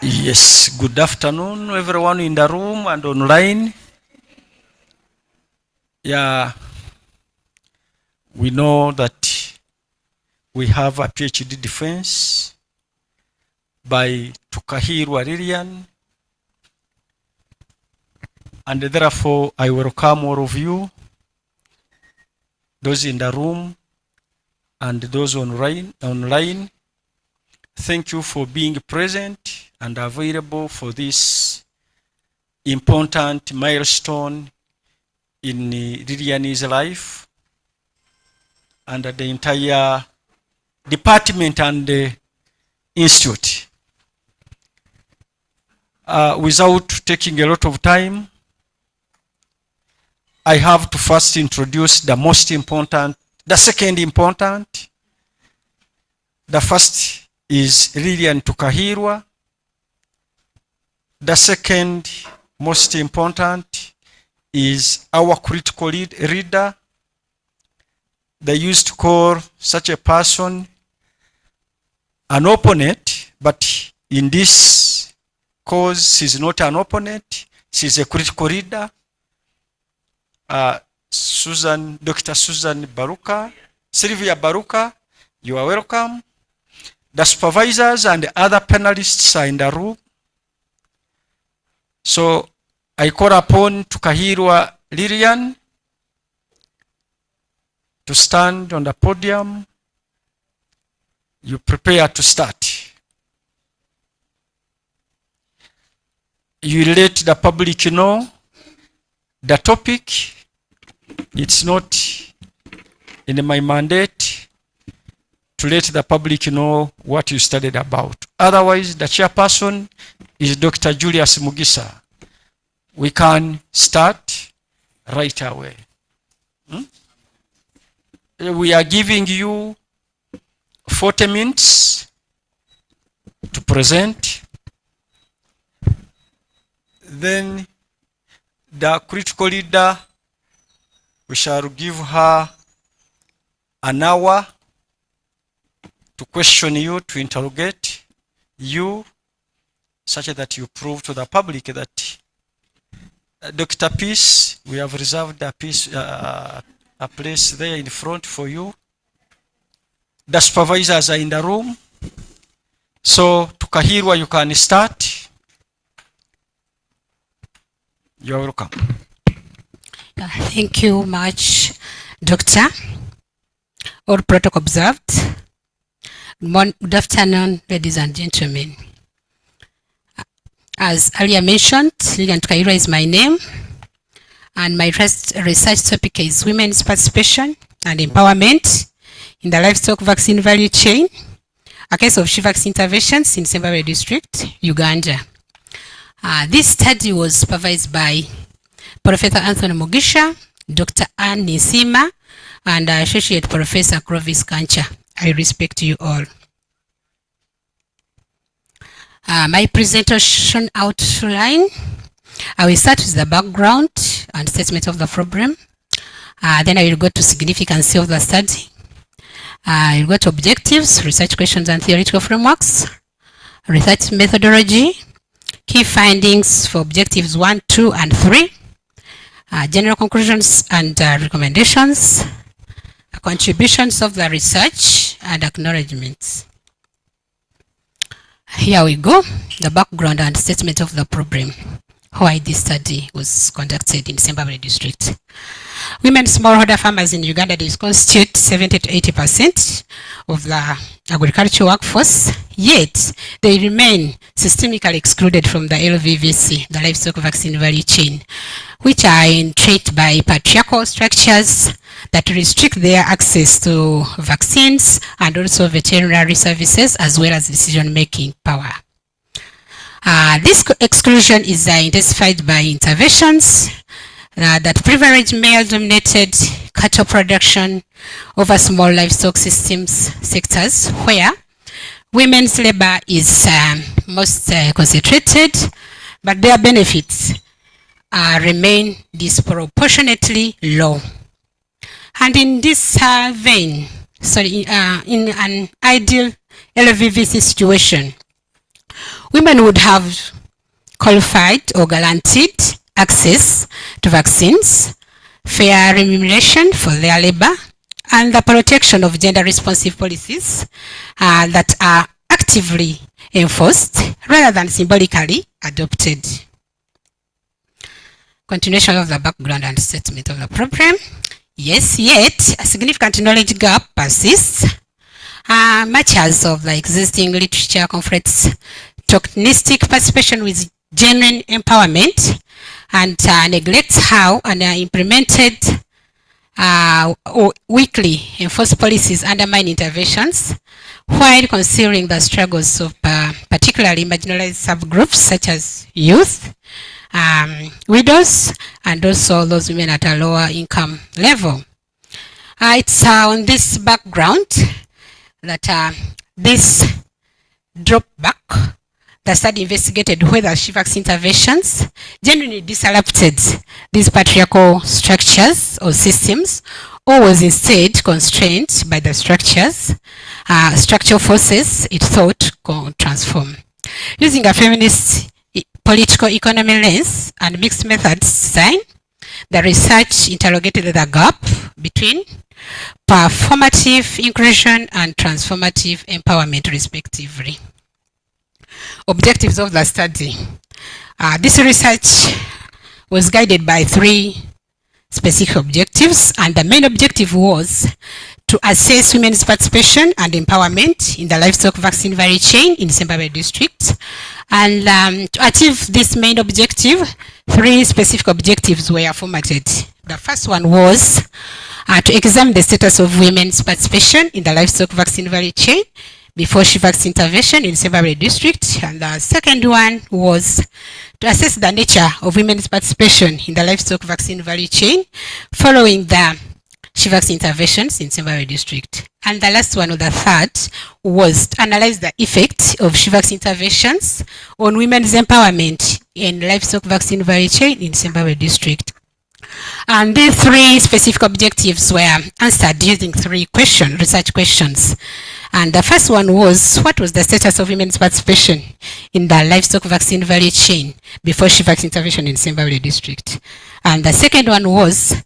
Yes, good afternoon everyone in the room and online. Yeah, we know that we have a PhD defense by Tukahirwa Lillian, and therefore I welcome all of you, those in the room and those online. Thank you for being present and available for this important milestone in Lillian's life and the entire department and institute. Without taking a lot of time, I have to first introduce the most important, the second important. The first is Lillian Tukahirwa. The second most important is our critical reader. They used to call such a person an opponent, but in this cause she's not an opponent, she's a critical reader. Dr. Sylvia Baluka, you are welcome. The supervisors and the other panelists are in the room. So I call upon Tukahirwa Lillian to stand on the podium. You prepare to start. You let the public know the topic. It's not in my mandate to let the public know what you studied about. Otherwise, the chairperson is Dr. Julius Mugisha. We can start right away. We are giving you 40 minutes to present. Then the critical leader, we shall give her an hour to question you, to interrogate you, such that you prove to the public that Dr. Peace, we have reserved a place there in front for you. The supervisors are in the room. So, Tukahirwa, you can start. You are welcome. Thank you much, Doctor. All protocol observed. Good afternoon, ladies and gentlemen. As earlier mentioned, Lillian Tukahirwa is my name, and my research topic is women's participation and empowerment in the livestock vaccine value chain, a case of SHEVAX interventions in Sembabule district, Uganda. This study was supervised by Professor Anthony Mugisha, Dr. Ninsiima, and Associate Professor Clovice Kankya. I respect you all. My presentation outline, I will start with the background and statement of the problem. Then I will go to significance of the study. I will go to objectives, research questions and theoretical frameworks, research methodology, key findings for objectives 1, 2, and 3, general conclusions and recommendations, contributions of the research, and acknowledgements. Here we go, the background and statement of the problem, why this study was conducted in Sembabule district. Women smallholder farmers in Uganda, they constitute 70 to 80% of the agricultural workforce, yet they remain systemically excluded from the LVVC, the livestock vaccine value chain, which are entrenched by patriarchal structures that restrict their access to vaccines and also veterinary services as well as decision-making power. This exclusion is intensified by interventions that privilege male-dominated cattle production over small livestock sectors where women's labor is most concentrated, but their benefits remain disproportionately low. And in this vein, in an ideal LVVC situation, women would have qualified or guaranteed access to vaccines, fair remuneration for their labor, and the protection of gender-responsive policies that are actively enforced rather than symbolically adopted. Continuation of the background and statement of the problem. Yes, yet a significant knowledge gap persists. Much as of the existing literature conflicts tokenistic participation with genuine empowerment and neglects how implemented or weakly enforced policies undermine interventions, while considering the struggles of particularly marginalized subgroups such as youth, widows, and also those women at a lower income level. It's on this background that this drop back, the study investigated whether SHEVAX interventions genuinely disrupted these patriarchal structures or systems, or was instead constrained by the structural forces it thought could transform. Using a feminist political economy lens and mixed methods design, the research interrogated the gap between performative inclusion and transformative empowerment, respectively. Objectives of the study. This research was guided by 3 specific objectives, and the main objective was to assess women's participation and empowerment in the livestock vaccine value chain in Sembabule district. And to achieve this main objective, 3 specific objectives were formatted. The first one was to examine the status of women's participation in the livestock vaccine value chain before SHEVAX intervention in Sembabule district. And the second one was to assess the nature of women's participation in the livestock vaccine value chain following the SHEVAX interventions in Sembabule district. And the last one, or the third, was to analyze the effect of SHEVAX interventions on women's empowerment in livestock vaccine value chain in Sembabule district. And these 3 specific objectives were answered using 3 research questions. And the first one was, what was the status of women's participation in the livestock vaccine value chain before SHEVAX intervention in Sembabule district? And the second one was,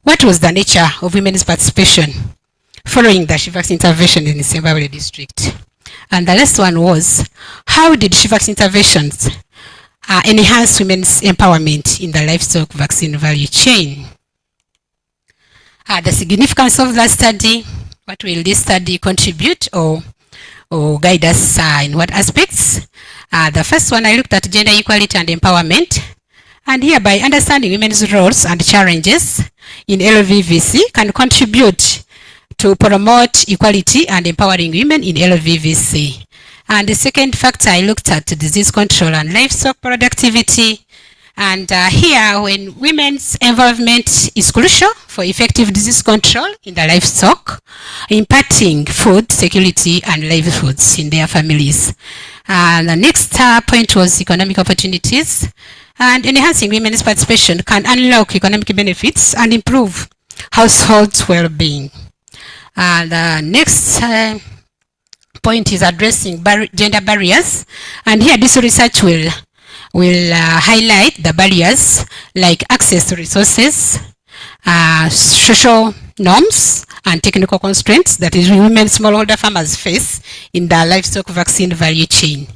what was the nature of women's participation following the SHEVAX intervention in Sembabule district? And the last one was, how did SHEVAX interventions enhance women's empowerment in the livestock vaccine value chain? The significance of the study. What will this study contribute or guide us in what aspects? The first one, I looked at gender equality and empowerment. And hereby understanding women's roles and challenges in LVVC can contribute to promote equality and empowering women in LVVC. And the second factor, I looked at disease control and livestock productivity. And here, when women's involvement is crucial for effective disease control in the livestock, impacting food security and livelihoods in their families. And the next point was economic opportunities. And enhancing women's participation can unlock economic benefits and improve household well-being. The next point is addressing gender barriers. And here, this research will highlight the barriers like access to resources, social norms, and technical constraints that is women smallholder farmers face in the livestock vaccine value chain.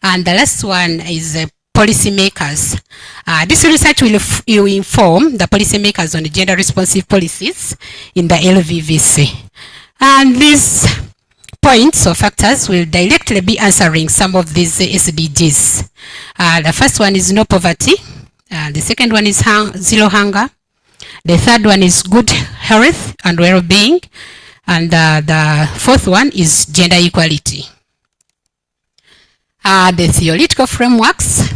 And the last one is policymakers. This research will inform the policymakers on gender responsive policies in the LVVC. And these points or factors will directly be answering some of these SDGs. The first one is no poverty. The second one is zero hunger. The third one is good health and well-being. And the fourth one is gender equality. The theoretical frameworks.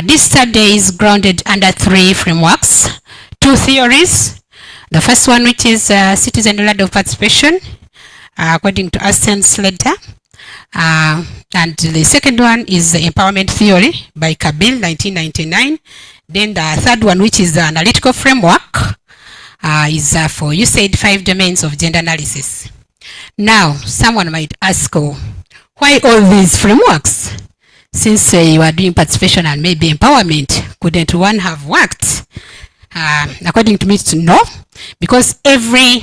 This study is grounded under 3 frameworks, 2 theories. The first one, which is citizen-led of participation, according to Aston Slater. And the second one is the empowerment theory by Kabil, 1999. Then the third one, which is the analytical framework, is for USAID 5 domains of gender analysis. Now, someone might ask, why all these frameworks? since you are doing participation and maybe empowerment, couldn't one have worked? According to me, it's no, because every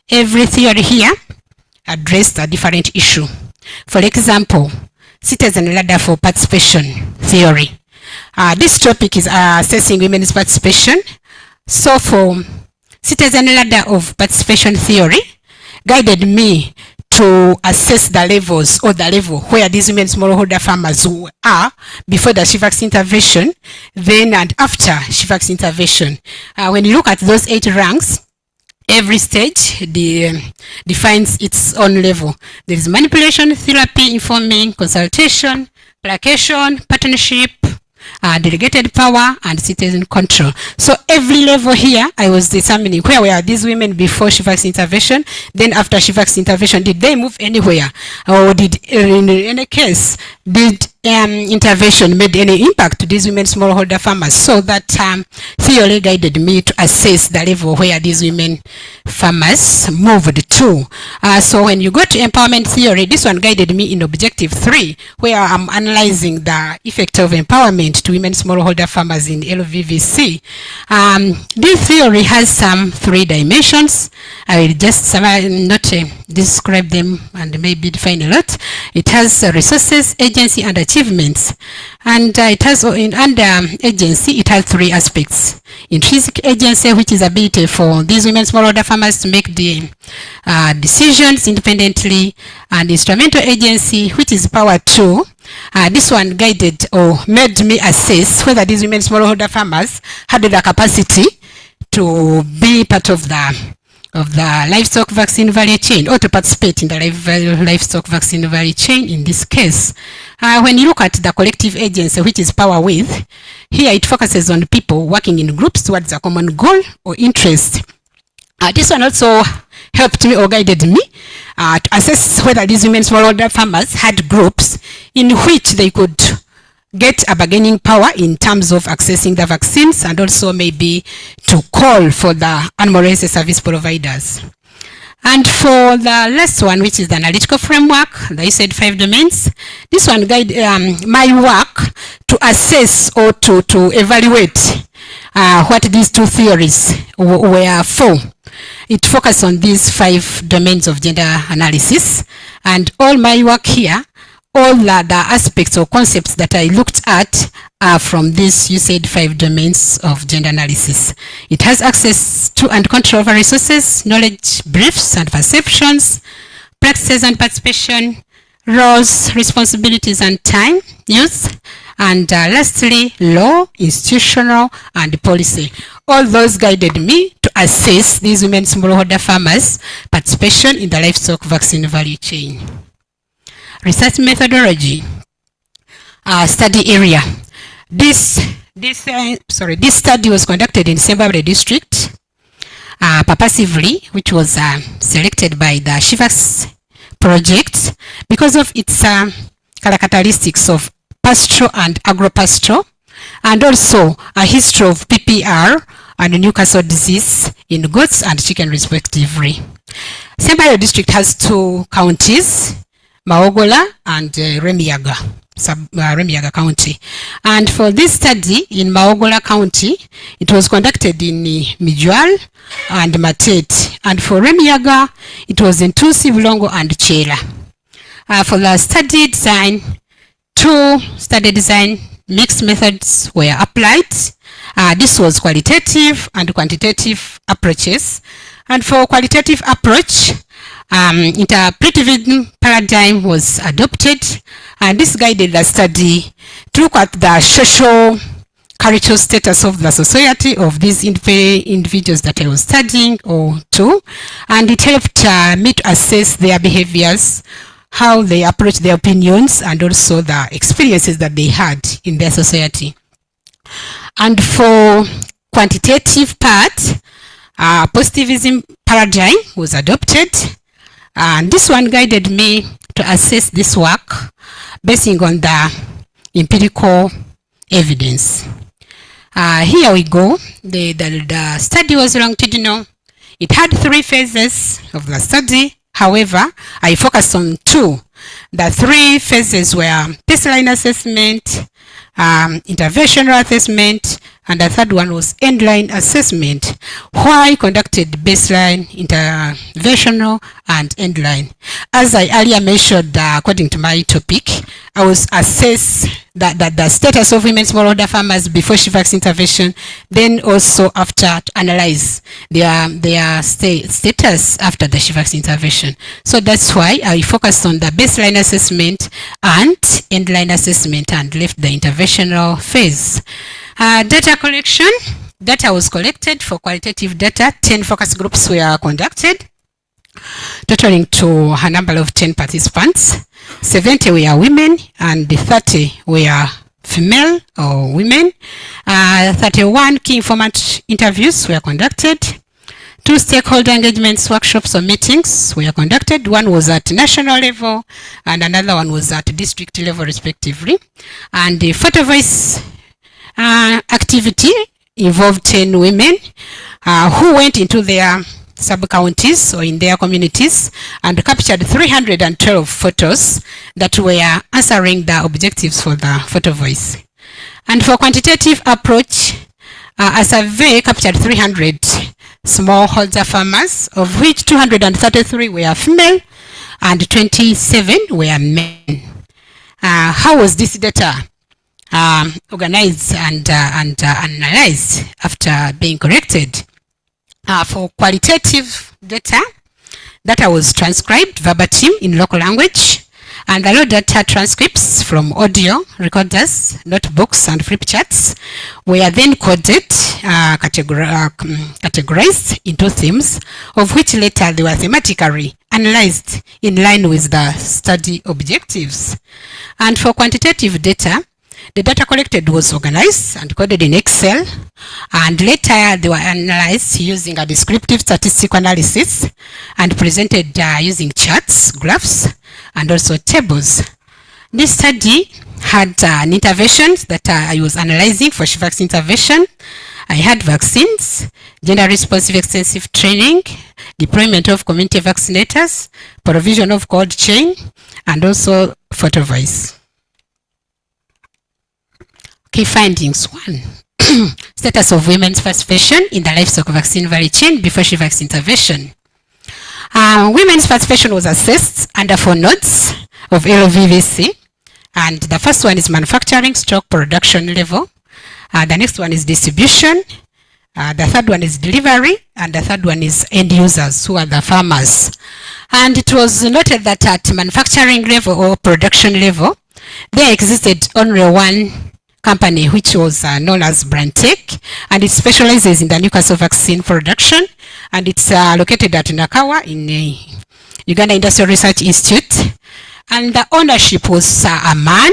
theory here addressed a different issue. For example, citizen ladder for participation theory. This topic is assessing women's participation. So for citizen ladder of participation theory, guided me to assess the levels or the level where these women smallholder farmers are before the SHEVAX intervention, then and after SHEVAX intervention. When you look at those 8 ranks, every stage defines its own level. There is manipulation, therapy, informing, consultation, placation, partnership, delegated power, and citizen control. So every level here, I was determining where were these women before SHEVAX intervention, then after SHEVAX intervention, did they move anywhere? Or did, in any case, did intervention made any impact to these women smallholder farmers? So that theory guided me to assess the level where these women farmers moved to. So when you go to empowerment theory, this one guided me in objective 3, where I'm analyzing the effect of empowerment to women smallholder farmers in LVVC. This theory has some 3 dimensions. I will just not describe them and maybe define a lot. It has resources, agency, and achievements. And it has, under agency, it has 3 aspects. Intrinsic agency, which is ability for these women smallholder farmers to make the decisions independently, and instrumental agency, which is power 2. This one guided or made me assess whether these women smallholder farmers had the capacity to be part of the livestock vaccine value chain, or to participate in the livestock vaccine value chain in this case. When you look at the collective agency, which is power with, here it focuses on people working in groups towards a common goal or interest. This one also helped me or guided me to assess whether these women smallholder farmers had groups in which they could get a bargaining power in terms of accessing the vaccines, and also maybe to call for the animal health service providers. And for the last one, which is the analytical framework, I said 5 domains. This one guide my work to assess or to evaluate what these 2 theories were for. It focused on these 5 domains of gender analysis, and all my work here, all the aspects or concepts that I looked at are from this, you said, 5 domains of gender analysis. It has access to and control over resources, knowledge, briefs and perceptions, practices and participation, roles, responsibilities and time use, and lastly, law, institutional, and policy. All those guided me to assess these women smallholder farmers' participation in the livestock vaccine value chain. Research methodology, study area. This study was conducted in Sembabule district, purposively, which was selected by the SHEVAX project because of its characteristics of pastoral and agro-pastoral, and also a history of PPR and Newcastle disease in goats and chicken respectively. Sembabule district has 2 counties, Maogola and Remiyaga, Remiyaga County. And for this study in Maogola County, it was conducted in Mijual and Matet. And for Remiyaga, it was in Tusi, Bulongo, and Chela. For the study design, 2 study design mixed methods were applied. This was qualitative and quantitative approaches. And for qualitative approach, interpretive paradigm was adopted, and this guided the study to look at the social cultural status of the society of these individuals that I was studying, or 2, and it helped me to assess their behaviors, how they approach their opinions, and also the experiences that they had in their society. And for quantitative part, positivism paradigm was adopted, and this one guided me to assess this work basing on the empirical evidence. Here we go. The study was longitudinal. It had 3 phases of the study. However, I focused on 2. The three phases were baseline assessment, interventional assessment, and the third one was endline assessment. Why conducted baseline, interventional, and endline? As I earlier mentioned, according to my topic, I was assess the status of women smallholder farmers before SHEVAX intervention, then also after to analyze their status after the SHEVAX intervention. So that's why I focused on the baseline assessment and endline assessment and left the interventional phase. Data collection. Data was collected for qualitative data. 10 focus groups were conducted, totaling to a number of 10 participants. 70 were women and 30 were female or women. 31 key informant interviews were conducted. 2 stakeholder engagements, workshops or meetings were conducted. One was at national level and another one was at district level respectively. And the photo voice activity involved 10 women who went into their sub-counties or in their communities and captured 312 photos that were answering the objectives for the photo voice. And for quantitative approach, a survey captured 300 smallholder farmers, of which 233 were female and 27 were men. How was this data organized and analyzed after being corrected? For qualitative data was transcribed verbatim in local language, and the raw data transcripts from audio recorders, notebooks, and flip charts were then coded, categorized into themes, of which later they were thematically analyzed in line with the study objectives. And for quantitative data, the data collected was organized and coded in Excel, and later they were analyzed using a descriptive statistical analysis and presented using charts, graphs, and also tables. This study had an intervention that I was analyzing for SHEVAX intervention. I had vaccines, gender responsive extensive training, deployment of community vaccinators, provision of cold chain, and also photo voice. Key findings. 1. Status of women's participation in the livestock vaccine value chain before SHEVAX intervention. Women's participation was assessed under 4 nodes of LVVC, and the first one is manufacturing stock production level. The next one is distribution. The third one is delivery, and the third one is end users, who are the farmers. And it was noted that at manufacturing level or production level, there existed only one company, which was known as Brantech, and it specializes in the Newcastle vaccine production, and it's located at Nakawa in Uganda Industrial Research Institute. And the ownership was a man.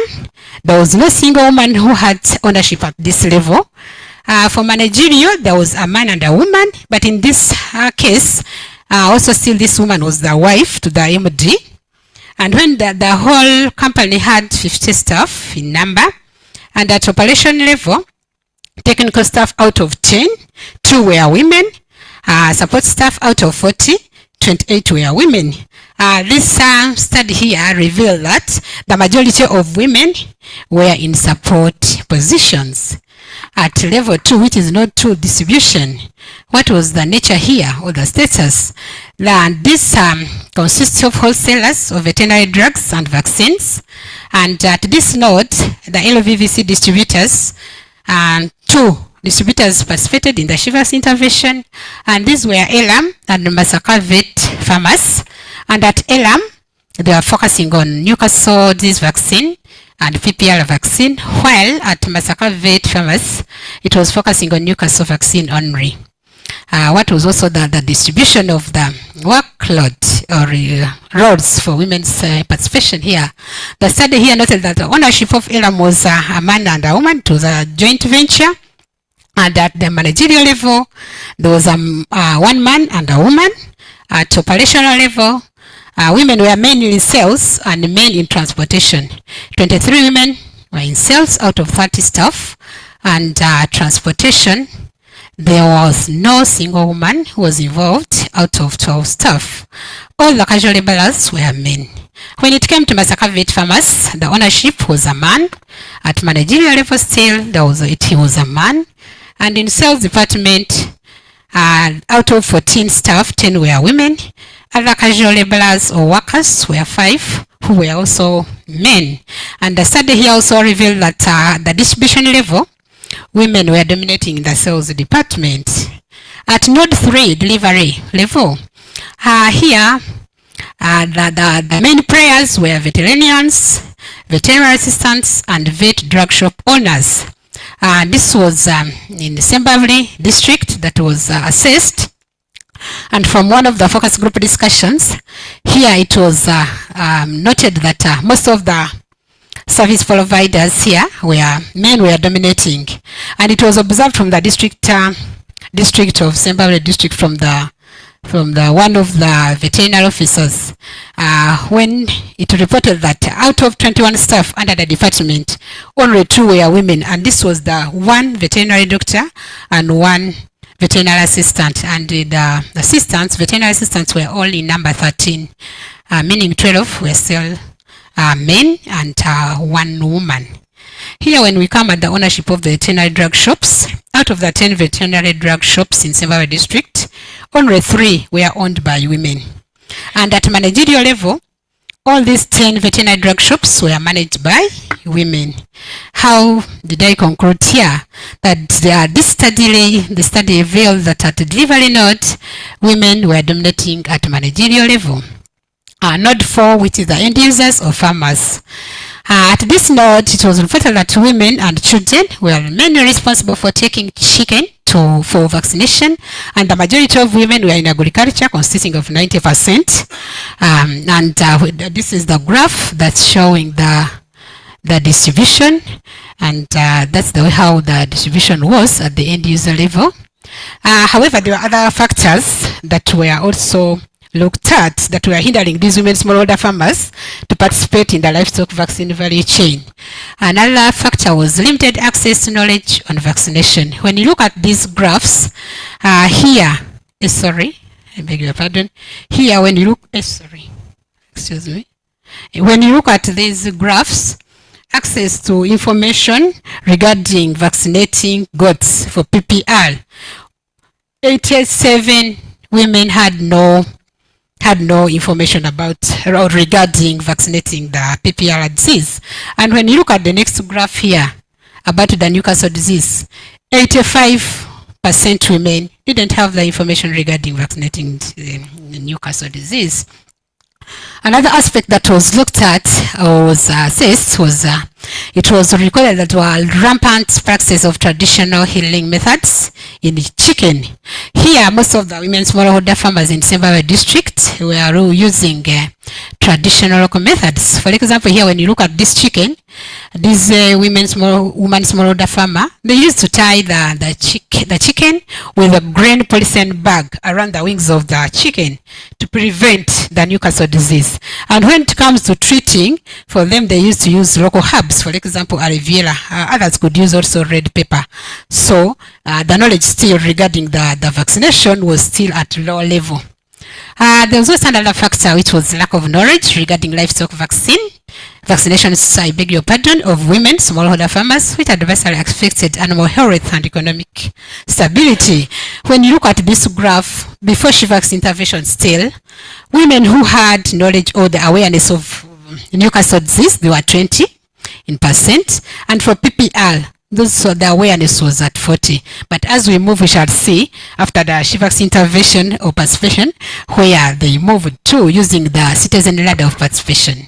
There was no single woman who had ownership at this level. For managerial, there was a man and a woman, but in this case, also still this woman was the wife to the MD. And when the whole company had 50 staff in number, and at operation level, technical staff out of 10, 2 were women. Support staff out of 40, 28 were women. This study here revealed that the majority of women were in support positions. At level 2, which is not true distribution, what was the nature here or the status? This consists of wholesalers of veterinary drugs and vaccines. And at this node, the LVVC distributors, 2 distributors participated in the SHEVAX intervention, and these were Elam and Masaka Vet farmers. And at Elam, they were focusing on Newcastle disease vaccine and PPR vaccine, while at Masaka Vet farmers, it was focusing on Newcastle vaccine only. What was also the distribution of the workload or roles for women's participation here. The study here noted that the ownership of Elam was a man and a woman. It was a joint venture. And at the managerial level, there was one man and a woman. At operational level, women were mainly in sales and men in transportation. 23 women were in sales out of 30 staff, and transportation, there was no single woman who was involved out of 12 staff. All the casual laborers were men. When it came to Masaka wheat farmers, the ownership was a man. At managerial level still, he was a man. And in sales department, out of 14 staff, 10 were women. Other casual laborers or workers were 5, who were also men. And the study here also revealed that the distribution level, women were dominating in the sales department. At node 3, delivery level, here the main players were veterinarians, veterinary assistants, and vet drug shop owners. This was in the Sembabule district that was assessed. And from one of the focus group discussions, here it was noted that most of the service providers here men were dominating. And it was observed from the district of Sembabule district from the one of the veterinary officers when it reported that out of 21 staff under the department, only 2 were women, and this was the 1 veterinary doctor and 1 veterinary assistant, and the veterinary assistants were only number 13, meaning 12 were still men and 1 woman. Here when we come at the ownership of the veterinary drug shops, out of the 10 veterinary drug shops in Sembabule district, only 3 were owned by women. And at managerial level, all these 10 veterinary drug shops were managed by women. How did I conclude here? That the study revealed that at delivery node, women were dominating at managerial level. Node 4, which is the end users or farmers. At this node, it was reported that women and children were mainly responsible for taking chicken for vaccination, and the majority of women were in agriculture, consisting of 90%. This is the graph that's showing the distribution, and that's the way how the distribution was at the end user level. However, there were other factors that were also looked at that were hindering these women smallholder farmers to participate in the livestock vaccine value chain. Another factor was limited access to knowledge on vaccination. When you look at these graphs, here, I beg your pardon. Here, when you look, when you look at these graphs, access to information regarding vaccinating goats for PPR, 87 women had no information about or regarding vaccinating the PPR disease. And when you look at the next graph here about the Newcastle disease, 85% women didn't have the information regarding vaccinating the Newcastle disease. Another aspect that was looked at or was assessed was it was recorded that there were rampant practices of traditional healing methods in chicken. Here, most of the women smallholder farmers in Sembabule district were using traditional local methods. For example, here when you look at this chicken, this woman smallholder farmer, they used to tie the chicken with a grain polythene bag around the wings of the chicken to prevent the Newcastle disease. And when it comes to treating, for them they used to use local herbs. For example, aloe vera. Others could use also red pepper. So the knowledge still regarding the vaccination was still at low level. There was also another factor which was lack of knowledge regarding livestock vaccinations, I beg your pardon, of women smallholder farmers, which adversely affected animal health and economic stability. When you look at this graph, before SHEVAX intervention still, women who had knowledge or the awareness of Newcastle disease, they were 20%, and for PPR, the awareness was at 40. But as we move, we shall see after the SHEVAX intervention or participation, where they moved to using the citizen ladder of participation.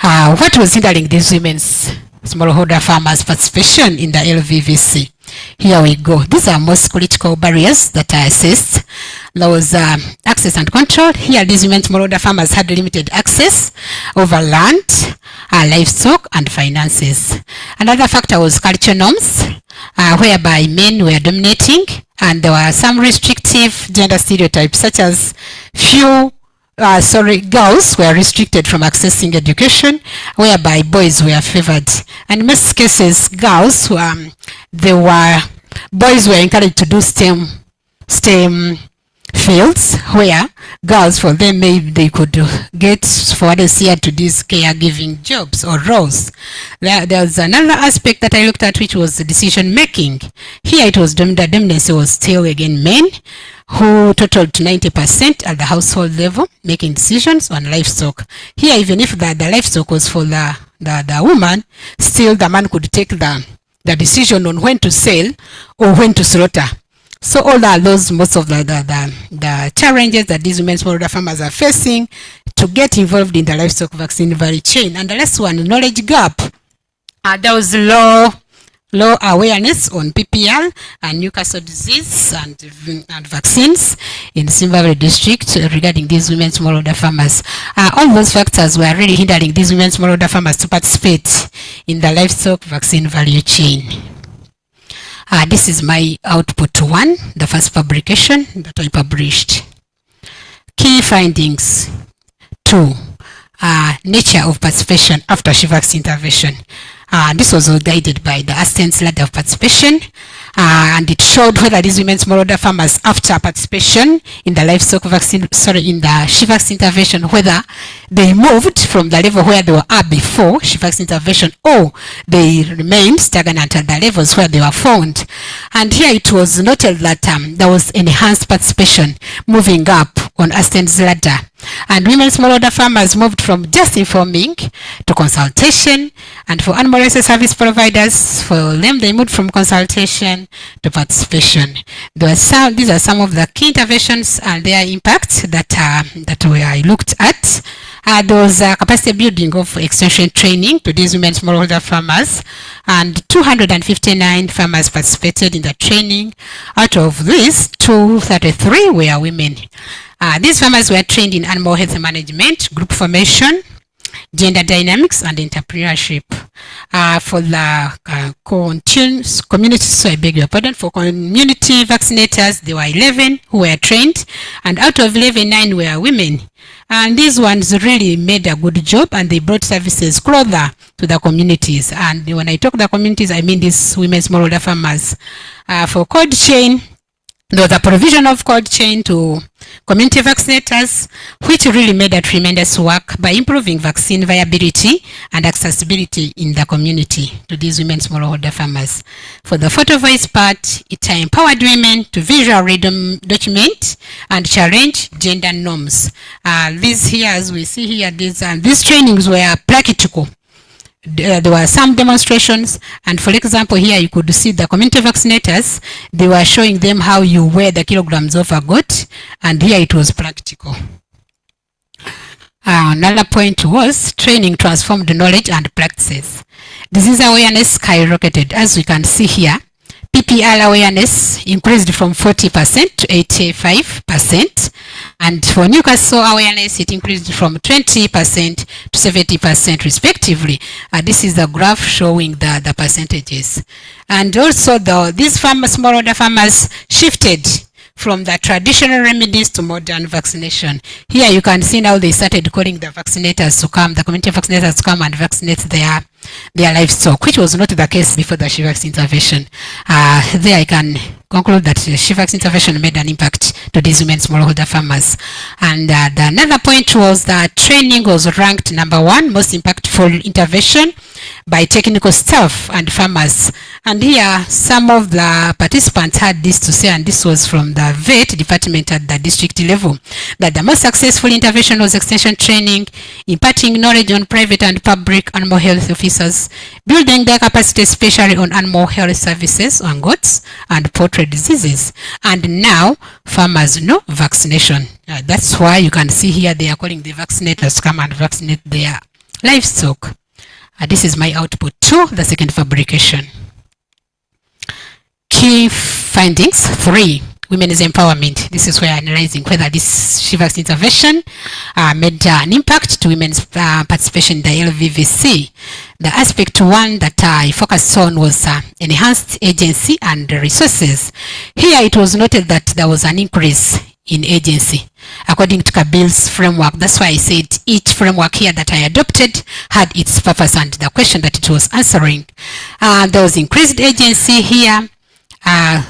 What was hindering these women's smallholder farmers' participation in the LVVC? Here we go. These are most critical barriers that are assessed. There was access and control. Here, these women smallholder farmers had limited access over land, livestock, and finances. Another factor was cultural norms, whereby men were dominating, and there were some restrictive gender stereotypes, such as girls were restricted from accessing education, whereby boys were favored. And in most cases, boys were encouraged to do STEM fields where girls, for them, maybe they could get forwarded here to these caregiving jobs or roles. There's another aspect that I looked at, which was decision making. Here it was the dominance was still again men, who totaled to 90% at the household level, making decisions on livestock. Here, even if the livestock was for the woman, still the man could take the decision on when to sell or when to slaughter. So all are those most of the challenges that these women smallholder farmers are facing to get involved in the livestock vaccine value chain. And the last one, knowledge gap. There was low awareness on PPL and Newcastle disease and vaccines in Sembabule district regarding these women smallholder farmers. All those factors were really hindering these women smallholder farmers to participate in the livestock vaccine value chain. This is my output 1, the first publication that I published. Key findings 2, nature of participation after SHEVAX intervention. This was all guided by the Ascent's ladder of participation, and it showed whether these women smallholder farmers after participation in the livestock vaccine, in the SHEVAX intervention, whether they moved from the level where they were at before SHEVAX intervention or they remained stagnant at the levels where they were found. And here it was noted that there was enhanced participation moving up on Ascent's ladder. And women smallholder farmers moved from just informing to consultation, and for animal welfare service providers, for them they moved from consultation to participation. These are some of the key interventions and their impacts that I looked at. There was capacity building of extension training to these women smallholder farmers, and 259 farmers participated in the training. Out of these, 233 were women. These farmers were trained in animal health management, group formation, gender dynamics, and entrepreneurship. For the for community vaccinators, there were 11 who were trained, and out of 11, 9 were women. And these ones really made a good job, and they brought services closer to the communities. And when I talk the communities, I mean these women smallholder farmers. For cold chain, there was a provision of cold chain to community vaccinators, which really made a tremendous work by improving vaccine viability and accessibility in the community to these women smallholder farmers. For the photo voice part, it empowered women to visually document and challenge gender norms. These here, as we see here, these trainings were practical. There were some demonstrations, and for example here you could see the community vaccinators. They were showing them how you weigh the kilograms of a goat, and here it was practical. Another point was training transformed knowledge and practices. Disease awareness skyrocketed, as we can see here. PPL awareness increased from 40% to 85%, and for Newcastle awareness it increased from 20% to 70% respectively. This is the graph showing the percentages. And also these smallholder farmers shifted from the traditional remedies to modern vaccination. Here you can see now they started calling the vaccinators to come, the community vaccinators to come and vaccinate their livestock, which was not the case before the SHEVAX intervention. There I can conclude that the SHEVAX intervention made an impact to these women smallholder farmers. And another point was that training was ranked #1 most impactful intervention by technical staff and farmers. And here some of the participants had this to say, and this was from the vet department at the district level, that the most successful intervention was extension training, imparting knowledge on private and public animal health officers, building their capacity especially on animal health services on goats and poultry diseases. And now farmers know vaccination. That's why you can see here they are calling the vaccinators to come and vaccinate their livestock. This is my output 2, the second fabrication. Key findings 3, women's empowerment. This is where analyzing whether this SHEVAX intervention made an impact to women's participation in the LVVC. The aspect 1 that I focused on was enhanced agency and resources. Here it was noted that there was an increase in agency according to Kabil's framework. That's why I said each framework here that I adopted had its purpose and the question that it was answering. There was increased agency here,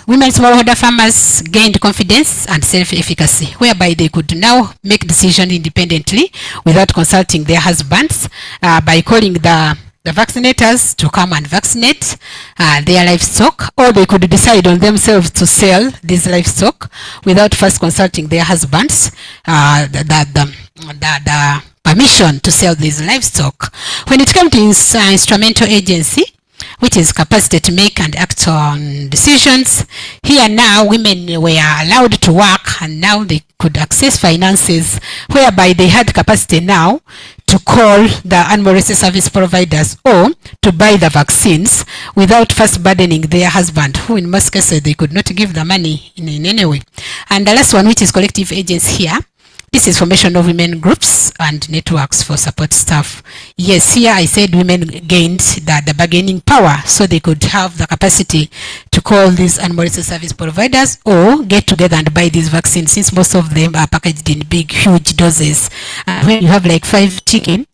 Women smallholder farmers gained confidence and self-efficacy, whereby they could now make decisions independently without consulting their husbands, by calling the vaccinators to come and vaccinate their livestock, or they could decide on themselves to sell these livestock without first consulting their husbands, the permission to sell these livestock. When it came to instrumental agency, which is capacity to make and act on decisions, here now women were allowed to work, and now they could access finances, whereby they had capacity now to call the animal research service providers or to buy the vaccines without first burdening their husband, who in most cases they could not give the money in any way. And the last one, which is collective agents here, this is formation of women groups and networks for support staff. Yes, here I said women gained the bargaining power, so they could have the capacity to call these animal research service providers or get together and buy these vaccines, since most of them are packaged in big, huge doses. When you have like 5 chicken,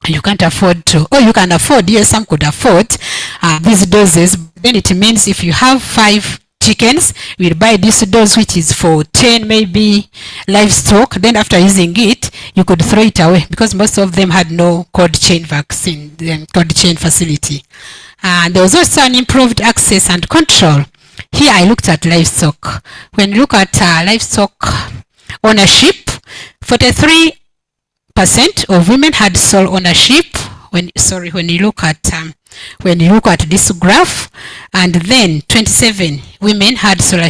you can't afford to, or you can afford, yes, some could afford these doses. Then it means if you have 5 chickens, we'll buy this dose which is for 10 maybe livestock. Then after using it, you could throw it away, because most of them had no cold chain vaccine, cold chain facility. There was also an improved access and control. Here I looked at livestock. When you look at livestock ownership, 43% of women had sole ownership. When you look at this graph, and then 27 women had sole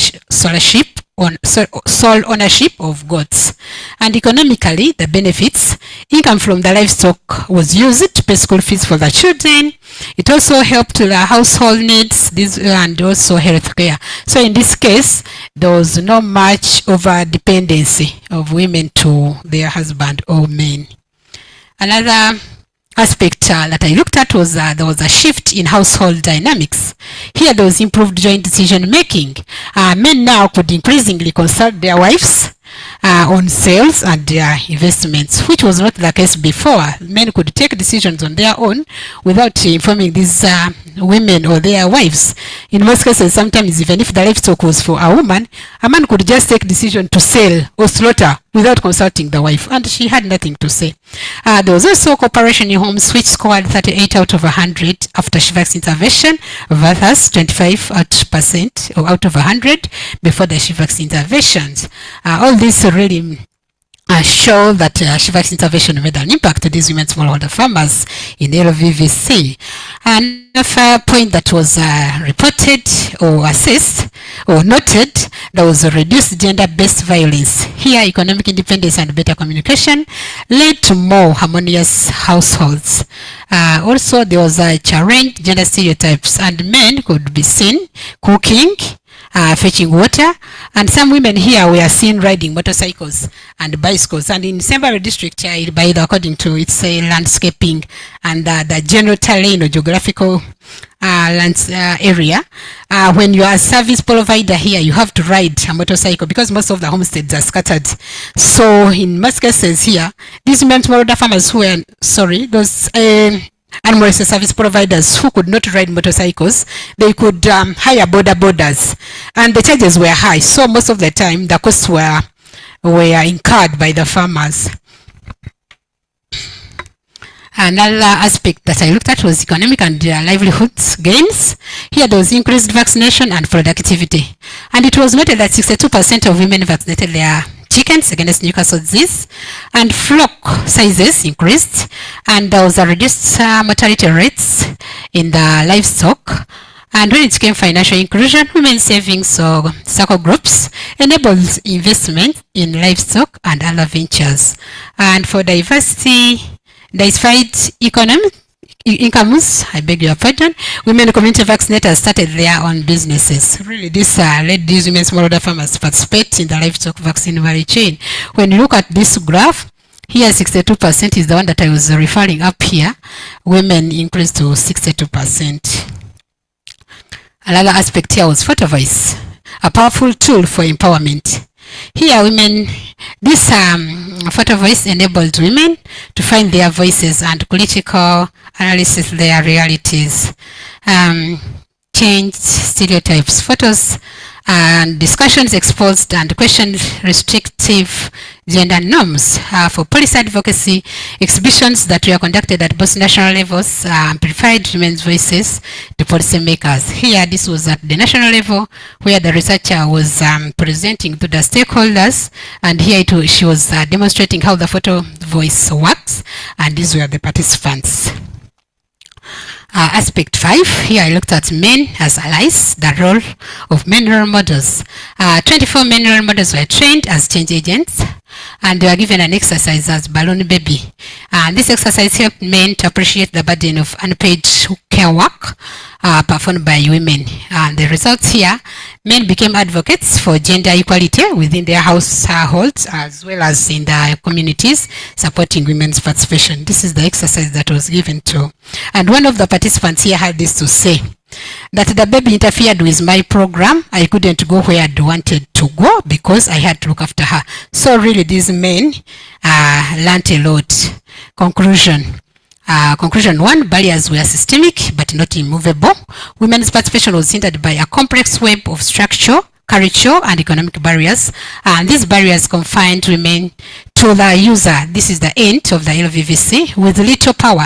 ownership of goats. And economically, the benefits, income from the livestock was used to pay school fees for the children. It also helped the household needs, and also health care. So in this case, there was no much over dependency of women to their husband or men. Another aspect that I looked at was there was a shift in household dynamics. Here there was improved joint decision making. Men now could increasingly consult their wives on sales and their investments, which was not the case before. Men could take decisions on their own without informing these women or their wives. In most cases, sometimes even if the livestock was for a woman, a man could just take decision to sell or slaughter without consulting the wife, and she had nothing to say. There was also cooperation in homes, which scored 38 out of 100 after SHEVAX intervention versus 25% out of 100 before the SHEVAX interventions. All this really show that SHEVAX intervention made an impact to these women smallholder farmers in LVVC. Another point that was reported or assessed or noted, there was a reduced gender-based violence. Here, economic independence and better communication led to more harmonious households. Also, there was a challenge gender stereotypes, and men could be seen cooking, fetching water, and some women here were seen riding motorcycles and bicycles. And in Sembabule district, according to its landscaping and the general terrain or geographical area, when you are a service provider here, you have to ride a motorcycle, because most of the homesteads are scattered. So in most cases here, these women smallholder farmers who were, those animal research service providers who could not ride motorcycles, they could hire boarders, and the charges were high. So most of the time, the costs were incurred by the farmers. Another aspect that I looked at was economic and livelihoods gains. Here there was increased vaccination and productivity. And it was noted that 62% of women vaccinated their chickens against Newcastle disease, and flock sizes increased, and there was a reduced mortality rates in the livestock. And when it came financial inclusion, women savings or circle groups enables investment in livestock and other ventures. And for diversified incomes, I beg your pardon, women community vaccinators started their own businesses. Really, this led these women smallholder farmers to participate in the livestock vaccine value chain. When you look at this graph, here 62% is the one that I was referring up here. Women increased to 62%. Another aspect here was Photovoice, a powerful tool for empowerment. Here women, this Photovoice enabled women to find their voices and critical analysis their realities. changed stereotypes. Photos and discussions exposed and questioned restrictive gender norms. For policy advocacy, exhibitions that were conducted at both national levels amplified women's voices to policymakers. Here, this was at the national level, where the researcher was presenting to the stakeholders, and here she was demonstrating how the photo voice works, and these were the participants. Aspect 5, here I looked at men as allies, the role of men role models. 24 men role models were trained as change agents, and they were given an exercise as balloon baby. This exercise helped men to appreciate the burden of unpaid care work performed by women. And the results here, men became advocates for gender equality within their households as well as in their communities, supporting women's participation. This is the exercise that was given to. And one of the participants here had this to say, that the baby interfered with my program. I couldn't go where I wanted to go because I had to look after her. So really these men learned a lot. Conclusion 1, barriers were systemic but not immovable. Women's participation was hindered by a complex web of structure, cultural and economic barriers, and these barriers confined women to the user. This is the end of the LVVC, with little power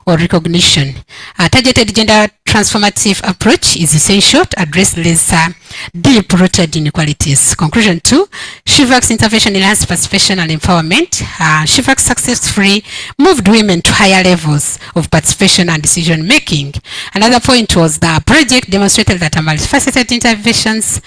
or recognition. A targeted gender transformative approach is essential to address these deep-rooted inequalities. Conclusion 2, SHEVAX intervention enhanced participation and empowerment. SHEVAX successfully moved women to higher levels of participation and decision-making. Another point was the project demonstrated that multifaceted interventions,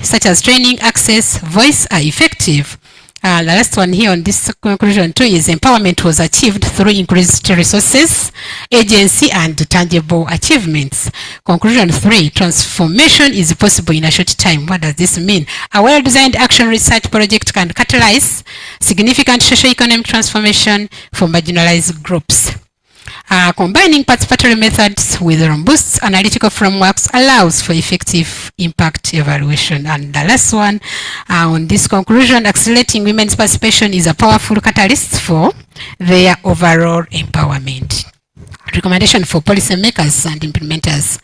such as training, access, voice, are effective. The last one here on this conclusion 2 is empowerment was achieved through increased resources, agency, and tangible achievements. Conclusion 3, transformation is possible in a short time. What does this mean? A well-designed action research project can catalyze significant socio-economic transformation for marginalized groups. Combining participatory methods with robust analytical frameworks allows for effective impact evaluation. And the last one, on this conclusion, accelerating women's participation is a powerful catalyst for their overall empowerment. Recommendation for policymakers and implementers: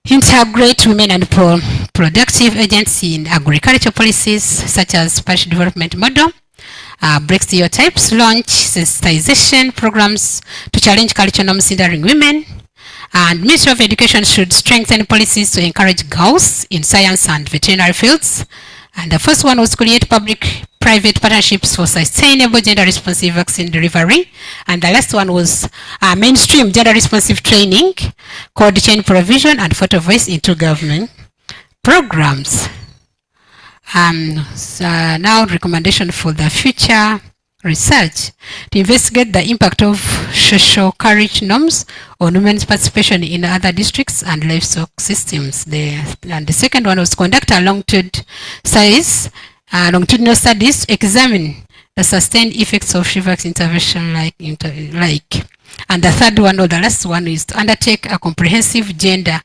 integrate women and productive agents in agricultural policies such as parish development model. Break stereotypes, launch sensitization programs to challenge cultural norms hindering women. And Ministry of Education should strengthen policies to encourage girls in science and veterinary fields. And the first one was create public-private partnerships for sustainable gender-responsive vaccine delivery. And the last one was mainstream gender-responsive training, cold chain provision, and photo voice into government programs. Now recommendation for the future research: to investigate the impact of social courage norms on women's participation in other districts and livestock systems. And the second one was conduct a longitudinal studies to examine the sustained effects of SHEVAX intervention And the third one, or the last one, is to undertake a comprehensive gender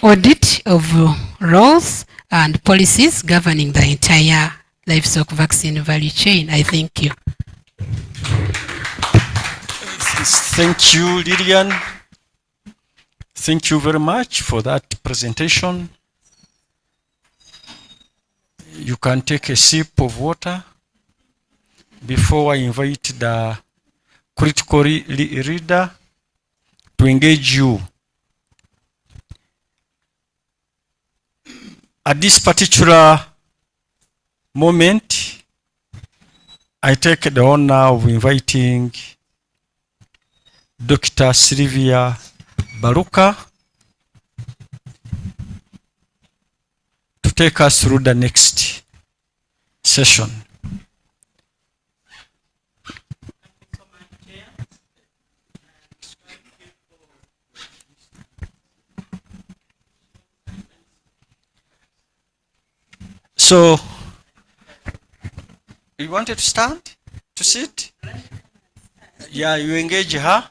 audit of roles and policies governing the entire livestock vaccine value chain. I thank you. Thank you, Lillian. Thank you very much for that presentation. You can take a sip of water before I invite the critical reader to engage you. At this particular moment, I take the honor of inviting Dr. Sylvia Baluka to take us through the next session. So, you wanted to stand? To sit? Yeah, you engage her.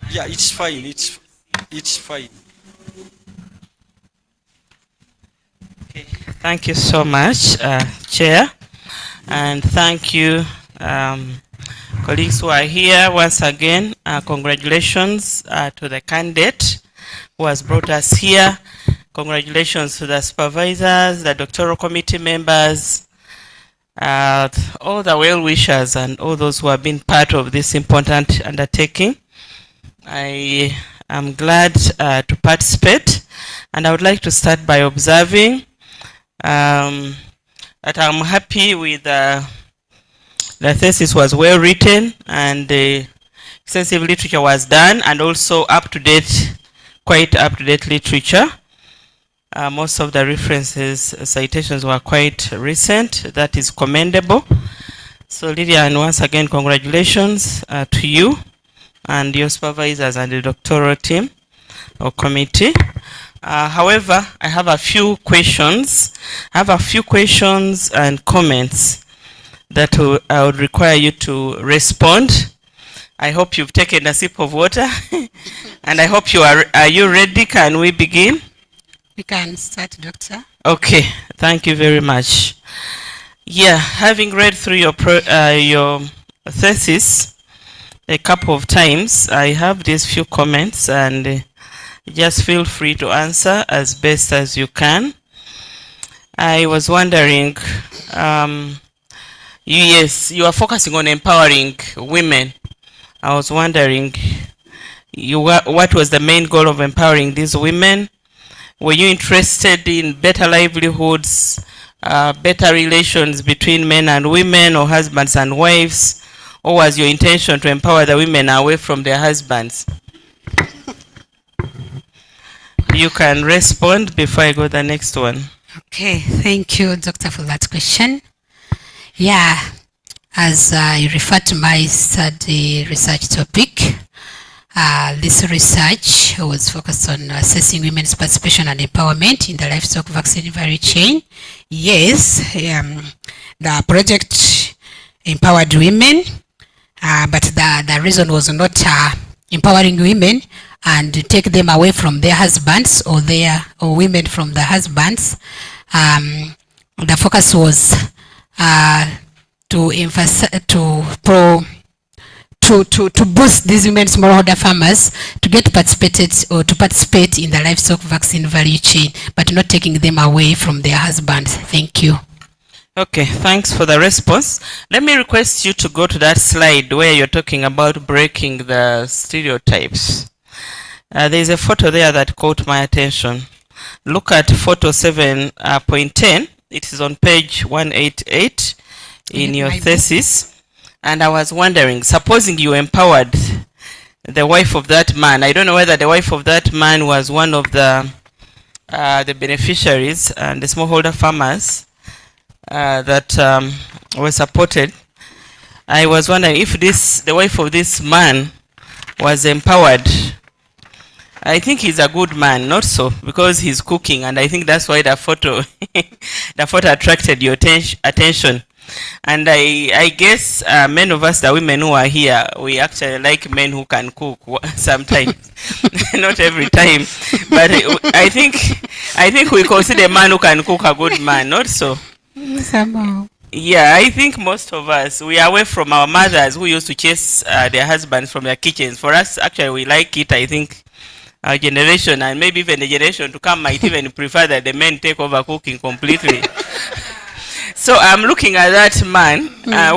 Yeah, it's fine. It's fine. Okay. Thank you so much, Chair, and thank you, colleagues who are here, once again, congratulations to the candidate who has brought us here. Congratulations to the supervisors, the doctoral committee members, all the well-wishers and all those who have been part of this important undertaking. I am glad to participate, and I would like to start by observing that I'm happy with the thesis was well written and extensive literature was done, and also up-to-date, quite up-to-date literature. Most of the references, citations were quite recent. That is commendable. So Lillian, once again, congratulations to you and your supervisors and the doctoral team or committee. However, I have a few questions. And comments that I would require you to respond. I hope you've taken a sip of water and I hope you are you ready? Can we begin? We can start, Doctor. Okay, thank you very much. Yeah, having read through your thesis a couple of times, I have these few comments, and just feel free to answer as best as you can. I was wondering, yes, you are focusing on empowering women. I was wondering, what was the main goal of empowering these women? Were you interested in better livelihoods, better relations between men and women, or husbands and wives? Or was your intention to empower the women away from their husbands? You can respond before I go to the next one. Okay, thank you, Doctor, for that question. Yeah, as I refer to my study research topic, this research was focused on assessing women's participation and empowerment in the livestock vaccine value chain. Yes, the project empowered women, but the reason was not empowering women and to take them away from their husbands or women from the husbands. The focus was to emphasize, to boost these women smallholder farmers to participate in the livestock vaccine value chain, but not taking them away from their husbands. Thank you. Okay, thanks for the response. Let me request you to go to that slide where you're talking about breaking the stereotypes. There's a photo there that caught my attention. Look at photo 7.10. It is on page 188 in your thesis. And I was wondering, supposing you empowered the wife of that man, I don't know whether the wife of that man was one of the beneficiaries and the smallholder farmers that were supported. I was wondering if the wife of this man was empowered. I think he's a good man, not so, because he's cooking, and I think that's why the photo attracted your attention. And I guess many of us, the women who are here, we actually like men who can cook sometimes, not every time. But I think we consider a man who can cook a good man, not so. Somehow. Yeah, I think most of us, we are away from our mothers who used to chase their husbands from their kitchens. For us, actually, we like it. I think our generation, and maybe even the generation to come, might even prefer that the men take over cooking completely. So I'm looking at that man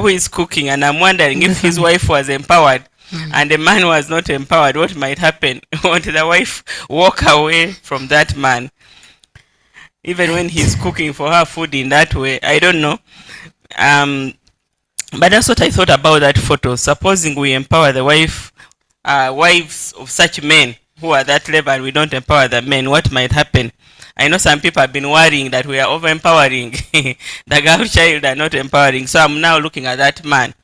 who is cooking, and I'm wondering if his wife was empowered and the man was not empowered, what might happen? Won't the wife walk away from that man? Even when he's cooking for her food in that way, I don't know. But that's what I thought about that photo. Supposing we empower the wives of such men who are that level, and we don't empower the men, what might happen? I know some people have been worrying that we are over-empowering the girl child and not empowering. So I'm now looking at that man.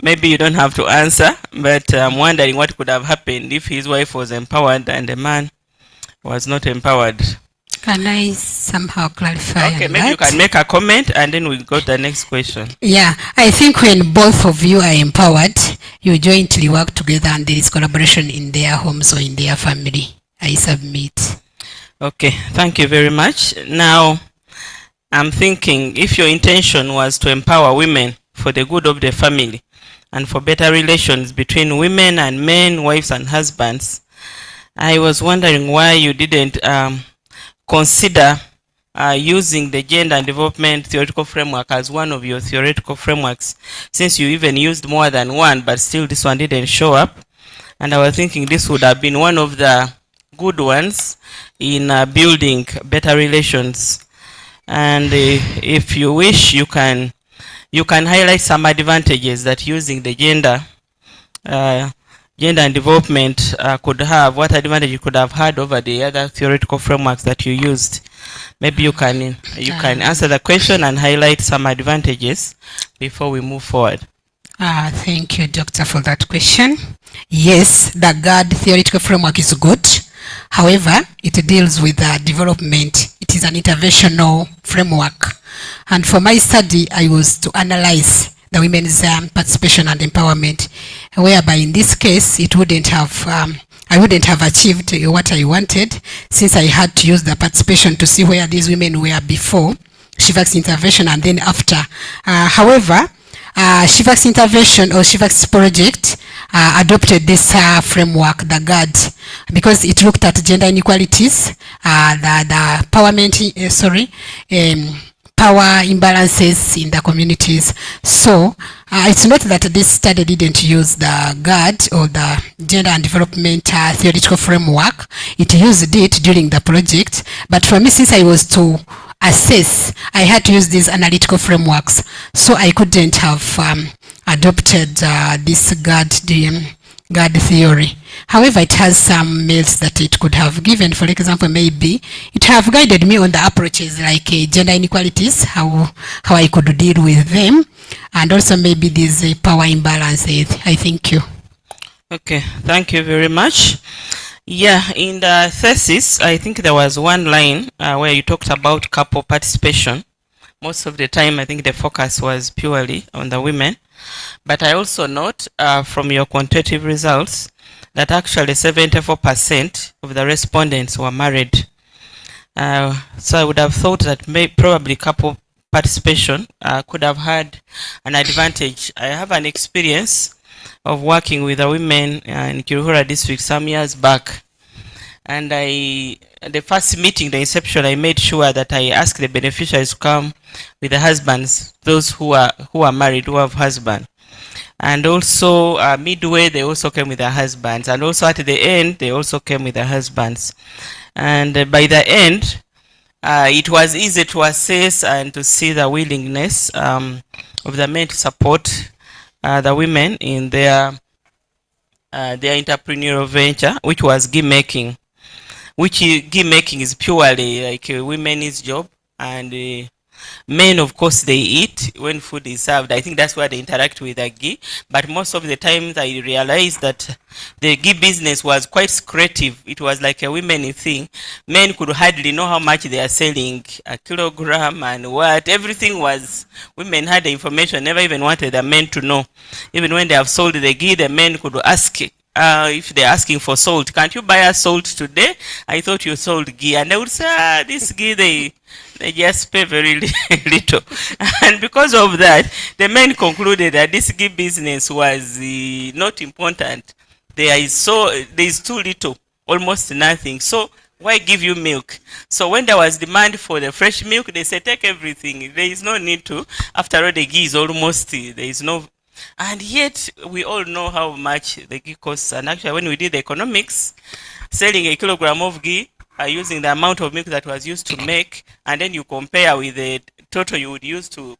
Maybe you don't have to answer, but I'm wondering what could have happened if his wife was empowered and the man was not empowered. Can I somehow clarify? Okay, maybe you can make a comment and then we'll go to the next question. Yeah, I think when both of you are empowered, you jointly work together and there is collaboration in their homes or in their family. I submit. Okay, thank you very much. Now, I'm thinking if your intention was to empower women for the good of the family, and for better relations between women and men, wives and husbands. I was wondering why you didn't consider using the gender and development theoretical framework as one of your theoretical frameworks, since you even used more than one, but still this one didn't show up. And I was thinking this would have been one of the good ones in building better relations. And if you wish, you can highlight some advantages that using the gender and development could have, what advantage you could have had over the other theoretical frameworks that you used. Maybe you can answer the question and highlight some advantages before we move forward. Thank you, Doctor, for that question. Yes, the GAD theoretical framework is good. However, it deals with development. It is an interventional framework. And for my study, I was to analyze the women's participation and empowerment, whereby in this case, it wouldn't have, I wouldn't have achieved what I wanted, since I had to use the participation to see where these women were before SHEVAX intervention and then after. However, SHEVAX intervention or SHEVAX project adopted this framework, the GAD, because it looked at gender inequalities, the power imbalances in the communities. So it's not that this study didn't use the GAD or the gender and development theoretical framework. It used it during the project, but for me, since I was to assess, I had to use these analytical frameworks, so I couldn't have adopted this GAD theory. However, it has some meals that it could have given. For example, maybe it have guided me on the approaches like gender inequalities, how I could deal with them, and also maybe these power imbalances. I thank you. Okay, thank you very much. Yeah, in the thesis, I think there was one line where you talked about couple participation. Most of the time, I think the focus was purely on the women. But I also note from your quantitative results that actually 74% of the respondents were married. So I would have thought that probably couple participation could have had an advantage. I have an experience of working with the women in Tukahirwa district some years back. And the first meeting, the inception, I made sure that I asked the beneficiaries to come with the husbands, those who are married, who have husbands. And also midway, they also came with their husbands. And also at the end, they also came with their husbands. And by the end, it was easy to assess and to see the willingness of the men to support the women in their entrepreneurial venture, which was ghee making. Which ghee making is purely like a women's job, and men, of course, they eat when food is served. I think that's where they interact with the ghee. But most of the times I realized that the ghee business was quite creative. It was like a women thing. Men could hardly know how much they are selling, a kilogram and what. Everything was, women had the information, never even wanted the men to know. Even when they have sold the ghee, the men could ask if they're asking for salt, can't you buy us salt today? I thought you sold ghee. And they would say, this ghee, they just pay very little. And because of that, the men concluded that this ghee business was not important. There is too little, almost nothing. So why give you milk? So when there was demand for the fresh milk, they said, take everything. There is no need to. After all, the ghee is almost, there is no. And yet, we all know how much the ghee costs. And actually, when we did the economics, selling a kilogram of ghee, using the amount of milk that was used to make, and then you compare with the total you would use to,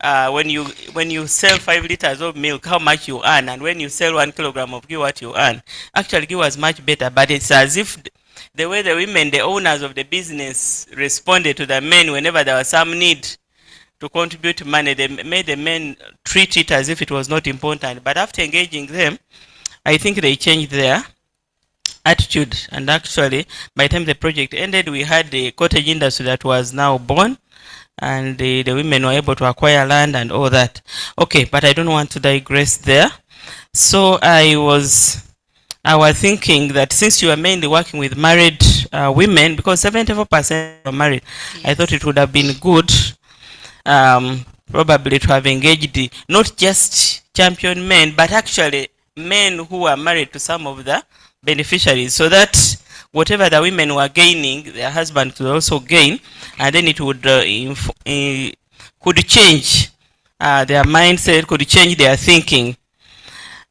when you sell 5 liters of milk, how much you earn, and when you sell 1 kilogram of ghee, what you earn. Actually, ghee was much better, but it's as if the way the women, the owners of the business, responded to the men whenever there was some need to contribute money, they made the men treat it as if it was not important. But after engaging them, I think they changed their attitude. And actually, by the time the project ended, we had the cottage industry that was now born, and the women were able to acquire land and all that. Okay, but I don't want to digress there. So I was thinking that since you are mainly working with married women, because 74% are married, yes, I thought it would have been good probably to have engaged not just champion men, but actually men who are married to some of the beneficiaries, so that whatever the women were gaining, their husbands could also gain, and then it would could change their mindset, could change their thinking.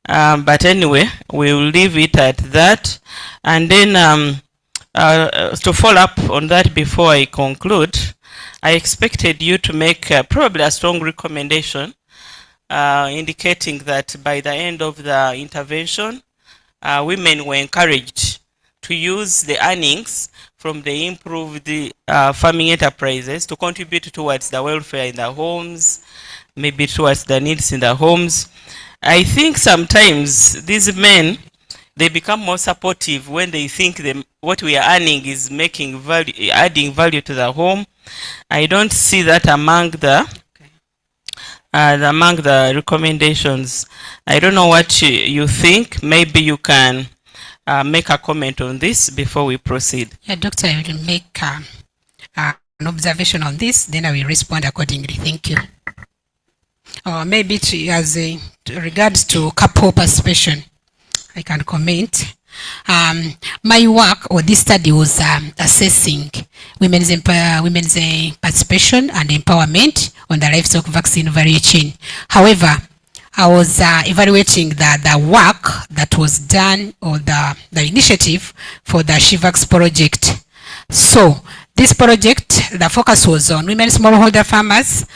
But anyway, we will leave it at that. And then to follow up on that before I conclude, I expected you to make probably a strong recommendation indicating that by the end of the intervention, women were encouraged to use the earnings from the improved farming enterprises to contribute towards the welfare in the homes, maybe towards the needs in the homes. I think sometimes these men, they become more supportive when they think what we are earning is making value, adding value to the home. I don't see that among the recommendations. I don't know what you think. Maybe you can make a comment on this before we proceed. Yeah, Doctor, I will make an observation on this, then I will respond accordingly. Thank you. Maybe as regards to couple participation, I can comment. My work or this study was assessing women's participation and empowerment on the livestock vaccine value chain. However, I was evaluating the work that was done or the initiative for the SHEVAX project. So this project, the focus was on women smallholder farmers,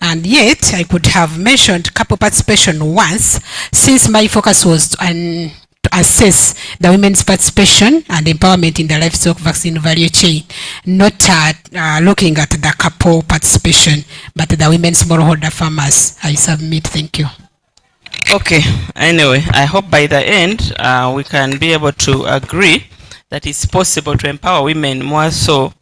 and yet I could have mentioned couple participation once, since my focus was to assess the women's participation and empowerment in the livestock vaccine value chain, not looking at the couple participation, but the women smallholder farmers. I submit. Thank you. Okay, anyway, I hope by the end we can be able to agree that it's possible to empower women, more so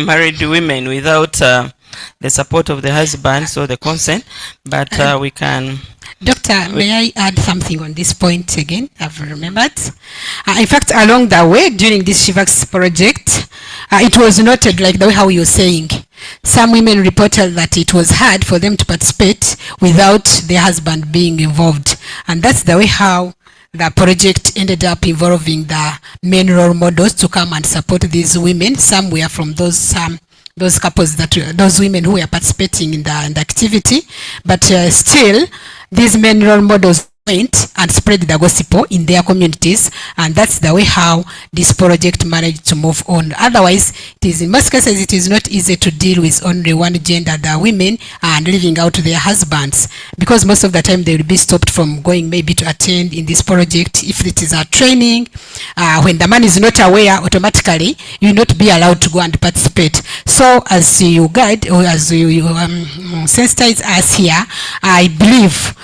married women, without the support of the husbands or the consent, but we can. Doctor, may I add something on this point again? I've remembered. In fact, along the way, during this SHEVAX project, it was noted, like the way how you're saying, some women reported that it was hard for them to participate without their husband being involved. And that's the way how the project ended up involving the men role models to come and support these women. Some were from those couples, those women who were participating in the activity, but still these men role models went and spread the gospel in their communities, and that's the way how this project managed to move on. Otherwise, it is, in most cases, it is not easy to deal with only one gender, the women, and leaving out their husbands, because most of the time they will be stopped from going maybe to attend in this project. If it is a training, when the man is not aware, automatically you will not be allowed to go and participate. So as you guide, or as you sensitize us here, I believe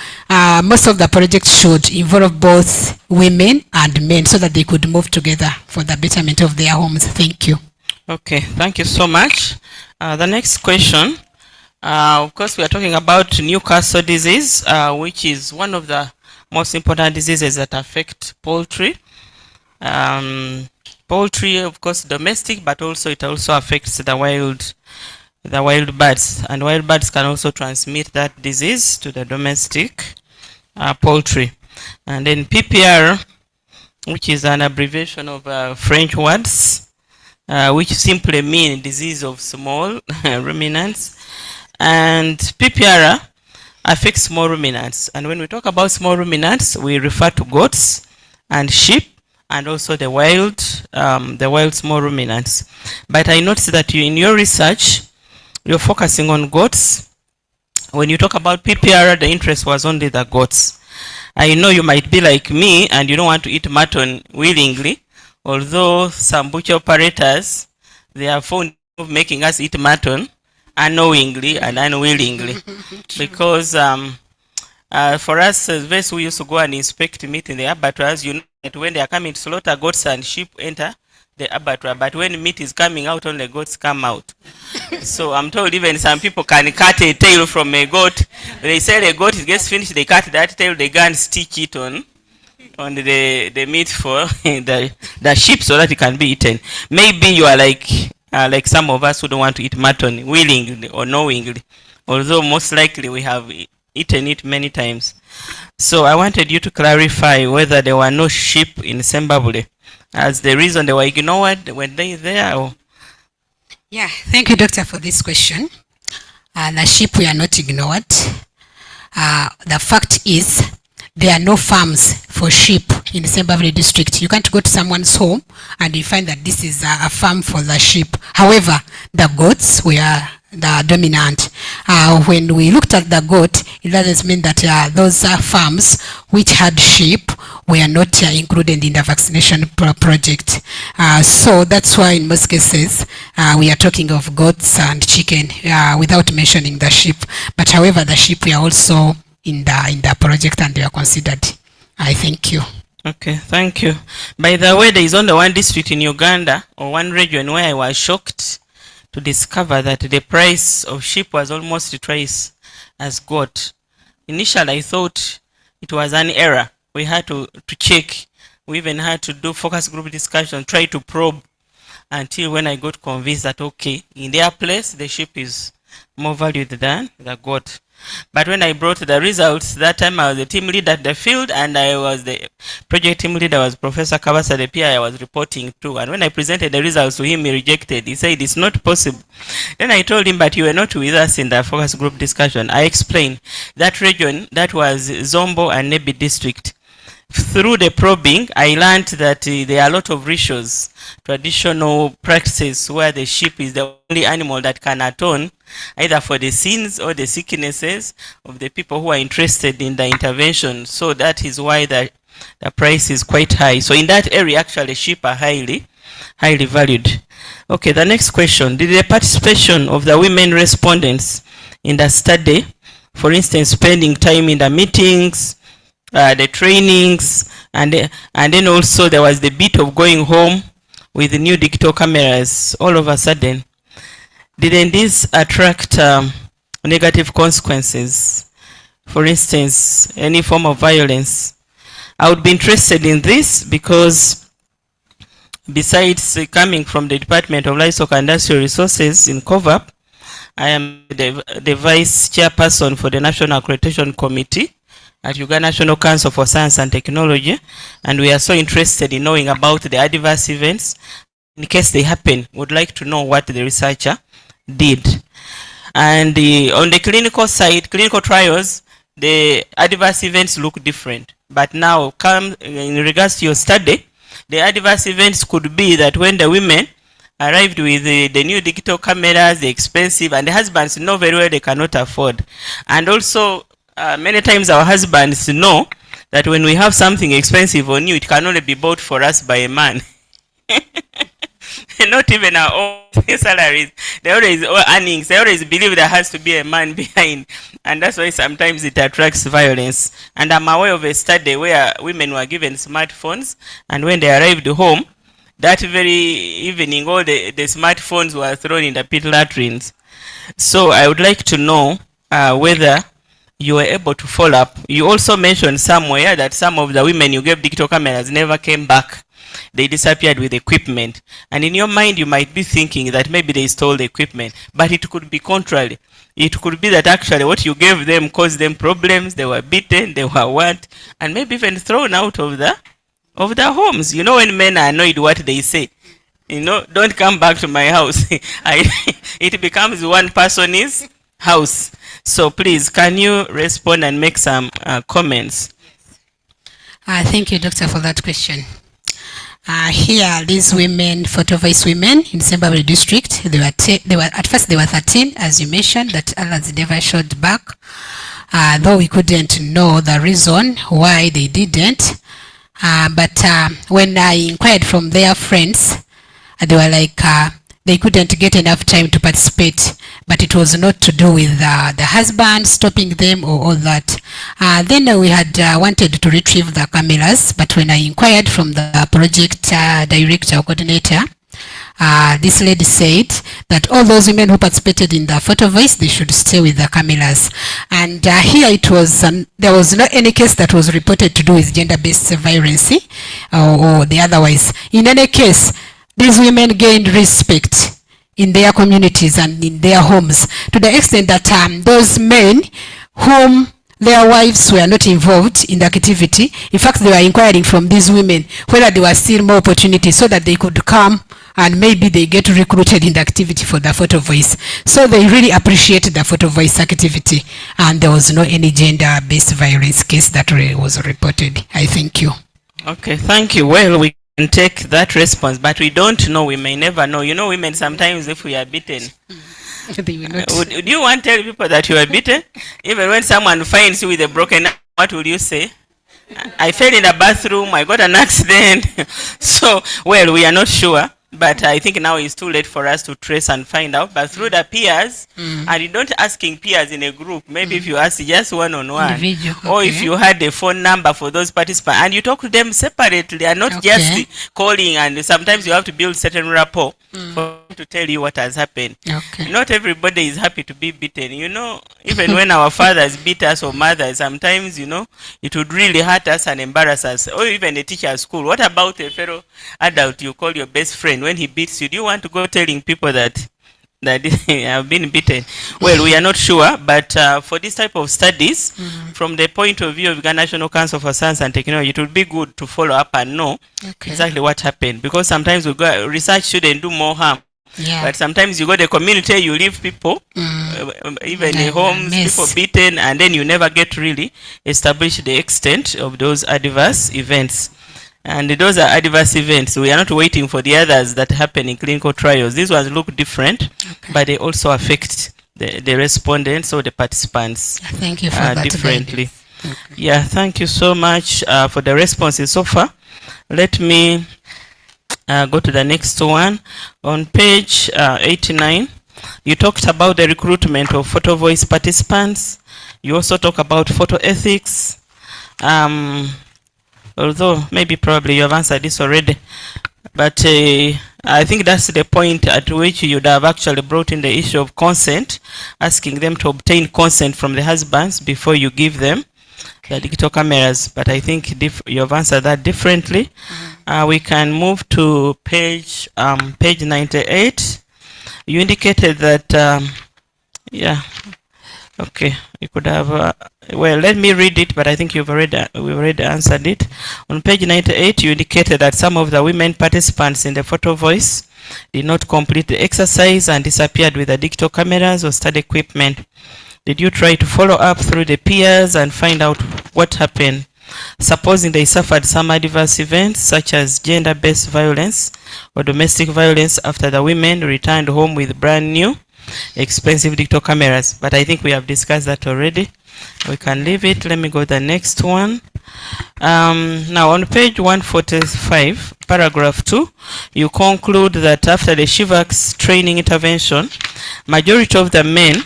most of the projects should involve both women and men so that they could move together for the betterment of their homes. Thank you. Okay, thank you so much. The next question, of course, we are talking about Newcastle disease, which is one of the most important diseases that affect poultry. Poultry, of course, domestic, but also it also affects the wild birds, and wild birds can also transmit that disease to the domestic poultry. And then PPR, which is an abbreviation of French words, which simply mean disease of small ruminants. And PPR affects small ruminants. And when we talk about small ruminants, we refer to goats and sheep, and also the wild small ruminants. But I noticed that in your research, you're focusing on goats. When you talk about PPR, the interest was only the goats. I know you might be like me and you don't want to eat mutton willingly, although some butcher operators, they are fond of making us eat mutton unknowingly and unwillingly. Because for us, vets, we used to go and inspect meat in the abattoirs. You know that when they are coming to slaughter, goats and sheep enter the abattoir, but when meat is coming out, only goats come out. So I'm told even some people can cut a tail from a goat. They sell a goat, it gets finished, they cut that tail, they go and stitch it on the meat for the sheep so that it can be eaten. Maybe you are like some of us who don't want to eat mutton willingly or knowingly, although most likely we have eaten it many times. So I wanted you to clarify whether there were no sheep in Sembabule as the reason they were ignored when they there. Or? Yeah, thank you, Doctor, for this question. The sheep were not ignored. The fact is there are no farms for sheep in the Sembabule district. You can't go to someone's home and you find that this is a farm for the sheep. However, the goats were the dominant. When we looked at the goat, it doesn't mean that those farms which had sheep were not included in the vaccination project. So that's why in most cases we are talking of goats and chicken without mentioning the sheep. But however, the sheep were also in the project and they are considered. I thank you. Okay, thank you. By the way, there is only one district in Uganda or one region where I was shocked to discover that the price of sheep was almost twice as goat. Initially, I thought it was an error. We had to check. We even had to do focus group discussion, try to probe until when I got convinced that, okay, in their place, the sheep is more valued than the goat. But when I brought the results, that time I was the team leader at the field and I was the project team leader was Professor Kabasa, the PI I was reporting to. And when I presented the results to him, he rejected. He said, it's not possible. Then I told him, but you were not with us in the focus group discussion. I explained that region, that was Zombo and Nebi district. Through the probing, I learned that there are a lot of rituals, traditional practices where the sheep is the only animal that can atone either for the sins or the sicknesses of the people who are interested in the intervention. So that is why the price is quite high. So in that area, actually, sheep are highly valued. Okay, the next question. Did the participation of the women respondents in the study, for instance, spending time in the meetings, the trainings, and then also there was the bit of going home with the new digital cameras all of a sudden, didn't this attract negative consequences? For instance, any form of violence? I would be interested in this because besides coming from the Department of Livestock and Industrial Resources in COVAP, I am the Vice Chairperson for the National Accreditation Committee at Uganda National Council for Science and Technology, and we are so interested in knowing about the adverse events. In case they happen, would like to know what the researcher did. And on the clinical side, clinical trials, the adverse events look different. But now, in regards to your study, the adverse events could be that when the women arrived with the new digital cameras, the expensive, and the husbands know very well they cannot afford. And also, many times our husbands know that when we have something expensive or new, it can only be bought for us by a man. Not even our own salaries. They always, or earnings, they always believe there has to be a man behind. And that's why sometimes it attracts violence. And I'm aware of a study where women were given smartphones, and when they arrived home, that very evening, all the smartphones were thrown in the pit latrines. So I would like to know whether you were able to follow up. You also mentioned somewhere that some of the women you gave digital cameras never came back. They disappeared with equipment. And in your mind, you might be thinking that maybe they stole the equipment. But it could be contrary. It could be that actually what you gave them caused them problems. They were beaten, they were what, and maybe even thrown out of the homes. You know, when men are annoyed what they say, you know, don't come back to my house. It becomes one person's house. So please, can you respond and make some comments? Thank you, Doctor, for that question. Here, these women, photo-voice women in Sembabule district, they were at first they were 13, as you mentioned, that others never showed back. Though we couldn't know the reason why they didn't. But when I inquired from their friends, they were like, they couldn't get enough time to participate, but it was not to do with the husband stopping them or all that. Then we had wanted to retrieve the cameras, but when I inquired from the project director or coordinator, this lady said that all those women who participated in the photo voice, they should stay with the cameras. And here it was, there was not any case that was reported to do with gender-based violence or the otherwise. In any case, these women gained respect in their communities and in their homes to the extent that those men whom their wives were not involved in the activity. In fact, they were inquiring from these women whether there were still more opportunities so that they could come and maybe they get recruited in the activity for the photo voice. So they really appreciated the photo voice activity, and there was no any gender-based violence case that was reported. I thank you. Okay, thank you. Well, we can take that response, but we don't know. We may never know. You know, women sometimes, if we are beaten, They will not. would you want to tell people that you are beaten? Even when someone finds you with a broken arm, what will you say? I fell in the bathroom, I got an accident. So, well, we are not sure. But I think now it's too late for us to trace and find out. But through the peers, and you don't asking peers in a group, maybe if you ask just one-on-one, or if you had a phone number for those participants, and you talk to them separately and not just calling, and sometimes you have to build certain rapport for them to tell you what has happened. Not everybody is happy to be beaten. You know, even when our fathers beat us or mothers, sometimes, you know, it would really hurt us and embarrass us. Or even a teacher at school. What about a fellow adult you call your best friend? When he beats you, do you want to go telling people that I've been beaten? Well, we are not sure, but for this type of studies, from the point of view of the National Council for Science and Technology, it would be good to follow up and know exactly what happened, because sometimes research shouldn't do more harm. But sometimes you go to the community, you leave people, even in homes, people beaten, and then you never get to really establish the extent of those adverse events. And those are adverse events. We are not waiting for the others that happen in clinical trials. These ones look different, but they also affect the respondents or the participants. Thank you for that differently. Yeah, thank you so much for the responses so far. Let me go to the next one. On page 89, you talked about the recruitment of photo voice participants. You also talk about photo ethics. Although maybe probably you have answered this already, but I think that's the point at which you would have actually brought in the issue of consent, asking them to obtain consent from the husbands before you give them the digital cameras. But I think you have answered that differently. We can move to page 98. You indicated that okay, you could have well, let me read it, but I think we've already answered it. On page 98, you indicated that some of the women participants in the photo voice did not complete the exercise and disappeared with the digital cameras or study equipment. Did you try to follow up through the peers and find out what happened? Supposing they suffered some adverse events such as gender-based violence or domestic violence after the women returned home with brand new expensive digital cameras. But I think we have discussed that already. We can leave it. Let me go to the next one. Now on page 145, paragraph 2, you conclude that after the SHEVAX training intervention, majority of the men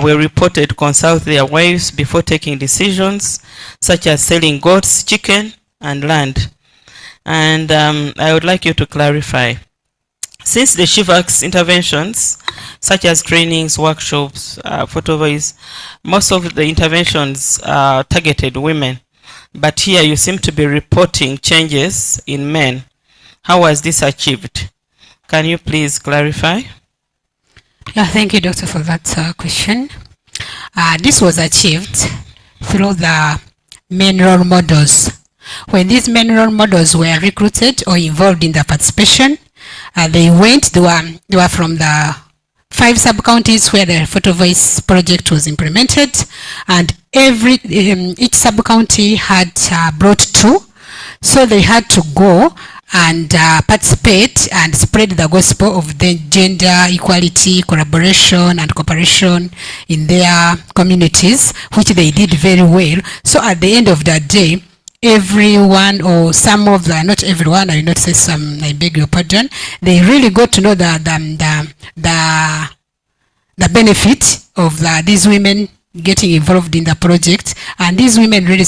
were reported to consult their wives before taking decisions such as selling goats, chicken, and land. And I would like you to clarify. Since the SHEVAX interventions, such as trainings, workshops, photo voice, most of the interventions targeted women, but here you seem to be reporting changes in men. How was this achieved? Can you please clarify? Yeah, thank you, Doctor, for that question. This was achieved through the men role models. When these men role models were recruited or involved in the participation, they were from the 5 sub-counties where the photo voice project was implemented, and each sub-county had brought 2, so they had to go and participate and spread the gospel of the gender equality, collaboration and cooperation in their communities, which they did very well. So at the end of the day, everyone, or some of the, not everyone, I will not say some, I beg your pardon, they really got to know the benefit of these women getting involved in the project, and these women really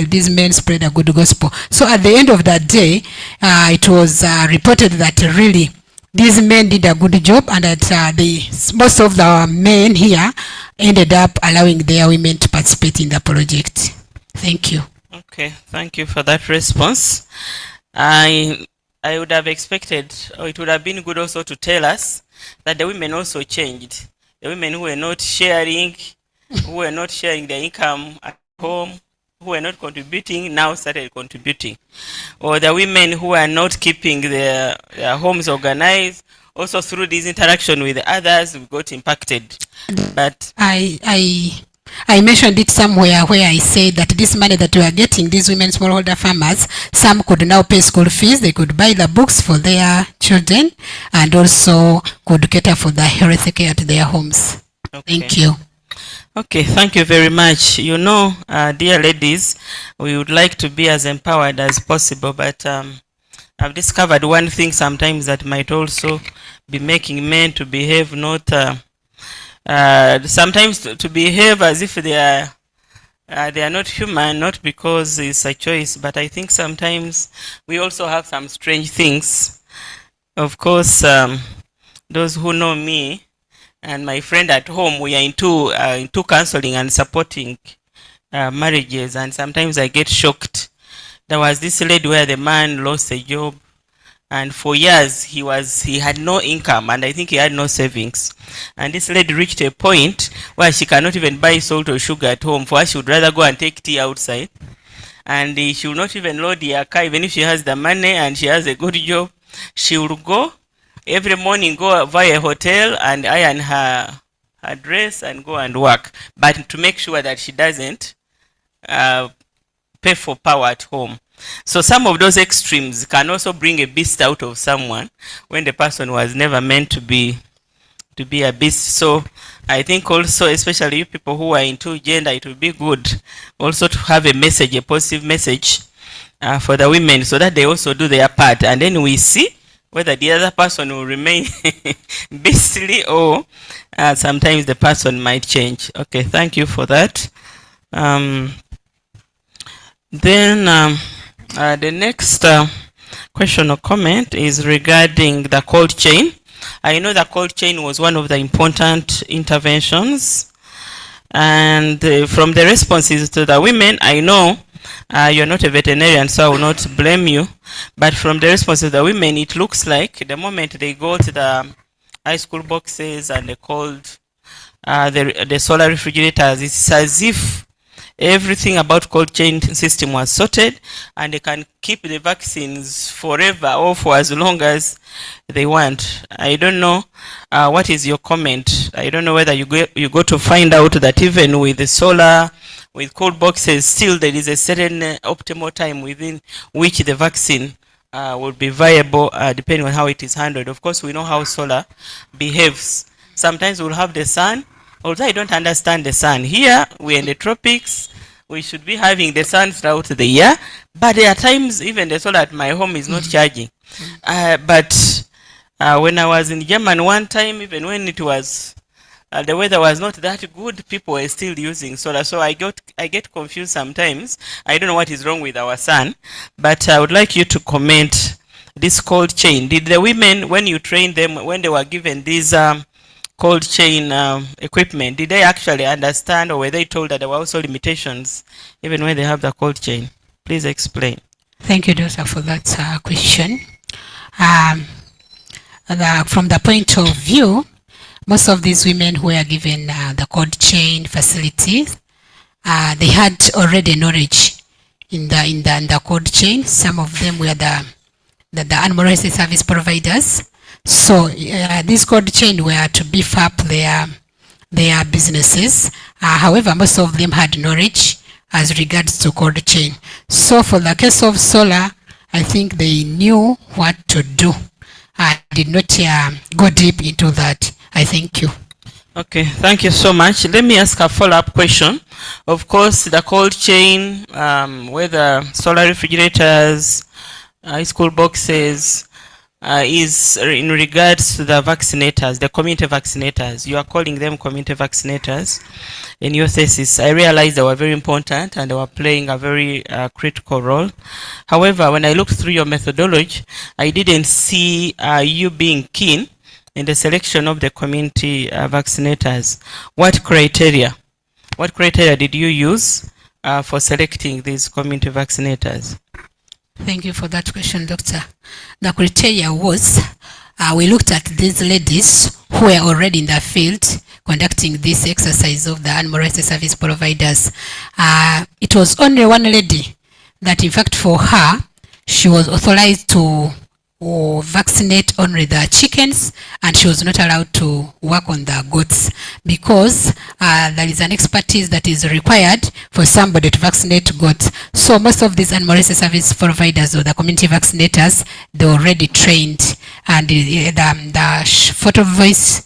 these men spread a good gospel. So at the end of that day, it was reported that really these men did a good job, and that most of the men here ended up allowing their women to participate in the project. Thank you. Okay, thank you for that response. I would have expected, or it would have been good also to tell us that the women also changed. The women who were not sharing who were not sharing their income at home, who were not contributing, now started contributing. Or the women who are not keeping their homes organized, also through this interaction with others, we got impacted. But I mentioned it somewhere where I said that this money that we are getting, these women smallholder farmers, some could now pay school fees, they could buy the books for their children, and also could cater for the health care at their homes. okay. Thank you. Okay, thank you very much. You know, dear ladies, we would like to be as empowered as possible, but I've discovered one thing sometimes that might also be making men to behave not, sometimes to behave as if they are not human, not because it's a choice, but I think sometimes we also have some strange things. Of course, those who know me, and my friend at home, we are into counseling and supporting marriages, and sometimes I get shocked. There was this lady where the man lost a job, and for years he had no income, and I think he had no savings. And this lady reached a point where she cannot even buy salt or sugar at home. For her, she would rather go and take tea outside, and she will not even load her car. Even if she has the money and she has a good job, she will go every morning, go via a hotel and iron her dress and go and work, but to make sure that she doesn't pay for power at home. So some of those extremes can also bring a beast out of someone when the person was never meant to be a beast. So I think also, especially you people who are into gender, it would be good also to have a message, a positive message for the women, so that they also do their part, and then we see whether the other person will remain beastly or sometimes the person might change. Okay, thank you for that. Then the next question or comment is regarding the cold chain. I know the cold chain was one of the important interventions, and from the responses to the women, I know you're not a veterinarian, so I will not blame you. But from the response of the women, it looks like the moment they go to the high school boxes and they called the solar refrigerators, it's as if everything about cold chain system was sorted, and they can keep the vaccines forever or for as long as they want. I don't know what is your comment. I don't know whether you go to find out that even with the solar, with cold boxes, still there is a certain optimal time within which the vaccine will be viable, depending on how it is handled. Of course, we know how solar behaves. Sometimes we'll have the sun, although I don't understand the sun. Here, we're in the tropics, we should be having the sun throughout the year, but there are times even the solar at my home is not charging. But when I was in Germany one time, even when it was the weather was not that good, people were still using solar. So I get confused sometimes. I don't know what is wrong with our sun, but I would like you to comment this cold chain. Did the women, when you trained them, when they were given these cold chain equipment, did they actually understand, or were they told that there were also limitations even when they have the cold chain? Please explain. Thank you, Doctor, for that question. From the point of view, most of these women who were given the cold chain facilities, they had already knowledge in the cold chain. Some of them were the animal health service providers. So this cold chain were to beef up their businesses. However, most of them had knowledge as regards to cold chain. So for the case of solar, I think they knew what to do. I did not go deep into that. I thank you. Okay, thank you so much. Let me ask a follow-up question. Of course, the cold chain, whether solar refrigerators, school boxes, is in regards to the vaccinators, the community vaccinators. You are calling them community vaccinators in your thesis. I realized they were very important and they were playing a very critical role. However, when I looked through your methodology, I didn't see you being keen in the selection of the community vaccinators. What criteria did you use for selecting these community vaccinators? Thank you for that question, Doctor. The criteria was, we looked at these ladies who were already in the field. conducting this exercise of the animal rights service providers. It was only one lady that, in fact, for her, she was authorized to vaccinate only the chickens, and she was not allowed to work on the goats because there is an expertise that is required for somebody to vaccinate goats. So most of these animal rights service providers or the community vaccinators, they're already trained, and the photo voice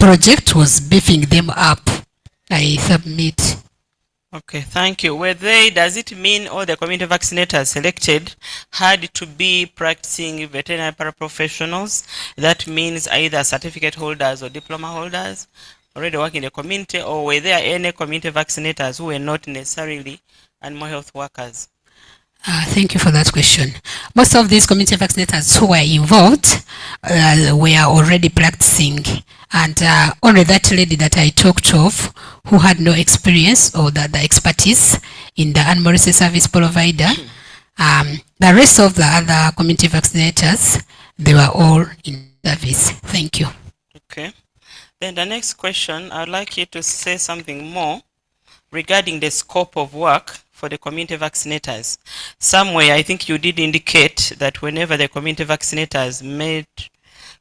project was beefing them up. I submit. Okay, thank you. Does it mean all the community vaccinators selected had to be practicing veterinary paraprofessionals? That means either certificate holders or diploma holders already working in the community, or were there any community vaccinators who were not necessarily animal health workers? Thank you for that question. Most of these community vaccinators who were involved were already practicing, and only that lady that I talked of who had no experience or the expertise in the animal rights service provider. The rest of the other community vaccinators, they were all in service. Thank you. Okay. Then the next question, I'd like you to say something more regarding the scope of work for the community vaccinators. Somewhere, I think you did indicate that whenever the community vaccinators made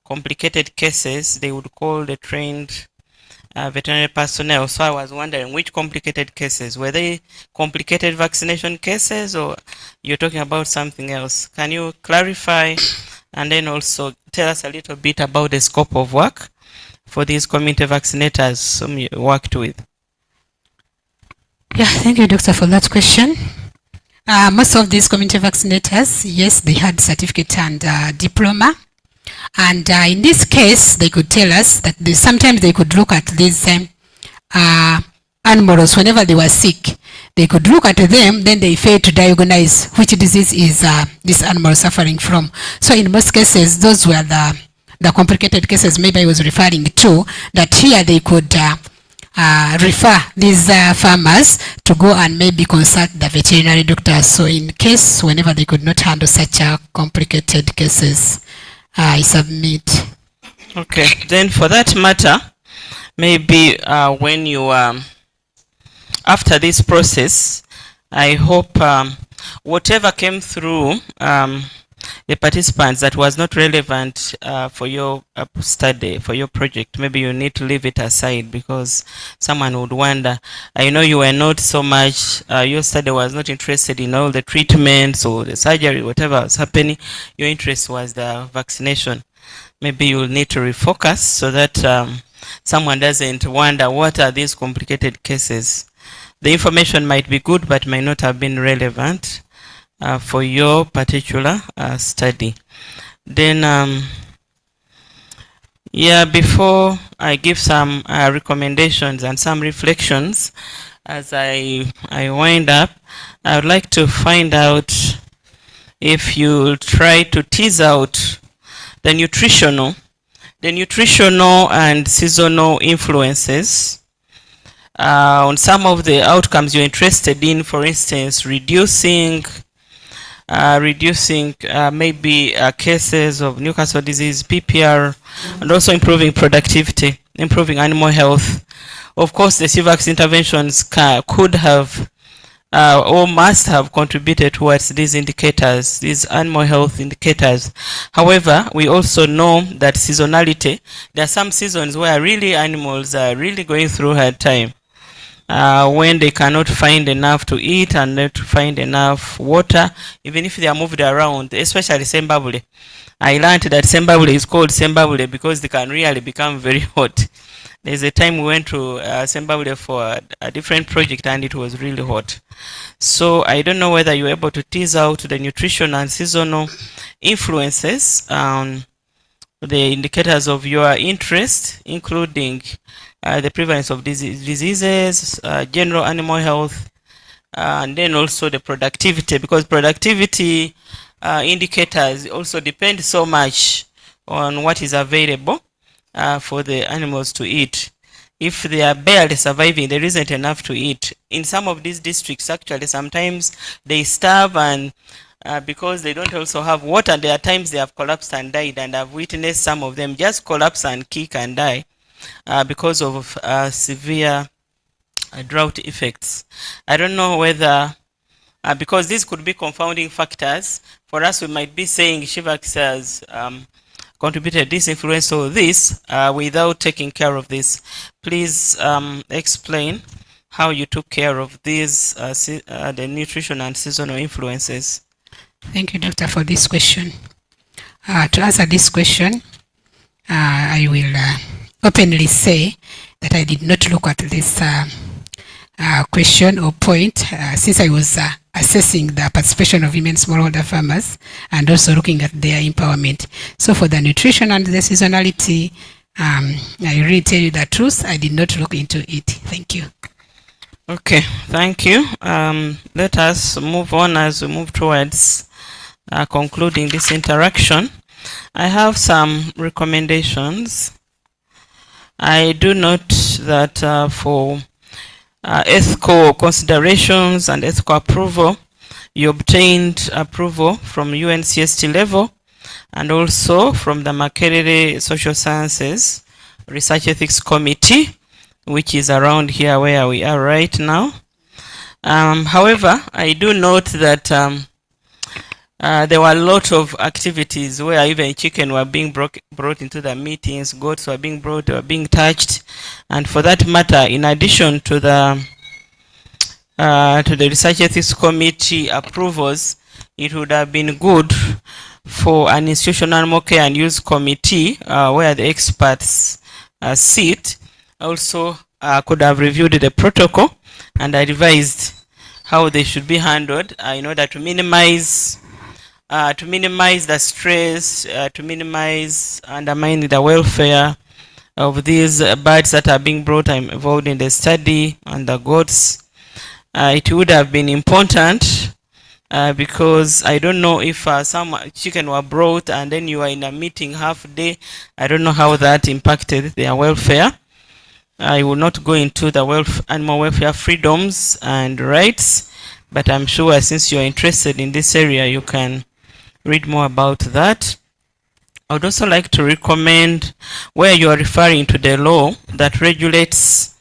complicated cases, they would call the trained veterinary personnel. So I was wondering which complicated cases. Were they complicated vaccination cases, or you're talking about something else? Can you clarify and then also tell us a little bit about the scope of work for these community vaccinators whom you worked with? Yeah, thank you, Doctor, for that question. Most of these community vaccinators, yes, they had certificate and diploma. And in this case, they could tell us that sometimes they could look at these animals whenever they were sick. They could look at them, then they fail to diagnose which disease is this animal suffering from. So in most cases, those were the complicated cases maybe I was referring to, that here they could refer these farmers to go and maybe consult the veterinary doctor. So in case whenever they could not handle such complicated cases, I submit. Okay, then for that matter, maybe when you after this process, I hope whatever came through the participants that was not relevant for your study, for your project, maybe you need to leave it aside, because someone would wonder, I know you were not so much, your study was not interested in all the treatments or the surgery, whatever was happening. Your interest was the vaccination. Maybe you'll need to refocus so that someone doesn't wonder what are these complicated cases. The information might be good but might not have been relevant for your particular study. Then yeah, before I give some recommendations and some reflections as I wind up, I would like to find out if you try to tease out the nutritional and seasonal influences on some of the outcomes you're interested in. For instance, reducing maybe cases of Newcastle disease, PPR, and also improving productivity, improving animal health. Of course, the SHEVAX interventions could have or must have contributed towards these indicators, these animal health indicators. However, we also know that seasonality, there are some seasons where really animals are really going through a hard time. When they cannot find enough to eat and not find enough water, even if they are moved around, especially Sembabule. I learned that Sembabule is called Sembabule because they can really become very hot. There's a time we went to Sembabule for a different project and it was really hot. So I don't know whether you're able to tease out the nutrition and seasonal influences on the indicators of your interest, including the prevalence of diseases, general animal health, and then also the productivity, because productivity indicators also depend so much on what is available for the animals to eat. If they are barely surviving, there isn't enough to eat. In some of these districts, actually, sometimes they starve, and because they don't also have water, there are times they have collapsed and died, and I've witnessed some of them just collapse and kick and die. because of severe drought effects. I don't know whether, because these could be confounding factors, for us we might be saying SHEVAX has contributed this influence or this without taking care of this. Please explain how you took care of these, the nutrition and seasonal influences. Thank you, Doctor, for this question. To answer this question, I will openly say that I did not look at this question or point since I was assessing the participation of women smallholder farmers and also looking at their empowerment. So for the nutrition and the seasonality, I really tell you the truth, I did not look into it. Thank you. Okay, thank you. Let us move on as we move towards concluding this interaction. I have some recommendations. I do note that for ethical considerations and ethical approval, you obtained approval from UNCST level and also from the Makerere Social Sciences Research Ethics Committee, which is around here where we are right now. However, I do note that there were a lot of activities where even chicken were being brought into the meetings, goats were being brought, they were being touched, and for that matter, in addition to the Research Ethics Committee approvals, it would have been good for an institutional animal care and use committee where the experts sit also could have reviewed the protocol and revised how they should be handled in order to minimize the stress, to minimize undermining the welfare of these birds that are being brought involved in the study and the goats. It would have been important because I don't know if some chicken were brought and then you are in a meeting half day. I don't know how that impacted their welfare. I will not go into the animal welfare freedoms and rights, but I'm sure since you're interested in this area, you can read more about that. I would also like to recommend where you are referring to the law that regulates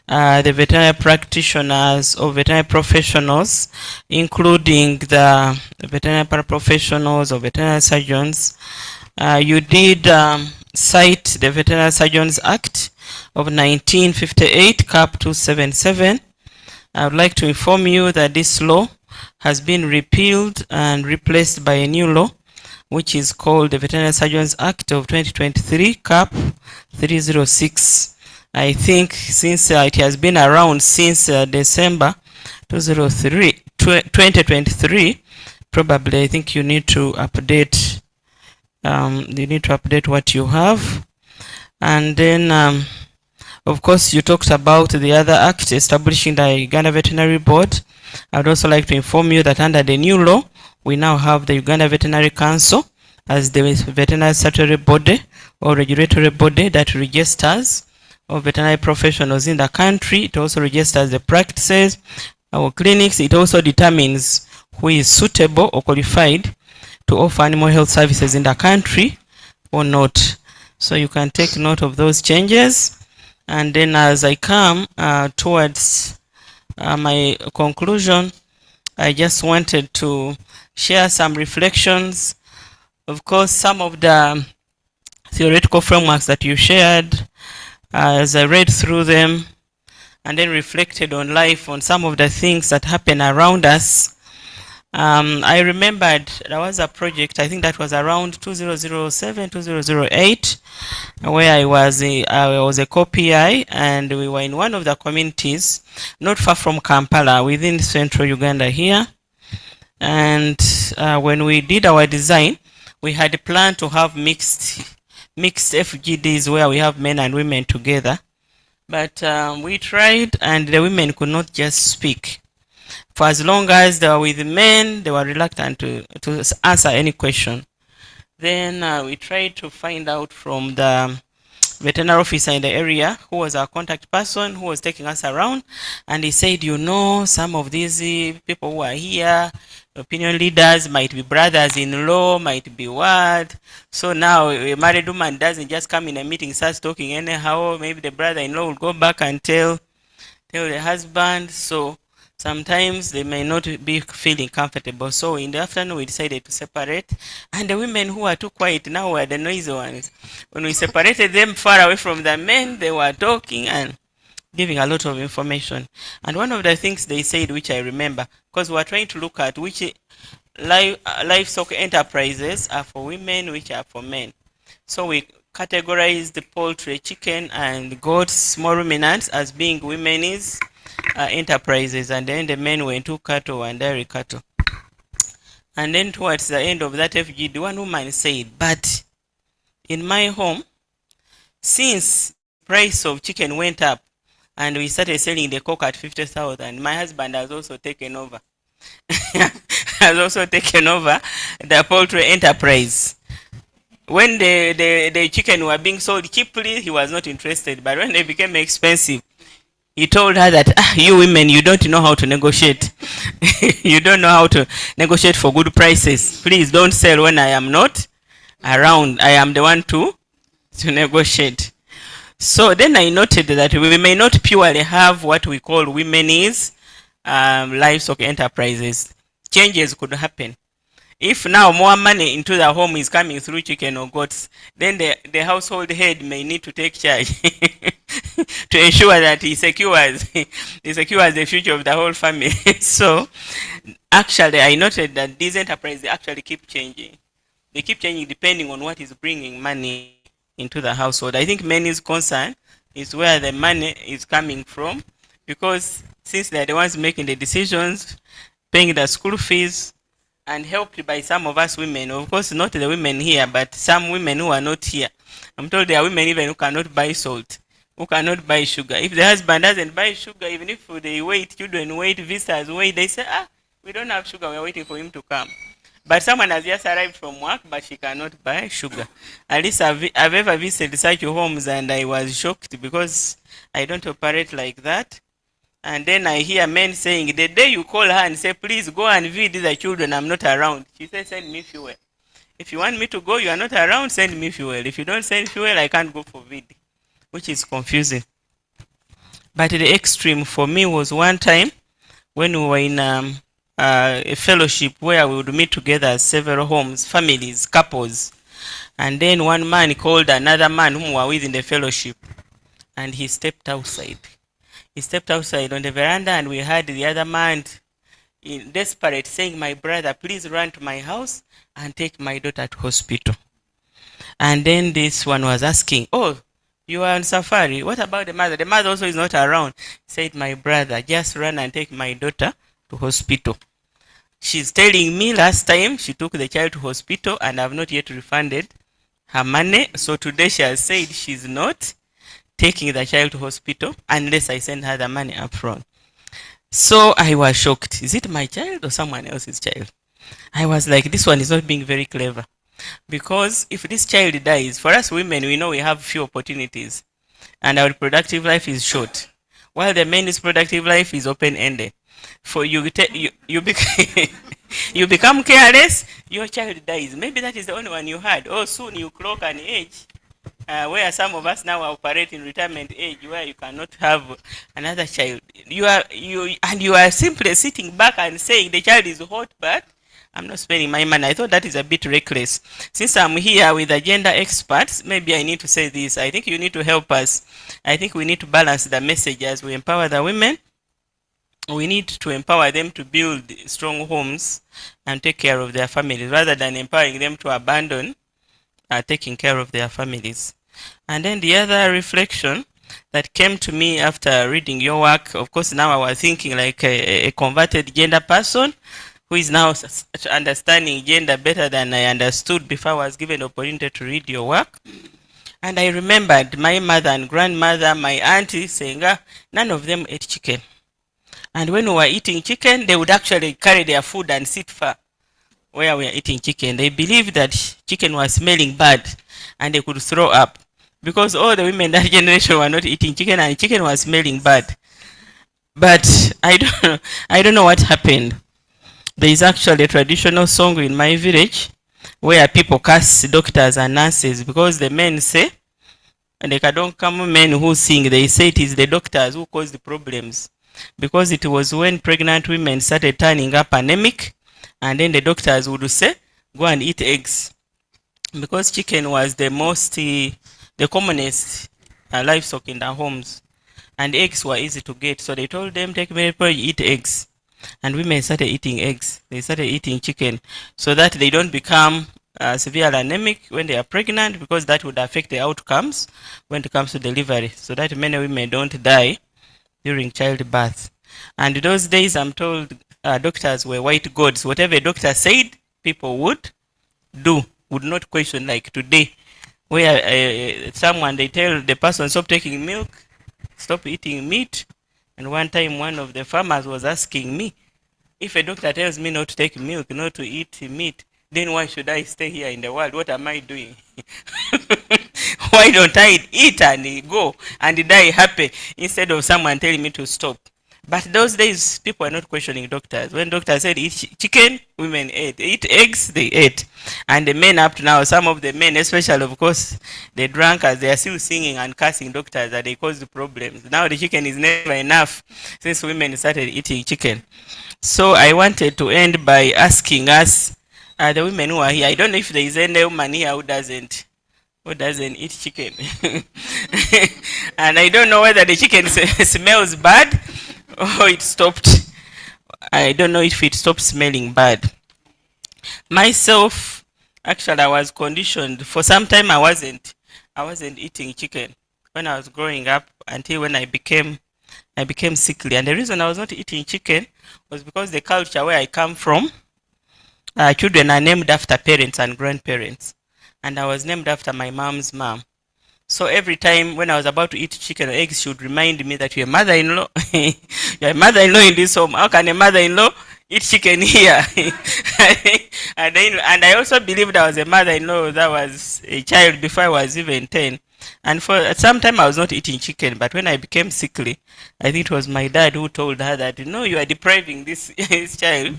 the veterinary practitioners or veterinary professionals, including the veterinary paraprofessionals or veterinary surgeons. You did cite the Veterinary Surgeons Act of 1958, Cap 277. I would like to inform you that this law has been repealed and replaced by a new law, which is called the Veterinary Surgeons Act of 2023, Cap 306. I think since it has been around since December 2023, probably I think you need to update. You need to update what you have, and then. Of course, you talked about the other act establishing the Uganda Veterinary Board. I would also like to inform you that under the new law, we now have the Uganda Veterinary Council as the veterinary statutory body or regulatory body that registers all veterinary professionals in the country. It also registers the practices, our clinics. It also determines who is suitable or qualified to offer animal health services in the country or not. So you can take note of those changes. And then as I come towards my conclusion, I just wanted to share some reflections. Of course, some of the theoretical frameworks that you shared, as I read through them and then reflected on life, on some of the things that happen around us, I remembered there was a project, I think that was around 2007, 2008, where I was a co-PI, and we were in one of the communities not far from Kampala within central Uganda here. And when we did our design, we had planned to have mixed FGDs where we have men and women together. But we tried and the women could not just speak. For as long as they were with the men, they were reluctant to answer any question. Then we tried to find out from the veterinary officer in the area who was our contact person, who was taking us around, and he said, you know, some of these people who are here, opinion leaders, might be brothers-in-law, might be what. So now a married woman doesn't just come in a meeting, starts talking anyhow. Maybe the brother-in-law will go back and tell the husband. So sometimes they may not be feeling comfortable. So in the afternoon, we decided to separate. And the women who are too quiet now were the noisy ones. When we separated them far away from the men, they were talking and giving a lot of information. And one of the things they said, which I remember, because we were trying to look at which livestock enterprises are for women, which are for men. So we categorized the poultry, chicken, and goats, small ruminants, as being women's enterprises, and then the men were into cattle and dairy cattle. And then towards the end of that FGD, one woman said, but in my home, since price of chicken went up and we started selling the cock at 50,000, my husband has also taken over. Has also taken over the poultry enterprise. When the chicken were being sold cheaply, he was not interested. But when they became expensive, he told her that, you women, you don't know how to negotiate. You don't know how to negotiate for good prices. Please don't sell when I am not around. I am the one to negotiate. So then I noted that we may not purely have what we call women's livestock enterprises. Changes could happen. If now more money into the home is coming through chicken or goats, then the household head may need to take charge to ensure that he secures the future of the whole family. So actually I noted that these enterprises actually keep changing. They keep changing depending on what is bringing money into the household. I think many's concern is where the money is coming from, because since they're the ones making the decisions, paying the school fees, and helped by some of us women, of course not the women here, but some women who are not here. I'm told there are women even who cannot buy salt, who cannot buy sugar. If the husband doesn't buy sugar, even if they wait, children wait, visitors wait, they say, we don't have sugar, we're waiting for him to come. But someone has just arrived from work, but she cannot buy sugar. At least I've ever visited such homes, and I was shocked because I don't operate like that. And then I hear men saying, the day you call her and say, please go and feed the children, I'm not around, she says, send me fuel. If you want me to go, you are not around, send me fuel. If you don't send fuel, I can't go for feed, which is confusing. But the extreme for me was one time when we were in a fellowship where we would meet together as several homes, families, couples. And then one man called another man whom we were with in the fellowship, and he stepped outside. He stepped outside on the veranda, and we heard the other man in desperate saying, my brother, please run to my house and take my daughter to hospital. And then this one was asking, oh, you are on safari. What about the mother? The mother also is not around. He said, my brother, just run and take my daughter to hospital. She's telling me last time she took the child to hospital and I've not yet refunded her money. So today she has said she's not taking the child to hospital unless I send her the money up front. So I was shocked. Is it my child or someone else's child? I was like, this one is not being very clever. Because if this child dies, for us women, we know we have few opportunities. And our reproductive life is short. While the men's productive life is open-ended. For you become careless, your child dies. Maybe that is the only one you had. Or soon you clock an age. Where some of us now operate in retirement age, where you cannot have another child. You are simply sitting back and saying the child is hot, but I'm not spending my money. I thought that is a bit reckless. Since I'm here with the gender experts, maybe I need to say this. I think you need to help us. I think we need to balance the message as we empower the women. We need to empower them to build strong homes and take care of their families, rather than empowering them to abandon taking care of their families. And then the other reflection that came to me after reading your work, of course now I was thinking like a converted gender person who is now understanding gender better than I understood before I was given the opportunity to read your work. And I remembered my mother and grandmother, my auntie saying, none of them ate chicken. And when we were eating chicken, they would actually carry their food and sit far where we are eating chicken. They believed that chicken was smelling bad and they could throw up. because all the women that generation were not eating chicken, and chicken was smelling bad. But I don't know what happened. There is actually a traditional song in my village where people curse doctors and nurses because the men say, and they don't come men who sing, they say it is the doctors who cause the problems. Because it was when pregnant women started turning up anemic, and then the doctors would say, go and eat eggs. Because chicken was the commonest livestock in their homes. And eggs were easy to get. So they told them, take milk, eat eggs. And women started eating eggs. They started eating chicken so that they don't become severely anemic when they are pregnant, because that would affect the outcomes when it comes to delivery, so that many women don't die during childbirth. And those days, I'm told, doctors were white gods. Whatever a doctor said, people would do, would not question, like today, where someone, they tell the person, stop taking milk, stop eating meat. And one time, one of the farmers was asking me, if a doctor tells me not to take milk, not to eat meat, then why should I stay here in the world? What am I doing? Why don't I eat and go and die happy instead of someone telling me to stop? But those days, people are not questioning doctors. When doctors said eat chicken, women ate. Eat eggs, they ate. And the men up to now, some of the men, especially, of course, the drunkards, they are still singing and cursing doctors that they cause the problems. Now the chicken is never enough since women started eating chicken. So I wanted to end by asking us, the women who are here, I don't know if there is any woman here who doesn't eat chicken. And I don't know whether the chicken smells bad or it stopped. I don't know if it stopped smelling bad. Myself, actually, I was conditioned. For some time, I wasn't eating chicken when I was growing up, until when I became sickly. And the reason I was not eating chicken was because the culture where I come from, children are named after parents and grandparents. And I was named after my mom's mom. So every time when I was about to eat chicken or eggs, she would remind me that you're a mother-in-law. You're a mother-in-law in this home. How can a mother-in-law eat chicken here? And I also believed I was a mother-in-law that was a child before I was even 10. And for some time I was not eating chicken, but when I became sickly, I think it was my dad who told her that, no, you are depriving this child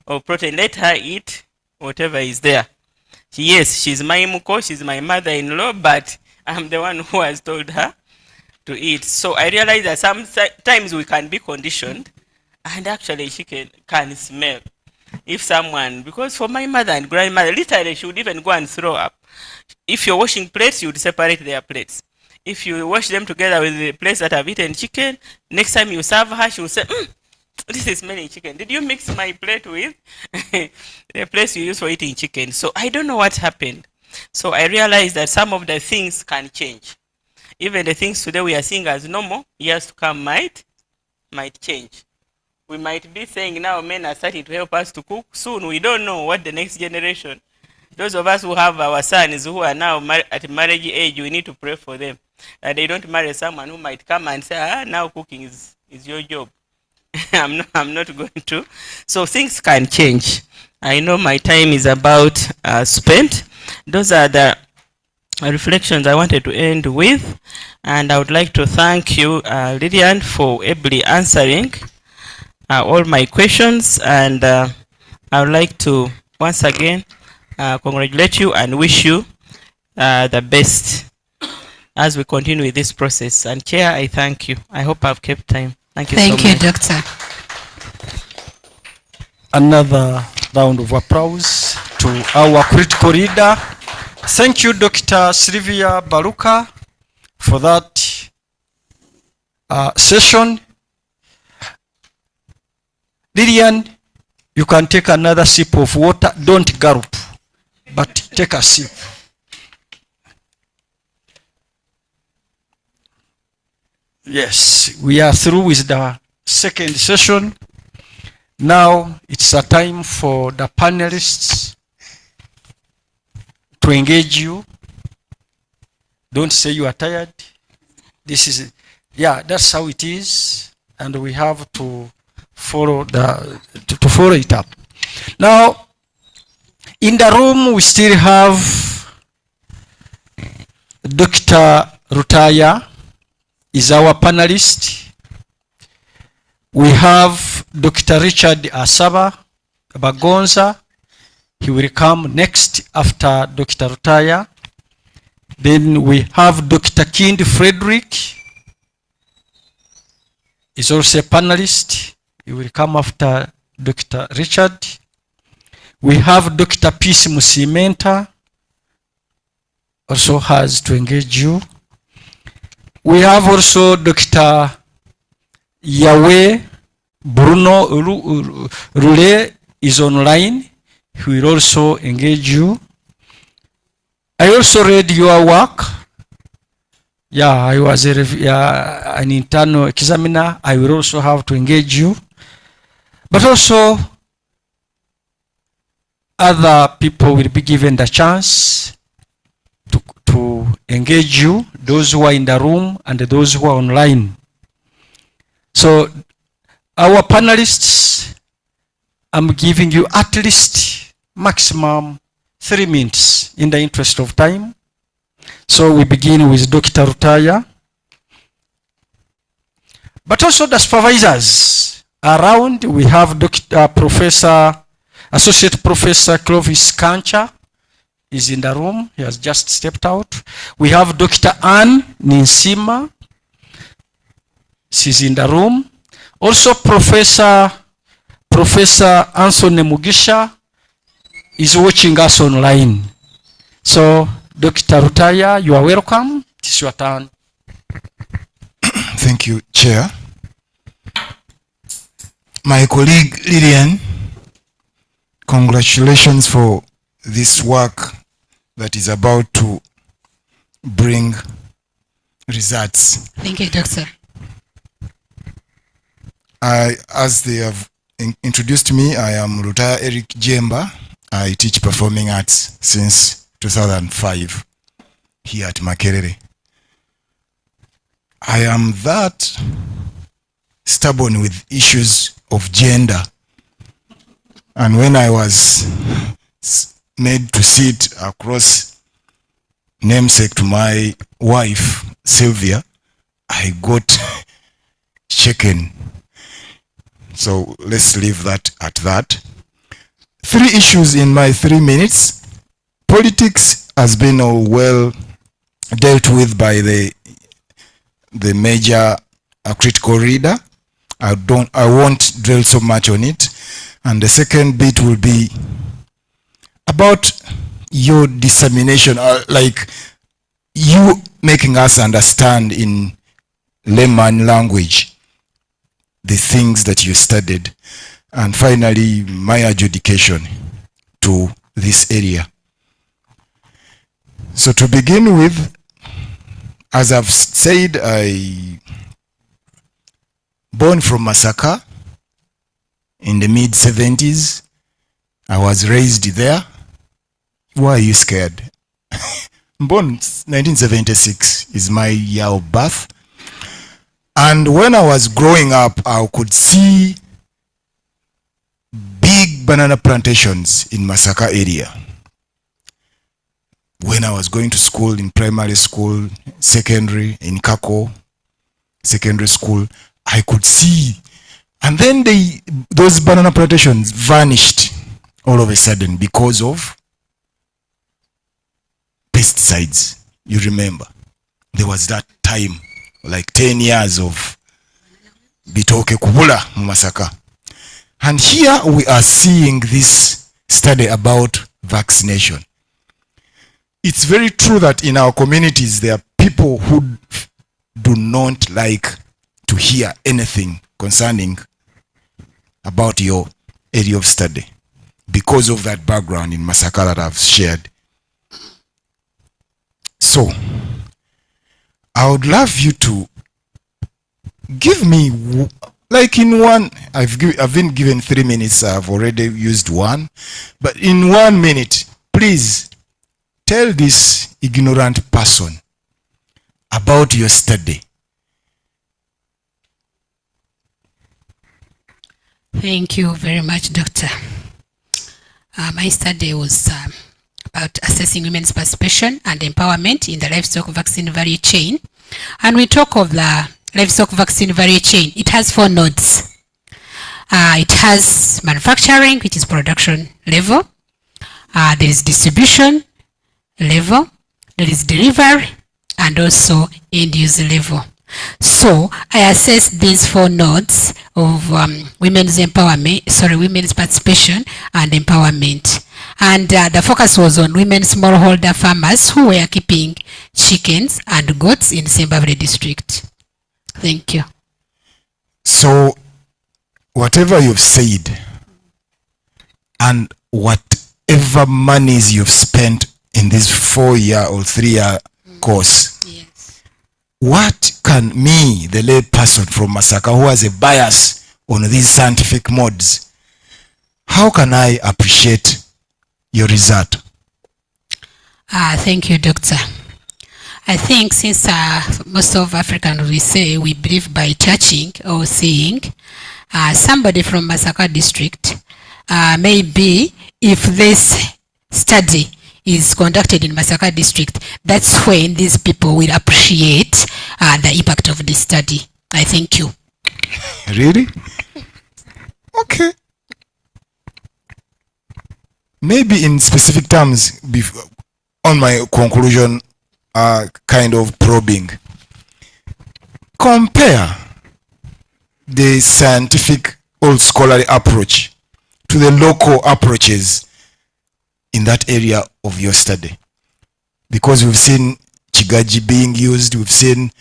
of protein. Let her eat whatever is there. Yes, she's my muko, she's my mother-in-law, but I'm the one who has told her to eat. So I realized that sometimes we can be conditioned, and actually chicken can smell. If someone, because for my mother and grandmother, literally she would even go and throw up. If you're washing plates, you would separate their plates. If you wash them together with the plates that have eaten chicken, next time you serve her, she will say, this is smelling chicken. Did you mix my plate with the place you use for eating chicken? So I don't know what happened. So I realized that some of the things can change. Even the things today we are seeing as normal, years to come might change. We might be saying now men are starting to help us to cook. Soon we don't know what the next generation. Those of us who have our sons who are now at marriage age, we need to pray for them. That they don't marry someone who might come and say, now cooking is your job. I'm not going to. So things can change. I know my time is about spent. Those are the reflections I wanted to end with. And I would like to thank you, Lillian, for ably answering all my questions. And I would like to once again congratulate you and wish you the best as we continue with this process. And Chair, I thank you. I hope I've kept time. Thank you so much. Thank you, Doctor. Another round of applause to our critical leader. Thank you, Dr. Sylvia Baluka, for that session. Lillian, you can take another sip of water. Don't gulp, but take a sip. Yes, we are through with the second session. Now it's a time for the panelists to engage you. Don't say you are tired. This is, that's how it is, and we have to follow to follow it up. Now, in the room we still have Dr. Rutaya is our panelist. We have Dr. Richard Asaba Bagonza. He will come next after Dr. Rutaya. Then we have Dr. Kind Frederick. Is also a panelist. He will come after Dr. Richard. We have Dr. Peace Musimenta, also has to engage you. We have also Dr. Yahweh Bruno Rule is online. He will also engage you. I also read your work. Yeah, I was an internal examiner. I will also have to engage you. But also, other people will be given the chance to engage you, those who are in the room and those who are online. So, our panelists, I'm giving you at least maximum 3 minutes in the interest of time. So we begin with Dr. Rutaya. But also the supervisors around. We have Associate Professor Clovice Kankya is in the room. He has just stepped out. We have Dr. Ninsiima. She's in the room. Also Professor Anthony Mugisha is watching us online. So Dr. Rutaya, you are welcome. It's your turn. Thank you, Chair. My colleague Lillian, congratulations for this work that is about to bring results. Thank you, Doctor. As they have introduced me, I am Rutaya Eric Jemba. I teach performing arts since 2005 here at Makerere. I am that stubborn with issues of gender. And when I was made to sit across namesake to my wife, Sylvia, I got shaken. So let's leave that at that. 3 issues in my 3 minutes. Politics has been well dealt with by the major critical reader. I won't dwell so much on it. And the second bit will be about your dissemination, like you making us understand in layman language the things that you studied. And finally, my adjudication to this area. So to begin with, as I've said, I born from Masaka in the mid-70s. I was raised there. Why are you scared? Born 1976 is my year of birth. And when I was growing up, I could see big banana plantations in Masaka area. When I was going to school, in primary school, secondary, in Kako, secondary school, I could see. And then those banana plantations vanished all of a sudden because of pesticides. You remember, there was that time, like 10 years of bitoke kubula mu Masaka. And here we are seeing this study about vaccination. It's very true that in our communities there are people who do not like to hear anything concerning about your area of study because of that background in Masaka that I've shared. So, I would love you to give me, like in one, I've been given 3 minutes, I've already used 1, but in 1 minute, please tell this ignorant person about your study. Thank you very much, Doctor. My study was about assessing women's participation and empowerment in the livestock vaccine value chain. And we talk of the livestock vaccine value chain. It has 4 nodes. It has manufacturing, which is production level. There is distribution level. There is delivery, and also end user level. So I assessed these 4 nodes of women's participation and empowerment. And the focus was on women smallholder farmers who were keeping chickens and goats in Sembabule district. Thank you. So whatever you've said and whatever monies you've spent in this 4-year or 3-year course, Yes. what can me, the lay person from Masaka who has a bias on these scientific modes, how can I appreciate your result? Thank you, Doctor. I think since most of Africans, we believe by touching or seeing, somebody from Masaka district, maybe if this study is conducted in Masaka district, that's when these people will appreciate the impact of this study. I thank you. Really? Okay. Maybe in specific terms, on my conclusion, kind of probing, compare the scientific or scholarly approach to the local approaches in that area of your study. Because we've seen Chigaji being used, we've seen,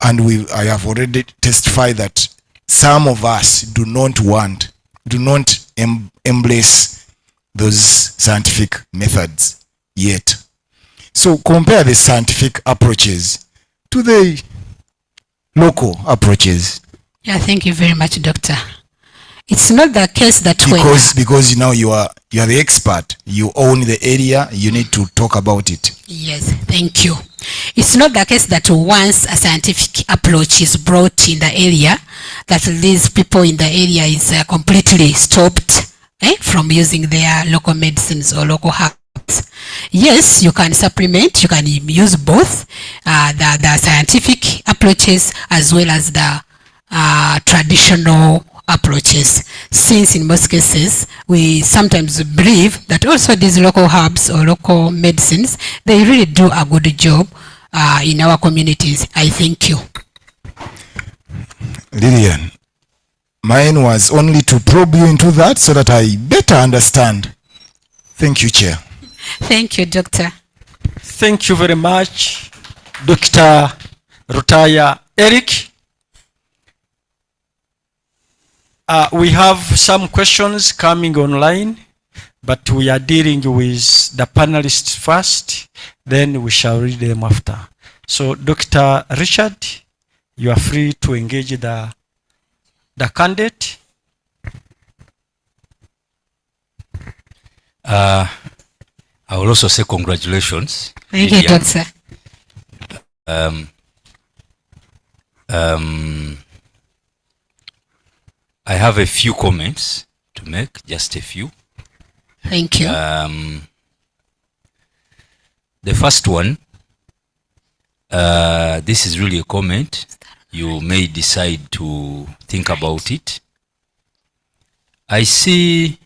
and I have already testified that some of us do not embrace those scientific methods yet. So compare the scientific approaches to the local approaches. Yeah, thank you very much, Doctor. It's not the case that because now you are the expert, you own the area, you need to talk about it. Yes, thank you. It's not the case that once a scientific approach is brought in the area, that these people in the area is completely stopped from using their local medicines or local herbs. Yes, you can supplement, you can use both the scientific approaches as well as the traditional approaches, since in most cases we sometimes believe that also these local herbs or local medicines, they really do a good job in our communities. I thank you. Lillian, mine was only to probe you into that so that I better understand. Thank you, Chair. Thank you, Doctor. Thank you very much, Dr. Rutaya Eric. We have some questions coming online, but we are dealing with the panelists first, then we shall read them after. So, Dr. Richard, you are free to engage the candidate. I will also say congratulations. Thank you, Doctor. I have a few comments to make, just a few. Thank you. The first one, this is really a comment. You may decide to think about it. I see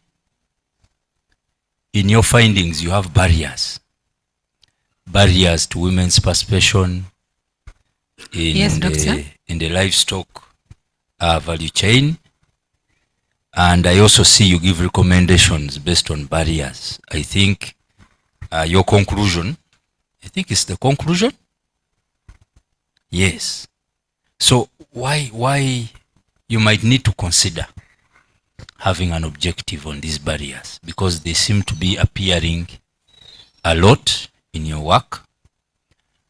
in your findings you have barriers to women's participation in the livestock value chain. And I also see you give recommendations based on barriers. I think your conclusion, I think it's the conclusion? Yes. So why you might need to consider having an objective on these barriers, because they seem to be appearing a lot in your work.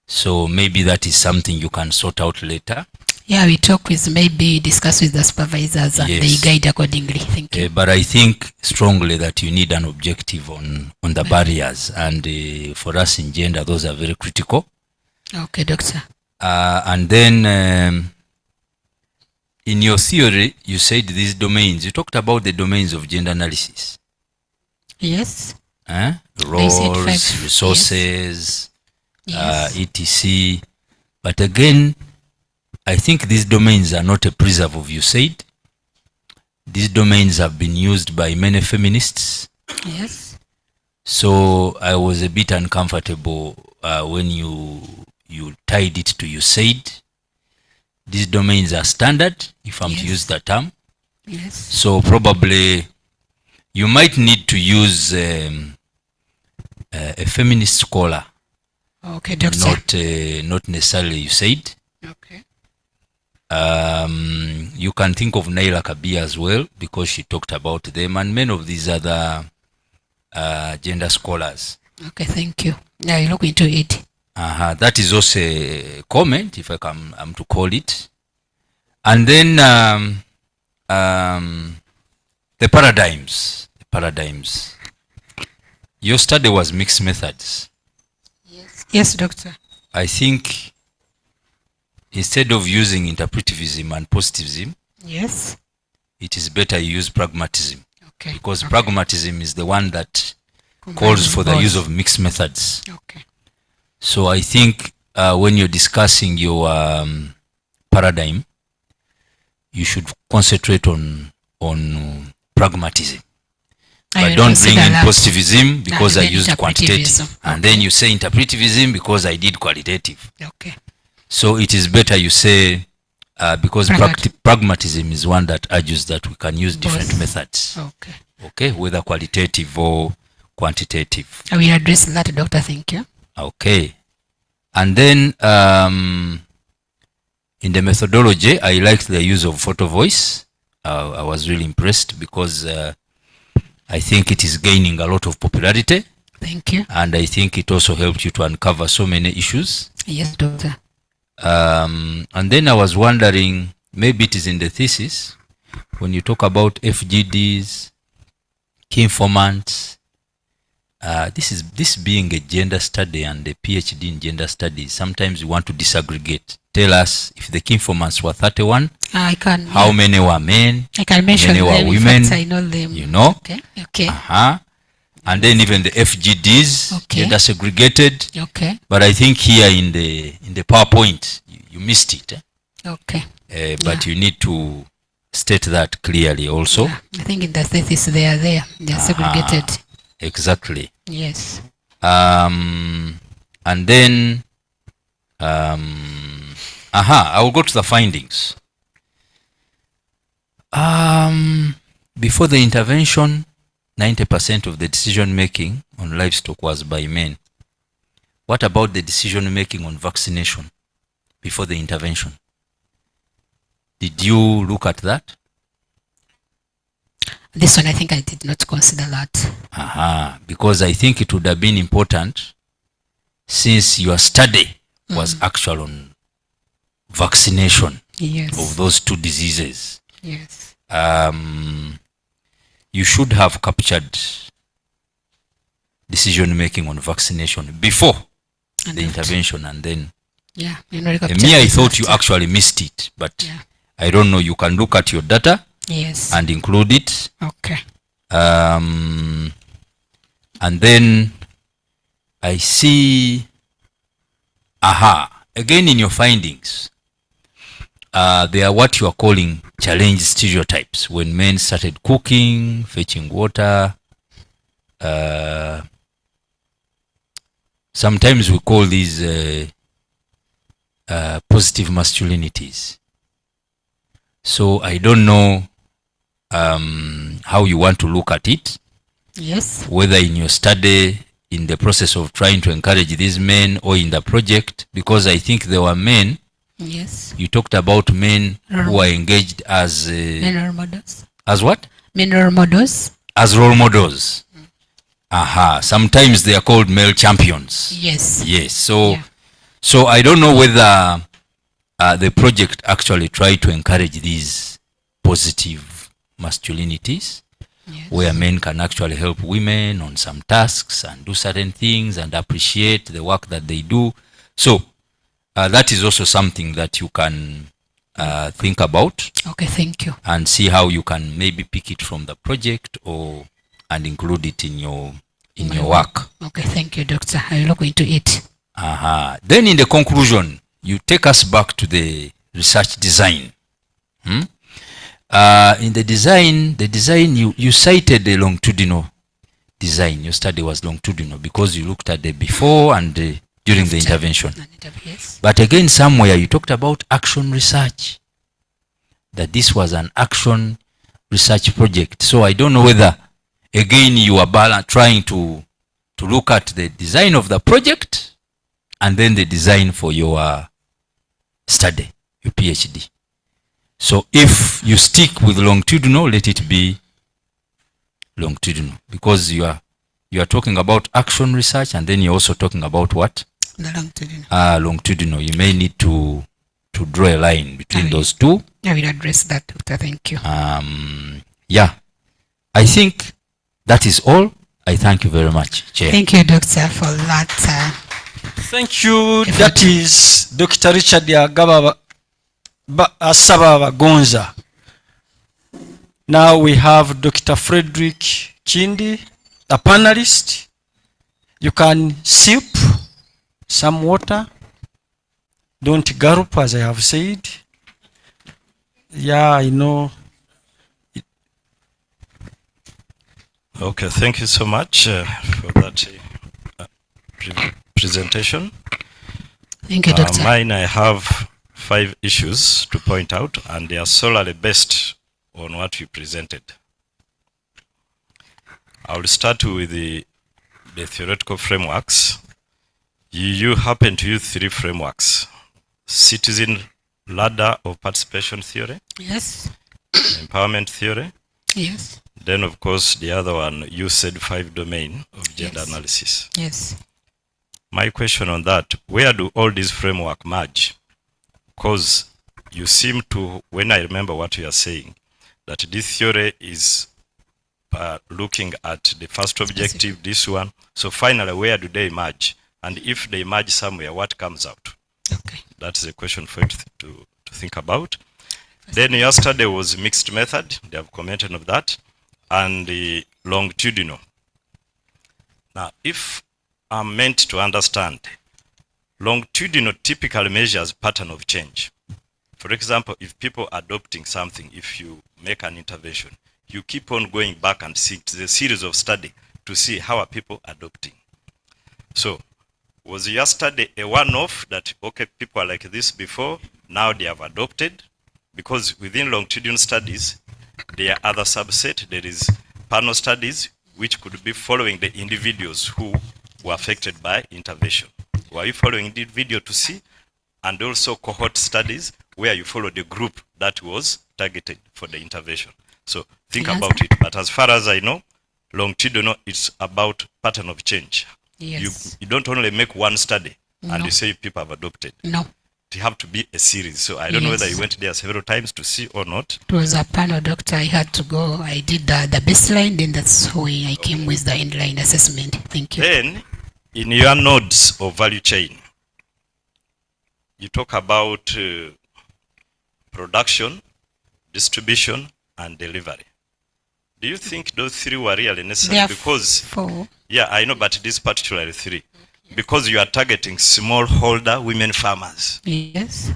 So maybe that is something you can sort out later. Yeah, we discuss with the supervisors and they guide accordingly. Thank you. But I think strongly that you need an objective on the barriers, and for us in gender, those are very critical. Okay, Doctor. And then in your theory, you said these domains, you talked about the domains of gender analysis. Yes. roles, resources, Yes. etc. But again, I think these domains are not a preserve of USAID. These domains have been used by many feminists. Yes. So I was a bit uncomfortable when you tied it to USAID. These domains are standard, if I'm to use that term. Yes. So probably you might need to use a feminist scholar. Okay, Doctor. Not necessarily USAID. Okay. You can think of Naila Kabir as well, because she talked about them, and many of these other gender scholars. Okay, thank you. Now you look into it. That is also a comment, if I'm to call it. And then the paradigms. Your study was mixed methods. Yes. Yes, Doctor. I think instead of using interpretivism and positivism, yes, it is better you use pragmatism. Okay. Because pragmatism is the one that calls for the use of mixed methods. Okay. So I think when you're discussing your paradigm, you should concentrate on pragmatism. But don't bring in positivism because I used quantitative. And then you say interpretivism because I did qualitative. Okay. So it is better you say, because pragmatism is one that argues that we can use different methods. Okay. Okay, whether qualitative or quantitative. I will address that, Doctor. Thank you. Okay. And then in the methodology, I liked the use of photo voice. I was really impressed because I think it is gaining a lot of popularity. Thank you. And I think it also helped you to uncover so many issues. Yes, Doctor. And then I was wondering, maybe it is in the thesis, when you talk about FGDs, key informants, this being a gender study and a PhD in gender studies, sometimes you want to disaggregate. Tell us if the key informants were 31, I can. How many were men? I can mention many them. were women? In fact, I know them. You know? Okay. Okay. And then even the FGDs, gender segregated. Okay. But I think here in the PowerPoint, you missed it. Okay. But you need to state that clearly also. Yeah. I think in the thesis they are there. They are segregated. Exactly. Yes. And then I will go to the findings. Before the intervention, 90% of the decision making on livestock was by men. What about the decision making on vaccination before the intervention? Did you look at that? This one, I think I did not consider that. Because I think it would have been important, since your study was actual on vaccination of those two diseases. Yes. You should have captured decision making on vaccination before the intervention, and then me, I thought you actually missed it, but I don't know. You can look at your data and include it. Okay. And then I see, again in your findings, they are what you are calling challenge stereotypes. When men started cooking, fetching water, sometimes we call these positive masculinities. So I don't know how you want to look at it. Yes. Whether in your study, in the process of trying to encourage these men, or in the project, because I think there were men. Yes. You talked about men who are engaged as men role models. As what? Men role models. As role models. Sometimes they are called male champions. Yes. Yes. So I don't know whether the project actually tried to encourage these positive masculinities, where men can actually help women on some tasks and do certain things and appreciate the work that they do. So that is also something that you can think about. Okay, thank you. And see how you can maybe pick it from the project and include it in your in your work. Okay, thank you, Doctor. I will look into it. Then in the conclusion, you take us back to the research design. In the design you cited the longitudinal design. Your study was longitudinal because you looked at the before and during the intervention. Yes. But again, somewhere you talked about action research, that this was an action research project. So I don't know whether, again, you are trying to look at the design of the project and then the design for your study, your PhD. So if you stick with longitudinal, let it be longitudinal, because you are talking about action research and then you're also talking about what? The longitudinal. Longitudinal. You may need to draw a line between those two. I will address that, Doctor. Thank you. Yeah, I think that is all. I thank you very much, Chair. Thank you, Doctor, for that. Thank you. That is Dr. Richard Yagaba Asaba Bagonza. Now we have Dr. Frederick Chindi, a panelist. You can sip some water. Don't gulp, as I have said. Yeah, I know. Okay, thank you so much for that presentation. Thank you, Doctor. Mine, I have 5 issues to point out, and they are solely based on what you presented. I will start with the theoretical frameworks. You happen to use 3 frameworks: citizen ladder of participation theory, Yes. empowerment theory, Yes. then of course the other one, you said 5 domain of gender Yes. analysis. Yes. My question on that, where do all these framework merge? Because you seem to, when I remember what you are saying, that this theory is looking at the first objective, this one. So finally, where do they merge? And if they merge somewhere, what comes out? Okay. That's a question for you to think about. Then yesterday was mixed method. They have commented on that. And the longitudinal. Now, if I'm meant to understand, longitudinal typically measures pattern of change. For example, if people are adopting something, if you make an intervention, you keep on going back and see the series of study to see how are people adopting. So, was yesterday a one-off that, okay, people are like this before, now they have adopted? Because within longitudinal studies, there are other subset. There is panel studies, which could be following the individuals who were affected by intervention. Were you following the video to see? And also cohort studies, where you follow the group that was targeted for the intervention. So think about it. But as far as I know, longitudinal, it's about pattern of change. Yes. You don't only make one study and you say people have adopted. No. It have to be a series. So I don't know whether you went there several times to see or not. It was a panel, Doctor. I had to go. I did the baseline, then that's why I came with the inline assessment. Thank you. Then, in your nodes of value chain, you talk about production, distribution, and delivery. Do you think those 3 were really necessary? Because 4. Yeah, I know, but this particularly 3. Because you are targeting smallholder women farmers. Yes.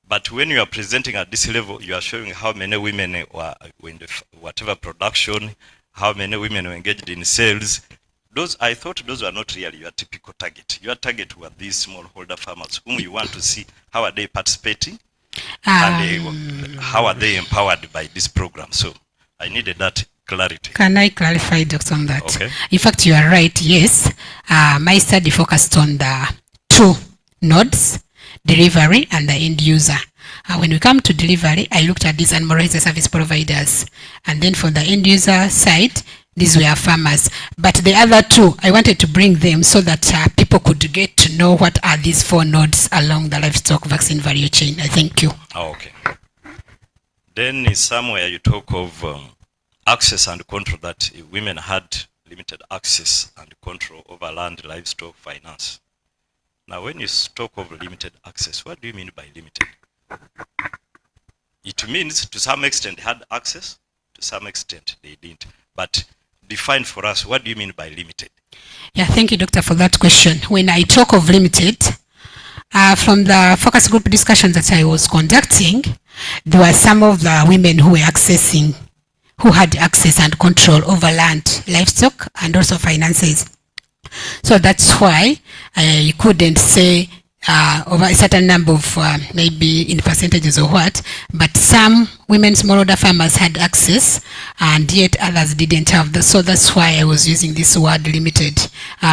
But when you are presenting at this level, you are showing how many women were in the whatever production, how many women were engaged in sales. Those, I thought those were not really your typical target. Your target were these smallholder farmers whom you want to see how are they participating and how are they empowered by this program. So I needed that clarity. Can I clarify, Doctor, on that? Okay. In fact, you are right. Yes. My study focused on the 2 nodes, delivery and the end user. When we come to delivery, I looked at these animal rights service providers. And then for the end user side, these were farmers. But the other 2, I wanted to bring them so that people could get to know what are these 4 nodes along the livestock vaccine value chain. I thank you. Oh, okay. Then somewhere you talk of access and control, that women had limited access and control over land, livestock, finance. Now, when you talk of limited access, what do you mean by limited? It means to some extent they had access, to some extent they didn't. But define for us, what do you mean by limited? Yeah, thank you, Doctor, for that question. When I talk of limited, from the focus group discussions that I was conducting, there were some of the women who were who had access and control over land, livestock, and also finances. So that's why I couldn't say over a certain number of maybe in percentages or what, but some women smallholder farmers had access and yet others didn't have the, so that's why I was using this word limited.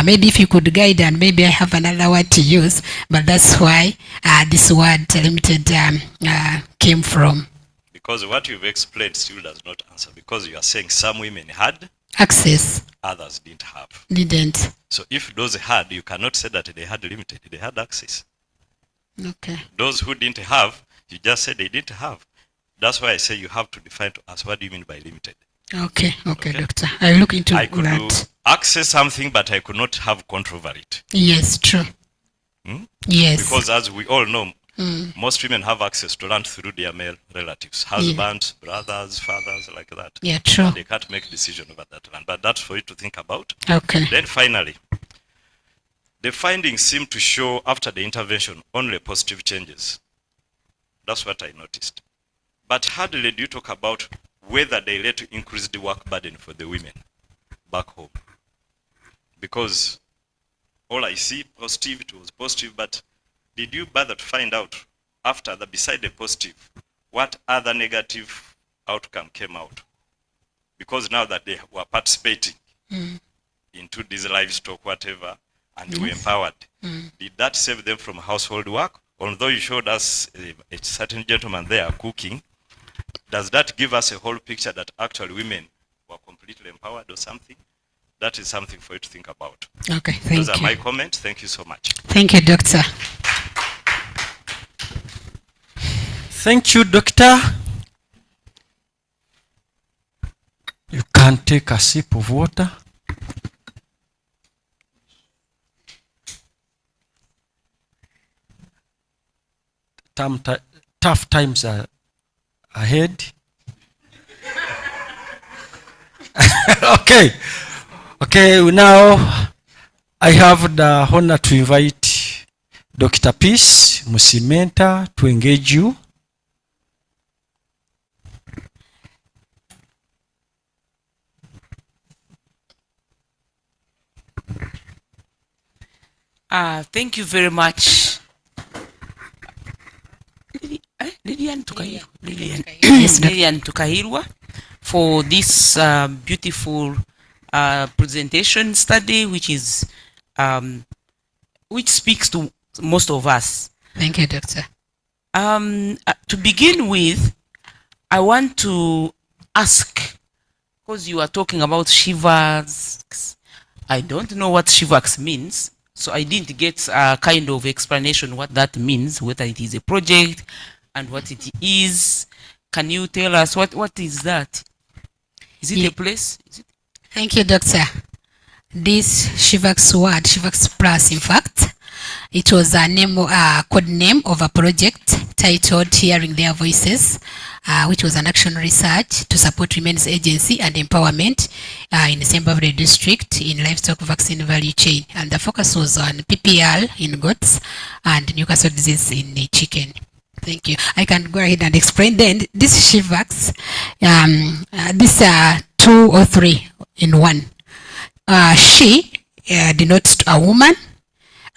Maybe if you could guide, and maybe I have another word to use, but that's why this word limited came from. Because what you've explained still does not answer, because you are saying some women had access, others didn't have. Didn't. So if those had, you cannot say that they had limited, they had access. Okay. Those who didn't have, you just said they didn't have. That's why I say you have to define to us, what do you mean by limited? Okay, Doctor. I'll look into I could that. access something, but I could not have control over it. Yes, true. Yes. Because as we all know, most women have access to land through their male relatives, husbands, brothers, fathers, like that. Yeah, true. They can't make decision over that land, but that's for you to think about. Okay. Then finally, the findings seem to show after the intervention only positive changes. That's what I noticed. But hardly do you talk about whether they led to increase the work burden for the women back home. Because all I see positive, it was positive, but did you bother to find out after the beside the positive, what other negative outcome came out? Because now that they were participating into this livestock, whatever, and they were empowered, did that save them from household work? Although you showed us a certain gentleman there cooking, does that give us a whole picture that actually women were completely empowered or something? That is something for you to think about. Okay, thank you. Those are my comments. Thank you so much. Thank you, Doctor. Thank you, Doctor. You can take a sip of water. Tough times are ahead. Okay, now I have the honor to invite Dr. Peace Musimenta to engage you. Thank you very much. Lillian Tukahirwa for this beautiful presentation study, which is which speaks to most of us. Thank you, Doctor. To begin with, I want to ask, because you are talking about SHEVAX, I don't know what SHEVAX means, so I didn't get a kind of explanation what that means, whether it is a project and what it is. Can you tell us what is that? Is it a place? Is it? Thank you, Doctor. This SHEVAX word, SHEVAX Plus, in fact, it was a name, code name of a project titled Hearing Their Voices, which was an action research to support women's agency and empowerment in the Sembabule district in livestock vaccine value chain. And the focus was on PPR in goats and Newcastle disease in the chicken. Thank you. I can go ahead and explain then. This SHEVAX, these are 2 or 3 in one. She denotes a woman,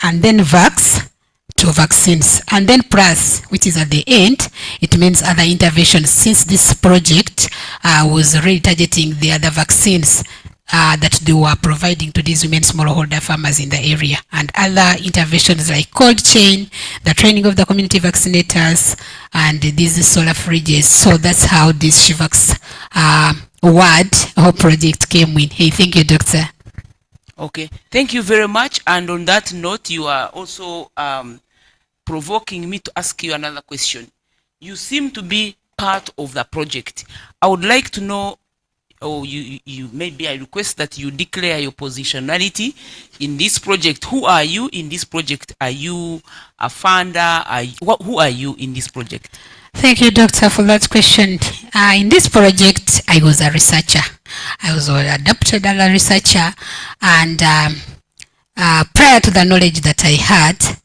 and then vax to vaccines, and then plus, which is at the end, it means other interventions, since this project was really targeting the other vaccines that they were providing to these women smallholder farmers in the area, and other interventions like cold chain, the training of the community vaccinators, and these solar fridges. So that's how this SHEVAX word or project came in. Hey, thank you, Doctor. Okay, thank you very much. And on that note, you are also provoking me to ask you another question. You seem to be part of the project. I would like to know, or you maybe I request that you declare your positionality in this project. Who are you in this project? Are you a funder? Who are you in this project? Thank you, Doctor, for that question. In this project, I was a researcher. I was adopted as a researcher, and prior to the knowledge that I had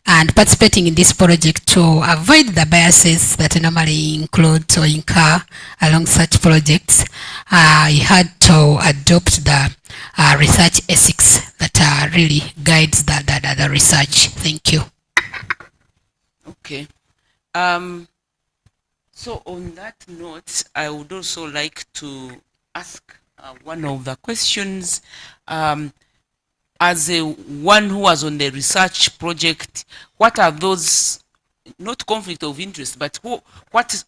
and participating in this project to avoid the biases that normally include or incur along such projects, I had to adopt the research ethics that really guides the research. Thank you. Okay. So on that note, I would also like to ask one of the questions. As one who was on the research project, what are those, not conflict of interest, but what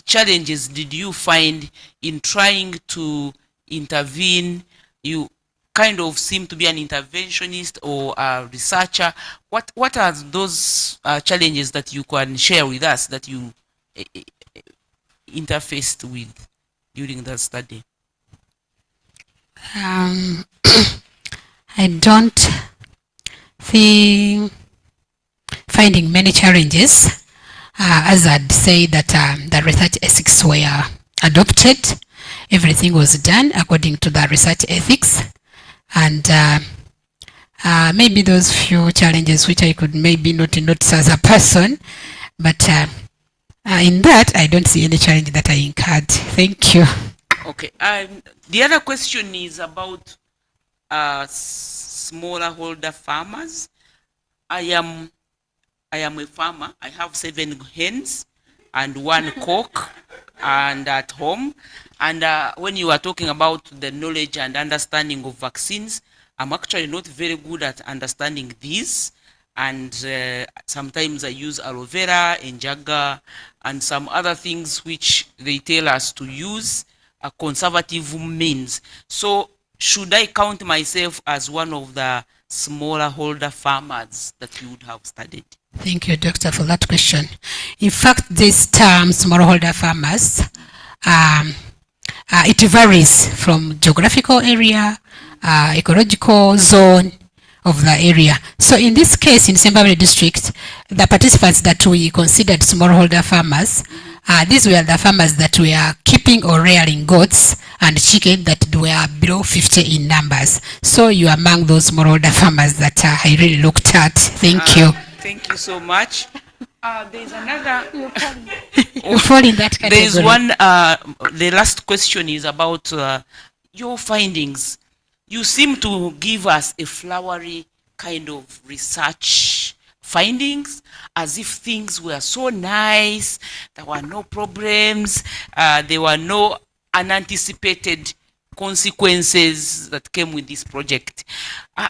challenges did you find in trying to intervene? You kind of seem to be an interventionist or a researcher. What are those challenges that you can share with us that you interfaced with during that study? I don't see finding many challenges, as I'd say that the research ethics were adopted. Everything was done according to the research ethics, and maybe those few challenges which I could maybe not notice as a person, but in that I don't see any challenge that I incurred. Thank you. Okay. The other question is about smaller holder farmers. I am a farmer. I have 7 hens and 1 cock and at home. And when you are talking about the knowledge and understanding of vaccines, I'm actually not very good at understanding these. And sometimes I use aloe vera, enjaga, and some other things which they tell us to use conservative means. So should I count myself as one of the smaller holder farmers that you would have studied? Thank you, Doctor, for that question. In fact, this term, smallholder farmers, it varies from geographical area, ecological zone of the area. So in this case, in Sembabule district, the participants that we considered smallholder farmers, these were the farmers that were keeping or rearing goats and chicken that were below 50 in numbers. So you are among those smallholder farmers that I really looked at. Thank you. Thank you so much. There's another. You fall in that category. There's one. The last question is about your findings. You seem to give us a flowery kind of research findings, as if things were so nice, there were no problems, there were no unanticipated consequences that came with this project.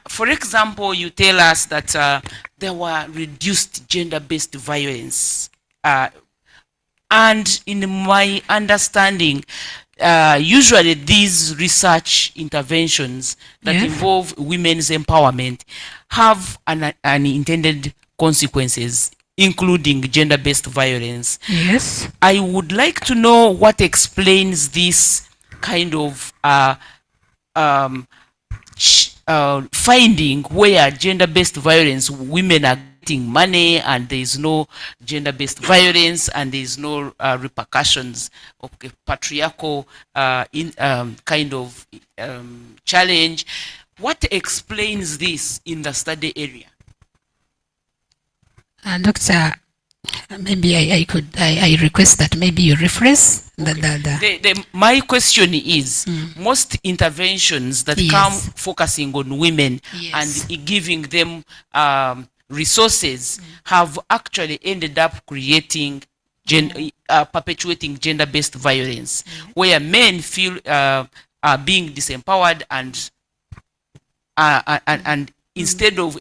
For example, you tell us that there were reduced gender-based violence. And in my understanding, usually these research interventions that involve women's empowerment have unintended consequences, including gender-based violence. Yes. I would like to know what explains this kind of finding where gender-based violence, women are getting money and there is no gender-based violence and there is no repercussions of a patriarchal kind of challenge. What explains this in the study area? Doctor, maybe I request that maybe you rephrase my question is, most interventions that come focusing on women and giving them resources have actually ended up creating perpetuating gender-based violence, where men feel are being disempowered and instead of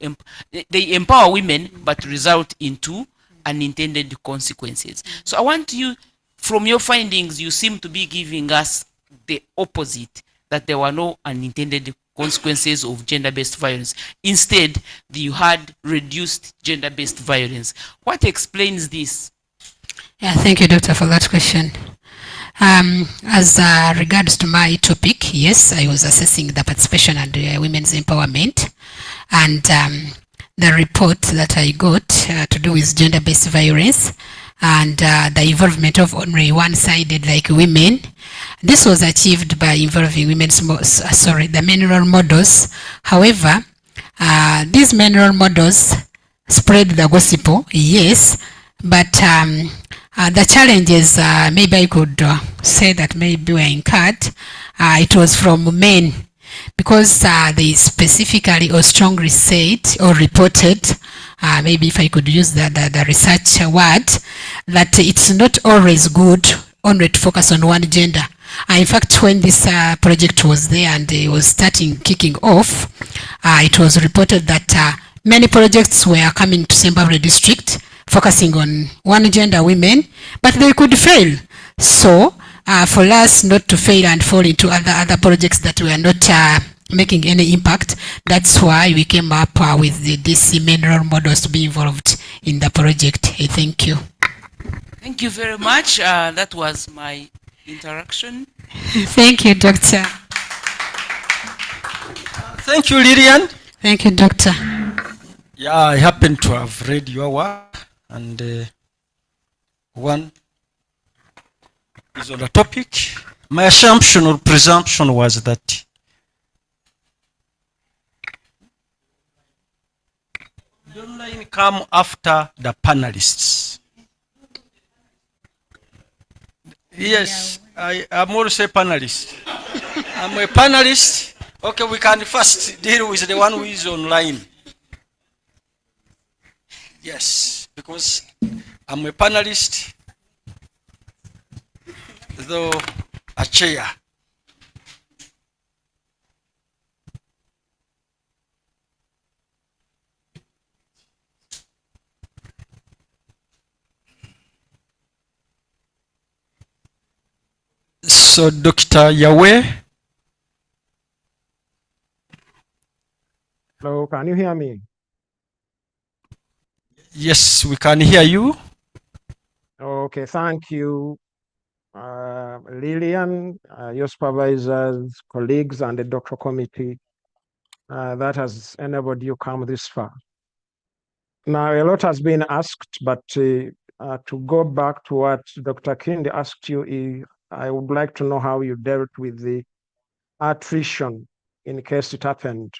they empower women but result into unintended consequences. So I want you, from your findings, you seem to be giving us the opposite, that there were no unintended consequences of gender-based violence. Instead, you had reduced gender-based violence. What explains this? Yeah, thank you, Doctor, for that question. As regards to my topic, yes, I was assessing the participation and women's empowerment, and the report that I got to do with gender-based violence and the involvement of only one-sided like women. This was achieved by involving the men role models. However, these men role models spread the gospel, yes, but the challenges, maybe I could say that maybe were incurred. It was from men, because they specifically or strongly said or reported, maybe if I could use the research word, that it's not always good only to focus on one gender. In fact, when this project was there and it was kicking off, it was reported that many projects were coming to Sembabule district focusing on one gender women, but they could fail. So for us not to fail and fall into other projects that were not making any impact, that's why we came up with these men role models to be involved in the project. Hey, thank you. Thank you very much. That was my interaction. Thank you, Doctor. Thank you, Lillian. Thank you, Doctor. Yeah, I happen to have read your work, and one is on the topic. My assumption or presumption was that the online come after the panelists. Yes, I'm also a panelist. I'm a panelist. Okay, we can first deal with the one who is online. Yes, because I'm a panelist, though a chair. So, Dr. Yahweh. Hello, can you hear me? Yes, we can hear you. Okay, thank you, Lillian, your supervisors, colleagues, and the doctoral committee that has enabled you come this far. Now, a lot has been asked, but to go back to what Dr. Kindi asked you, I would like to know how you dealt with the attrition in case it happened.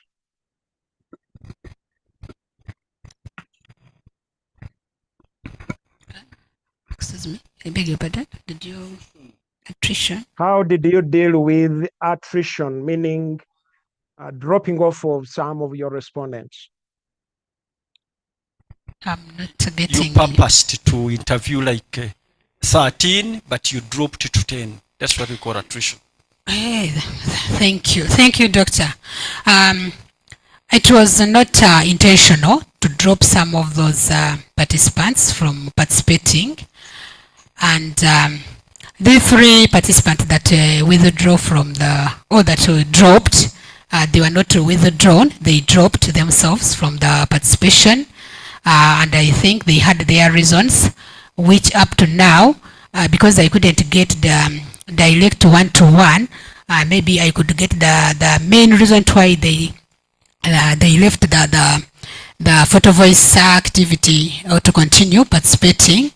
Excuse me, I beg your pardon. Did you attrition? How did you deal with attrition, meaning dropping off of some of your respondents? I'm not getting. You purposed to interview like 13, but you dropped to 10. That's what we call attrition. Hey, thank you, Doctor. It was not intentional to drop some of those participants from participating, and the 3 participants that withdrew from that dropped, they were not withdrawn, they dropped themselves from the participation, and I think they had their reasons, which up to now, because I couldn't get the direct one-to-one, maybe I could get the main reason why they left the photo voice activity or to continue participating.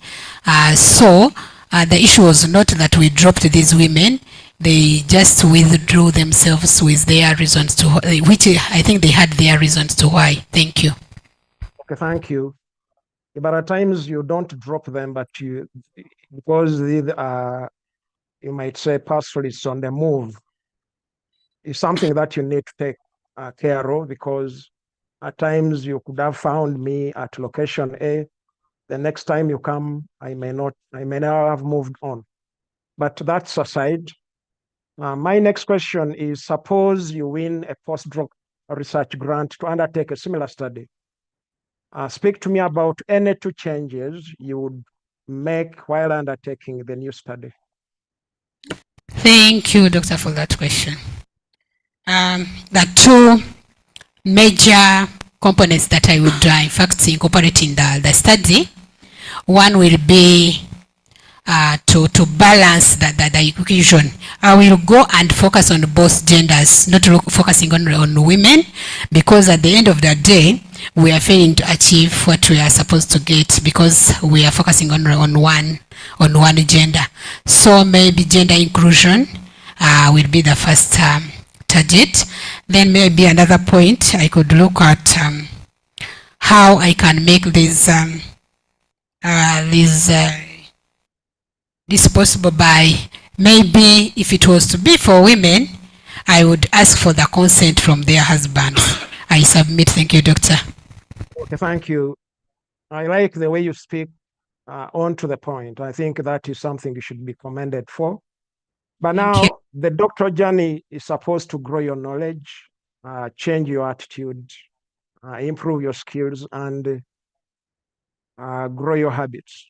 So the issue was not that we dropped these women, they just withdrew themselves with their reasons to, which I think they had their reasons to why. Thank you. Okay, thank you. But at times you don't drop them, but because you might say pastoralists on the move, is something that you need to take care of, because at times you could have found me at location A. The next time you come, I may not have moved on. But that's aside. My next question is, suppose you win a postdoc research grant to undertake a similar study. Speak to me about any 2 changes you would make while undertaking the new study. Thank you, Doctor, for that question. The 2 major components that I would in fact incorporate in the study, one will be to balance the equation. I will go and focus on both genders, not focusing on women, because at the end of the day, we are failing to achieve what we are supposed to get because we are focusing on one gender. So maybe gender inclusion will be the first target. Then maybe another point I could look at how I can make this possible by, maybe if it was to be for women, I would ask for the consent from their husbands. I submit. Thank you, Doctor. Okay, thank you. I like the way you speak on to the point. I think that is something you should be commended for. But now the doctoral journey is supposed to grow your knowledge, change your attitude, improve your skills, and grow your habits.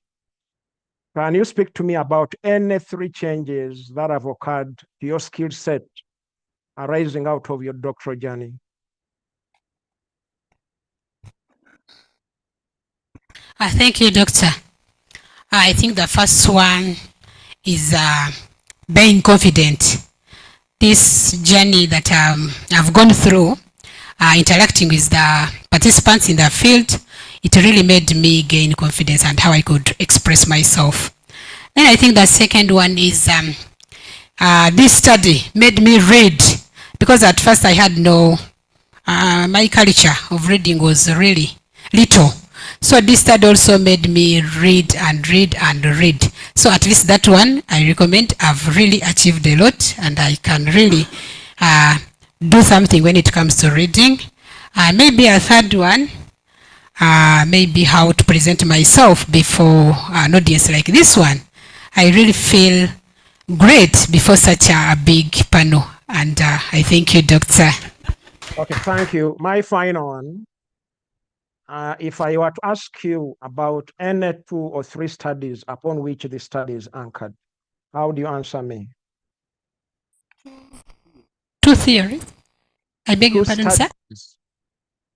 Can you speak to me about any 3 changes that have occurred to your skill set arising out of your doctoral journey? Thank you, Doctor. I think the first one is being confident. This journey that I've gone through, interacting with the participants in the field, it really made me gain confidence and how I could express myself. Then I think the second one is this study made me read, because at first I had no, my culture of reading was really little. So this study also made me read and read and read. So at least that one I recommend. I've really achieved a lot and I can really do something when it comes to reading. Maybe a third one, maybe how to present myself before an audience like this one. I really feel great before such a big panel, and I thank you, Doctor. Okay, thank you. My final one, if I were to ask you about any 2 or 3 studies upon which the study is anchored, how do you answer me? 2 theories? I beg your pardon, sir?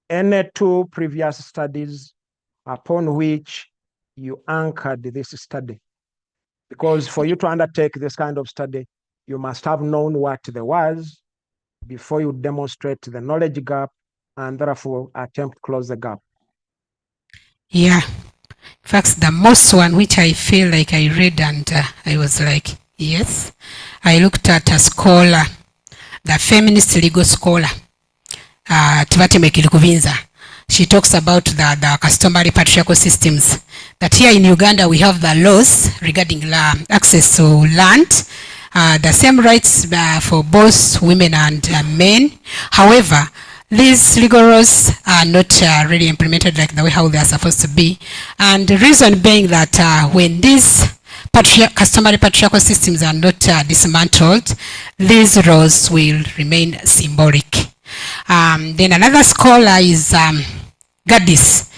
Any 2 previous studies upon which you anchored this study? Because for you to undertake this kind of study, you must have known what there was before you demonstrate the knowledge gap and therefore attempt to close the gap. Yeah. In fact, the most one which I feel like I read and I was like, yes. I looked at a scholar, the feminist legal scholar, Tivatime Kilikuvinza. She talks about the customary patriarchal systems. That here in Uganda we have the laws regarding access to land, the same rights for both women and men. However, these legal laws are not really implemented like the way how they are supposed to be. And the reason being that when these customary patriarchal systems are not dismantled, these laws will remain symbolic. Then another scholar is Gaddis.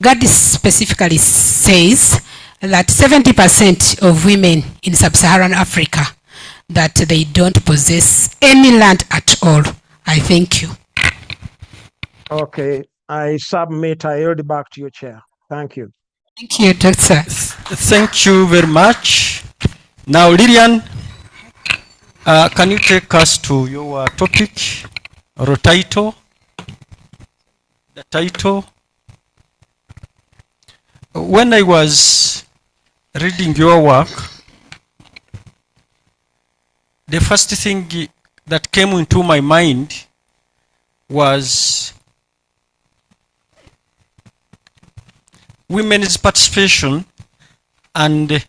Gaddis specifically says that 70% of women in sub-Saharan Africa that they don't possess any land at all. I thank you. Okay, I submit. I yield back to your chair. Thank you. Thank you, Doctor. Thank you very much. Now, Lillian, can you take us to your topic or title? The title. When I was reading your work, the first thing that came into my mind was women's participation and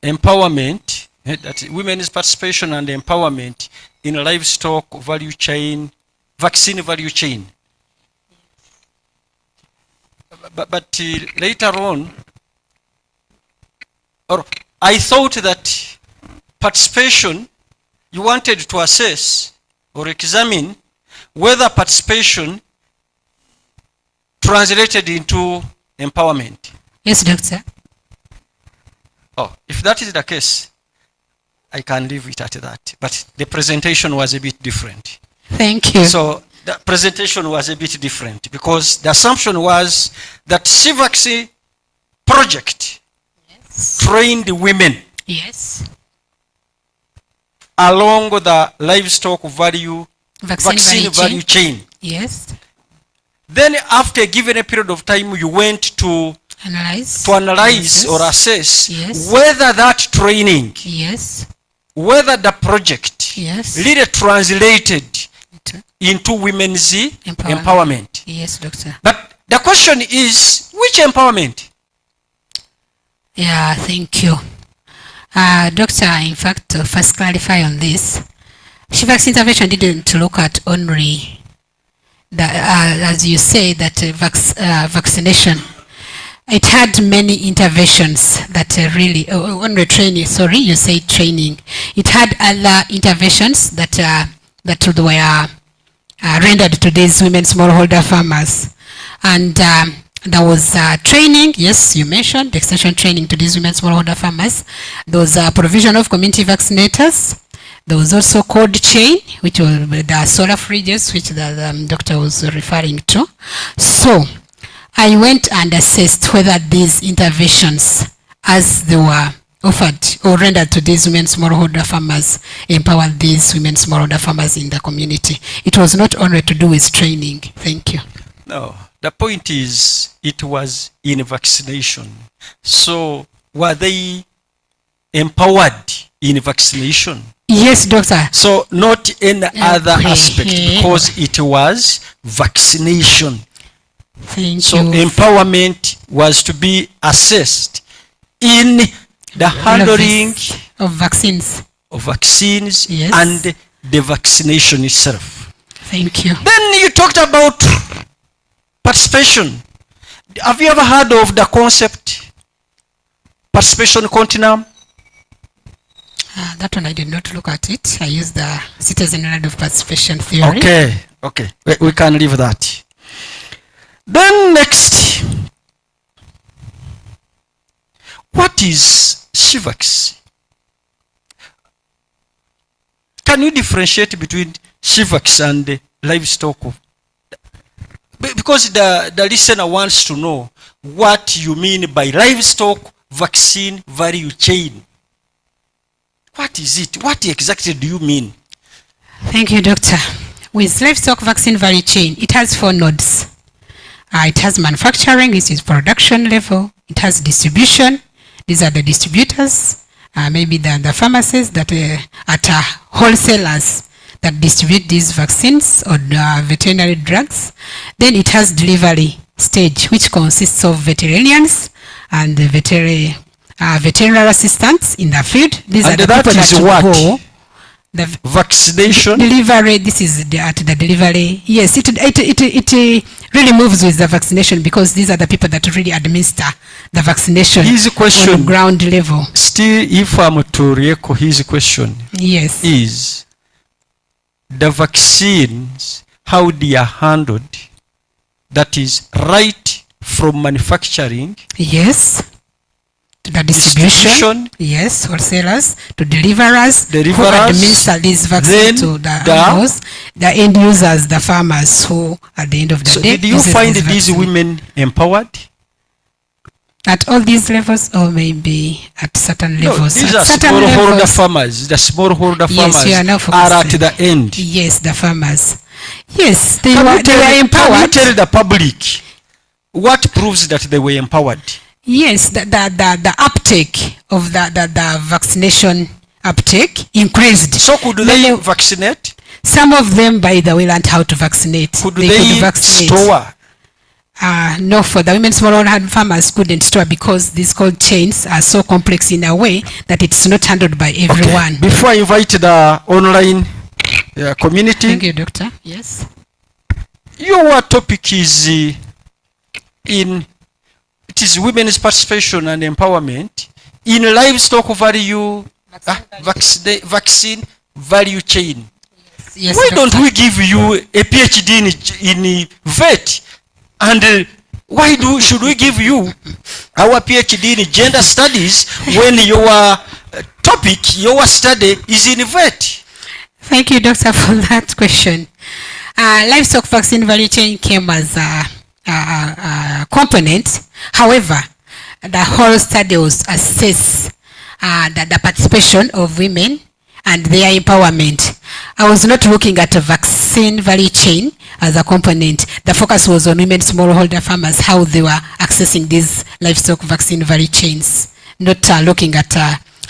empowerment, that women's participation and empowerment in livestock value chain, vaccine value chain. But later on, or I thought that participation, you wanted to assess or examine whether participation translated into empowerment. Yes, Doctor. Oh, if that is the case, I can leave it at that. But the presentation was a bit different. Thank you. So the presentation was a bit different because the assumption was that SHEVAX project trained women Yes. along the livestock value vaccine value chain. Yes. Then after a given period of time, you went to Analyze. or assess Yes. whether that training, Yes. whether the project Yes. really translated into women's empowerment. Yes, doctor. But the question is, which empowerment? Yeah, thank you. Doctor, in fact, to first clarify on this, SHEVAX intervention didn't look at only the, as you say, that vaccination. It had many interventions that really, only training, sorry, you say training. It had other interventions that were rendered to these women smallholder farmers. And there was training, yes, you mentioned, extension training to these women smallholder farmers. There was provision of community vaccinators. There was also cold chain, which was the solar fridges, which the doctor was referring to. So I went and assessed whether these interventions, as they were offered or rendered to these women smallholder farmers, empowered these women smallholder farmers in the community. It was not only to do with training. Thank you. No, the point is it was in vaccination. So were they empowered in vaccination? Yes, doctor. So not any other aspect, because it was vaccination. Thank So you. empowerment was to be assessed in the handling of vaccines. of vaccines, Yes. and the vaccination itself. Thank you. Then you talked about participation. Have you ever heard of the concept participation continuum? That one I did not look at it. I used the citizen-led of participation theory. Okay. We can leave that. Then next, what is SHEVAX? Can you differentiate between SHEVAX and the livestock? Because the listener wants to know what you mean by livestock vaccine value chain. What is it? What exactly do you mean? Thank you, doctor. With livestock vaccine value chain, it has 4 nodes. It has manufacturing, this is production level. It has distribution, these are the distributors, maybe the pharmacies that at wholesalers that distribute these vaccines or veterinary drugs. Then it has delivery stage, which consists of veterinarians and the veterinary assistants in the field. These And are the that people is that what? go. The Vaccination? delivery, this is at the delivery. Yes, it really moves with the vaccination, because these are the people that really administer the vaccination His question, on ground level. still, if I'm to re-echo his question, Yes. is the vaccines, how they are handled, that is right from manufacturing, Yes. To the distribution. Yes, wholesalers, to deliverers, who administer these vaccines to the animals, the end users, the farmers, who at the end of the so day. did you uses find this these vaccine. women empowered? At all these levels, or maybe at certain No, levels? these At are certain smallholder levels, farmers. The smallholder Yes, farmers you are now are at focusing. the end. Yes, the farmers. Yes, they Can were you tell empowered. the public what proves that they were empowered? Yes, the uptake of the vaccination uptake increased. So could they vaccinate? Some of them, by the way, learned how to vaccinate. Could they vaccinate. store? No, for the women smallholder farmers couldn't store, because these cold chains are so complex in a way that it's not handled by everyone. Okay. Before I invite the online community, Thank you, doctor. Yes. your topic is it is women's participation and empowerment in livestock value vaccine value chain. Yes, Why doctor. don't we give you a PhD in vet, and why should we give you our PhD in gender studies when your topic, your study is in vet? Thank you, doctor, for that question. Livestock vaccine value chain came as a component. However, the whole study was assess the participation of women and their empowerment. I was not looking at a vaccine value chain as a component. The focus was on women smallholder farmers, how they were accessing these livestock vaccine value chains, not looking at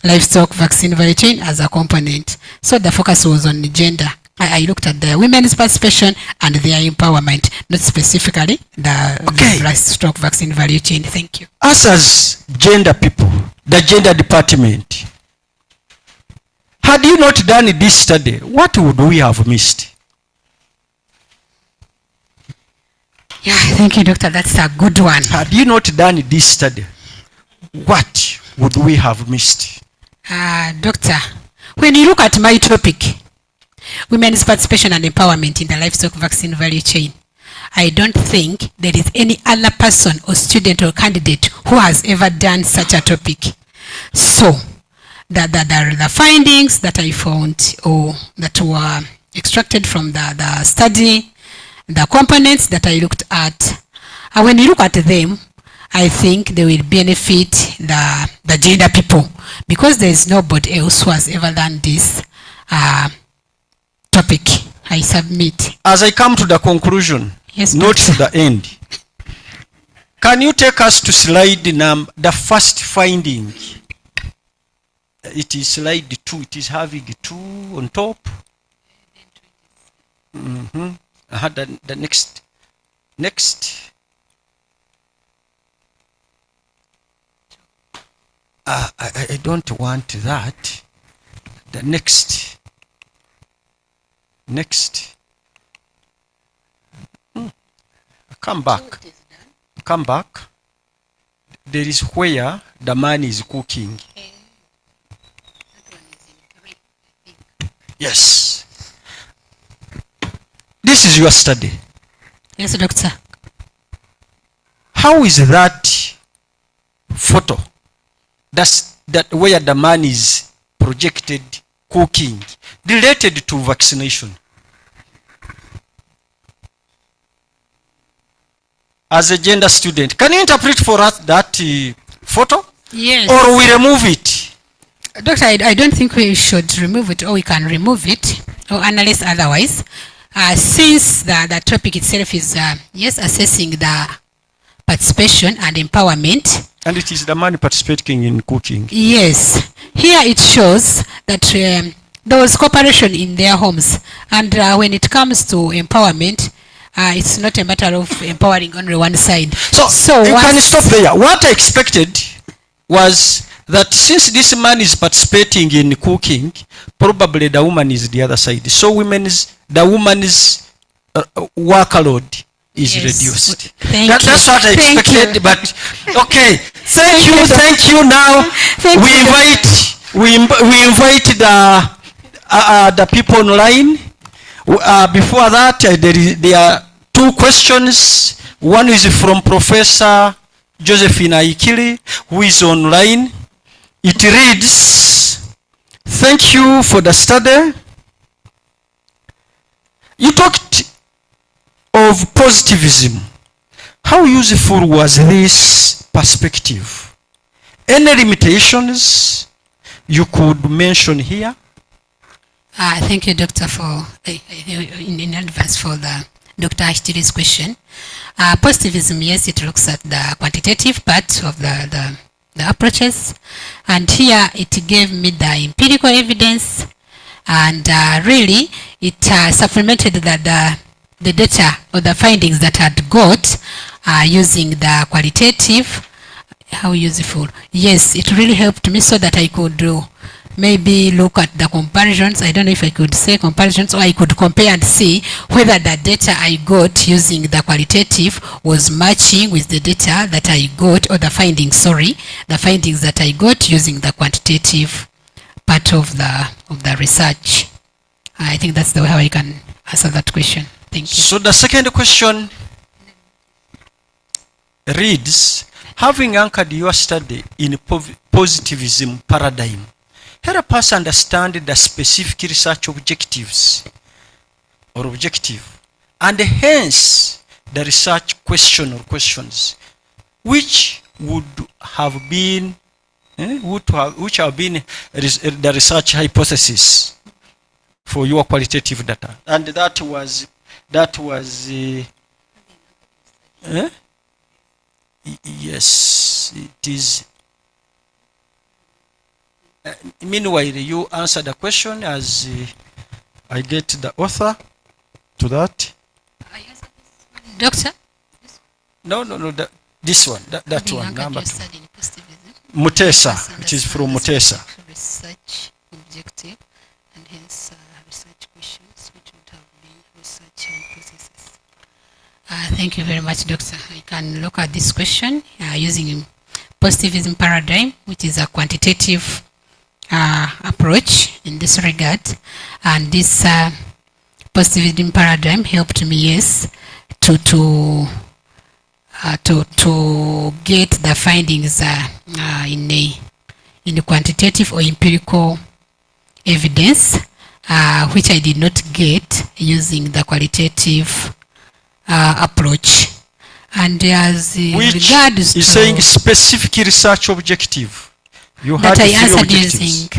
livestock vaccine value chain as a component. So the focus was on gender. I looked at the women's participation and their empowerment, not specifically the livestock vaccine value chain. Thank you. Us as gender people, the gender department, had you not done this study, what would we have missed? Yeah, thank you, Doctor. That's a good one. Had you not done this study, what would we have missed? Doctor, when you look at my topic, women's participation and empowerment in the livestock vaccine value chain, I don't think there is any other person or student or candidate who has ever done such a topic. So, the findings that I found or that were extracted from the study, the components that I looked at, when you look at them, I think they will benefit the gender people, because there is nobody else who has ever done this topic. I submit. As I come to the conclusion, yes, not to the end, can you take us to slide the first finding? It is slide 2. It is having 2 on top. The next. I don't want that. The next. Come back. There is where the man is cooking. Yes. This is your study. Yes, Doctor. How is that photo, that where the man is projected cooking, related to vaccination? As a gender student, can you interpret for us that photo? Yes. Or we remove it? Doctor, I don't think we should remove it, or we can remove it, or unless otherwise. Since the topic itself is, yes, assessing the participation and empowerment. And it is the man participating in cooking. Yes. Here it shows that there was cooperation in their homes. And when it comes to empowerment, it's not a matter of empowering only one side. So you can stop there. What I expected was that since this man is participating in cooking, probably the woman is the other side. So the woman's workload is reduced. That's what I expected. But okay, thank you. Now we invite the people online. Before that, there are 2 questions. One is from Professor Josephine Aikili, who is online. It reads, thank you for the study. You talked of positivism. How useful was this perspective? Any limitations you could mention here? Thank you, Doctor, for in advance for the Dr. Ashtiri's question. Positivism, yes, it looks at the quantitative part of the approaches, and here it gave me the empirical evidence, and really it supplemented the data or the findings that had got using the qualitative. How useful? Yes, it really helped me so that I could maybe look at the comparisons. I don't know if I could say comparisons, or I could compare and see whether the data I got using the qualitative was matching with the data that I got, or the findings that I got using the quantitative part of the research. I think that's the way how I can answer that question. Thank you. So the second question reads, having anchored your study in positivism paradigm, help us understand the specific research objectives or objective, and hence the research question or questions which would have been which have been the research hypothesis for your qualitative data, and that was yes, it is. Meanwhile, you answer the question as I get the author to that. Doctor? No, this one, that one, number 2. Study in positivism. Mutesa, it is from Mutesa. Research objective and hence research questions which would have been research hypothesis. Thank you very much, Doctor. I can look at this question using positivism paradigm, which is a quantitative approach in this regard, and this positivism paradigm helped me, yes, to get the findings in the quantitative or empirical evidence, which I did not get using the qualitative approach. And as which regards is to saying specific research objective, you had that I 3 answered objectives. using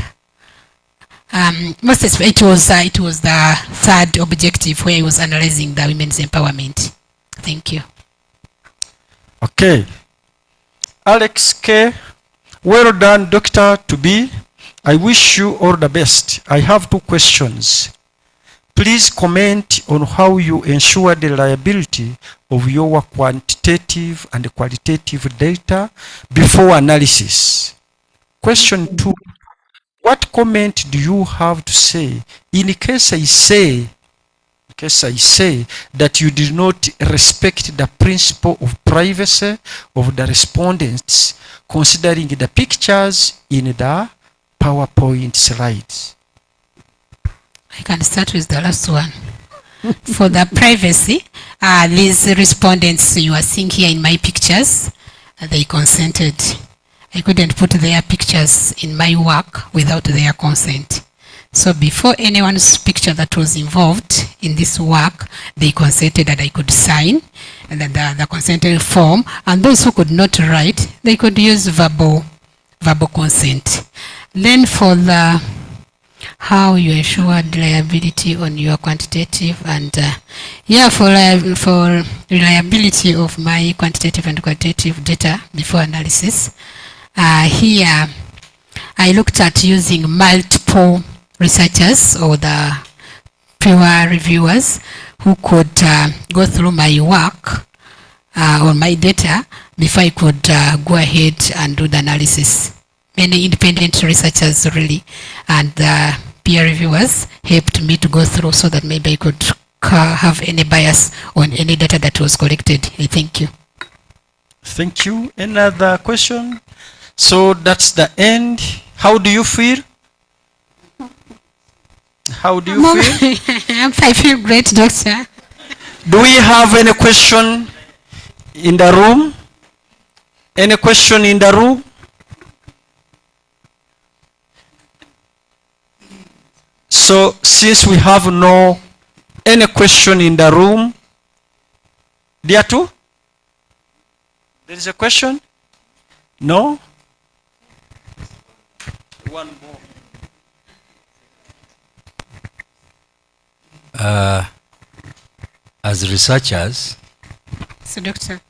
it was the 3rd objective where I was analyzing the women's empowerment. Thank you. Okay. Alex K. Well done, Dr. to be. I wish you all the best. I have 2 questions. Please comment on how you ensure the reliability of your quantitative and qualitative data before analysis. Question 2. What comment do you have to say in case I say that you did not respect the principle of privacy of the respondents, considering the pictures in the PowerPoint slides? I can start with the last one. For the privacy, these respondents you are seeing here in my pictures, they consented. I couldn't put their pictures in my work without their consent. So before anyone's picture that was involved in this work, they consented that I could sign and the consented form, and those who could not write, they could use verbal consent. Then for the how you ensure reliability on your quantitative and for reliability of my quantitative and qualitative data before analysis, here I looked at using multiple researchers or the peer reviewers who could go through my work or my data before I could go ahead and do the analysis. Many independent researchers really, and the peer reviewers helped me to go through so that maybe I could have any bias on any data that was collected. I thank you. Thank you. Another question? So that's the end. How do you feel? How do you feel? I feel great, Doctor. Do we have any question in the room? Any question in the room? So since we have no any question in the room, there too? There is a question? No? One more. As researchers, So, Doctor.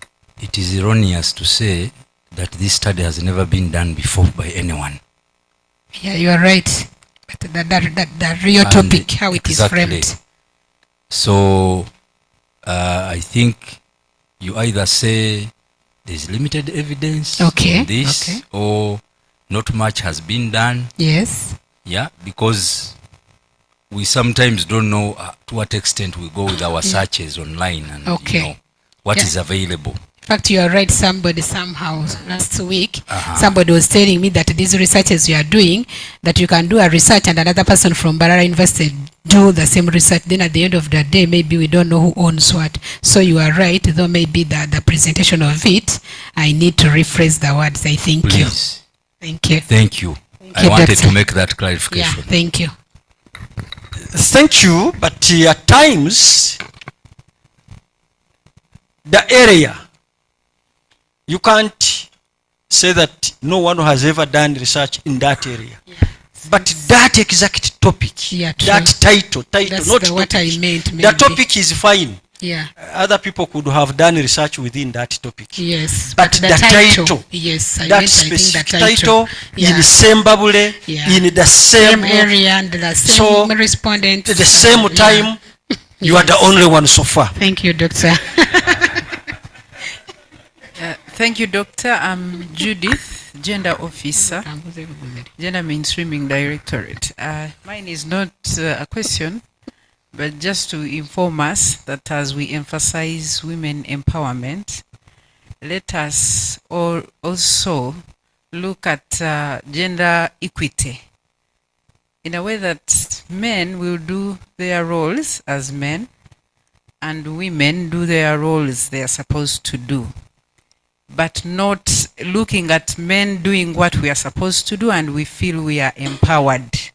it is erroneous to say that this study has never been done before by anyone. Yeah, you are right. But the real And topic, how it is exactly. framed. So I think you either say there's limited evidence Okay, on this, okay. or not much has been done. Yes. Yeah, because we sometimes don't know to what extent we go with our searches online and Okay. you know what Yeah. is available. In fact, you are right. Somebody somehow last week, somebody was telling me that these researches you are doing, that you can do a research and another person from Barara University do the same research. Then at the end of the day, maybe we don't know who owns what. So you are right, though maybe the presentation of it, I need to rephrase the words. I thank you. Please. Thank you. Thank you. I you, wanted Doctor. to make that Yeah, clarification. thank you. Thank you, but at times, the area, you can't say that no one has ever done research in that area. But that exact topic, that title, That's not what topic. I meant. The topic is fine. Yeah. Other people could have done research within that topic. Yes. But the title, yes, that specific title in Sembabule, in the same area and the same respondents. At the same time, you are the only one so far. Thank you, Doctor. Thank you, Doctor. I'm Judith, Gender Officer, Gender Mainstreaming Directorate. Mine is not a question, but just to inform us that as we emphasize women empowerment, let us also look at gender equity in a way that men will do their roles as men and women do their roles they are supposed to do, but not looking at men doing what we are supposed to do and we feel we are empowered.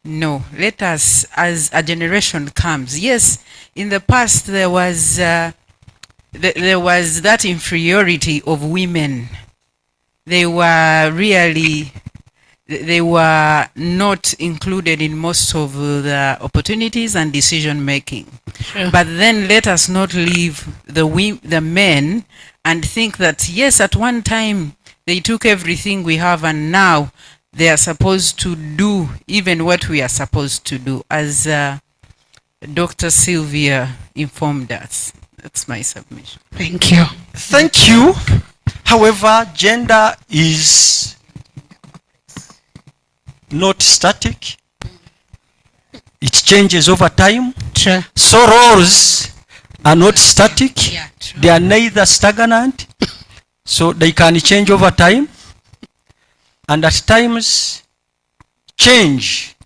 No, let us, as a generation comes, yes, in the past there was that inferiority of women. They were not included in most of the opportunities and decision making. Sure. But then let us not leave the men and think that, yes, at one time they took everything we have and now they are supposed to do even what we are supposed to do, as Dr. Sylvia informed us. That's my submission. Thank you. Thank you. However, gender is not static. It changes over time. True. So roles are not static. Yeah, true. They are neither stagnant. So they can change over time. And at times, change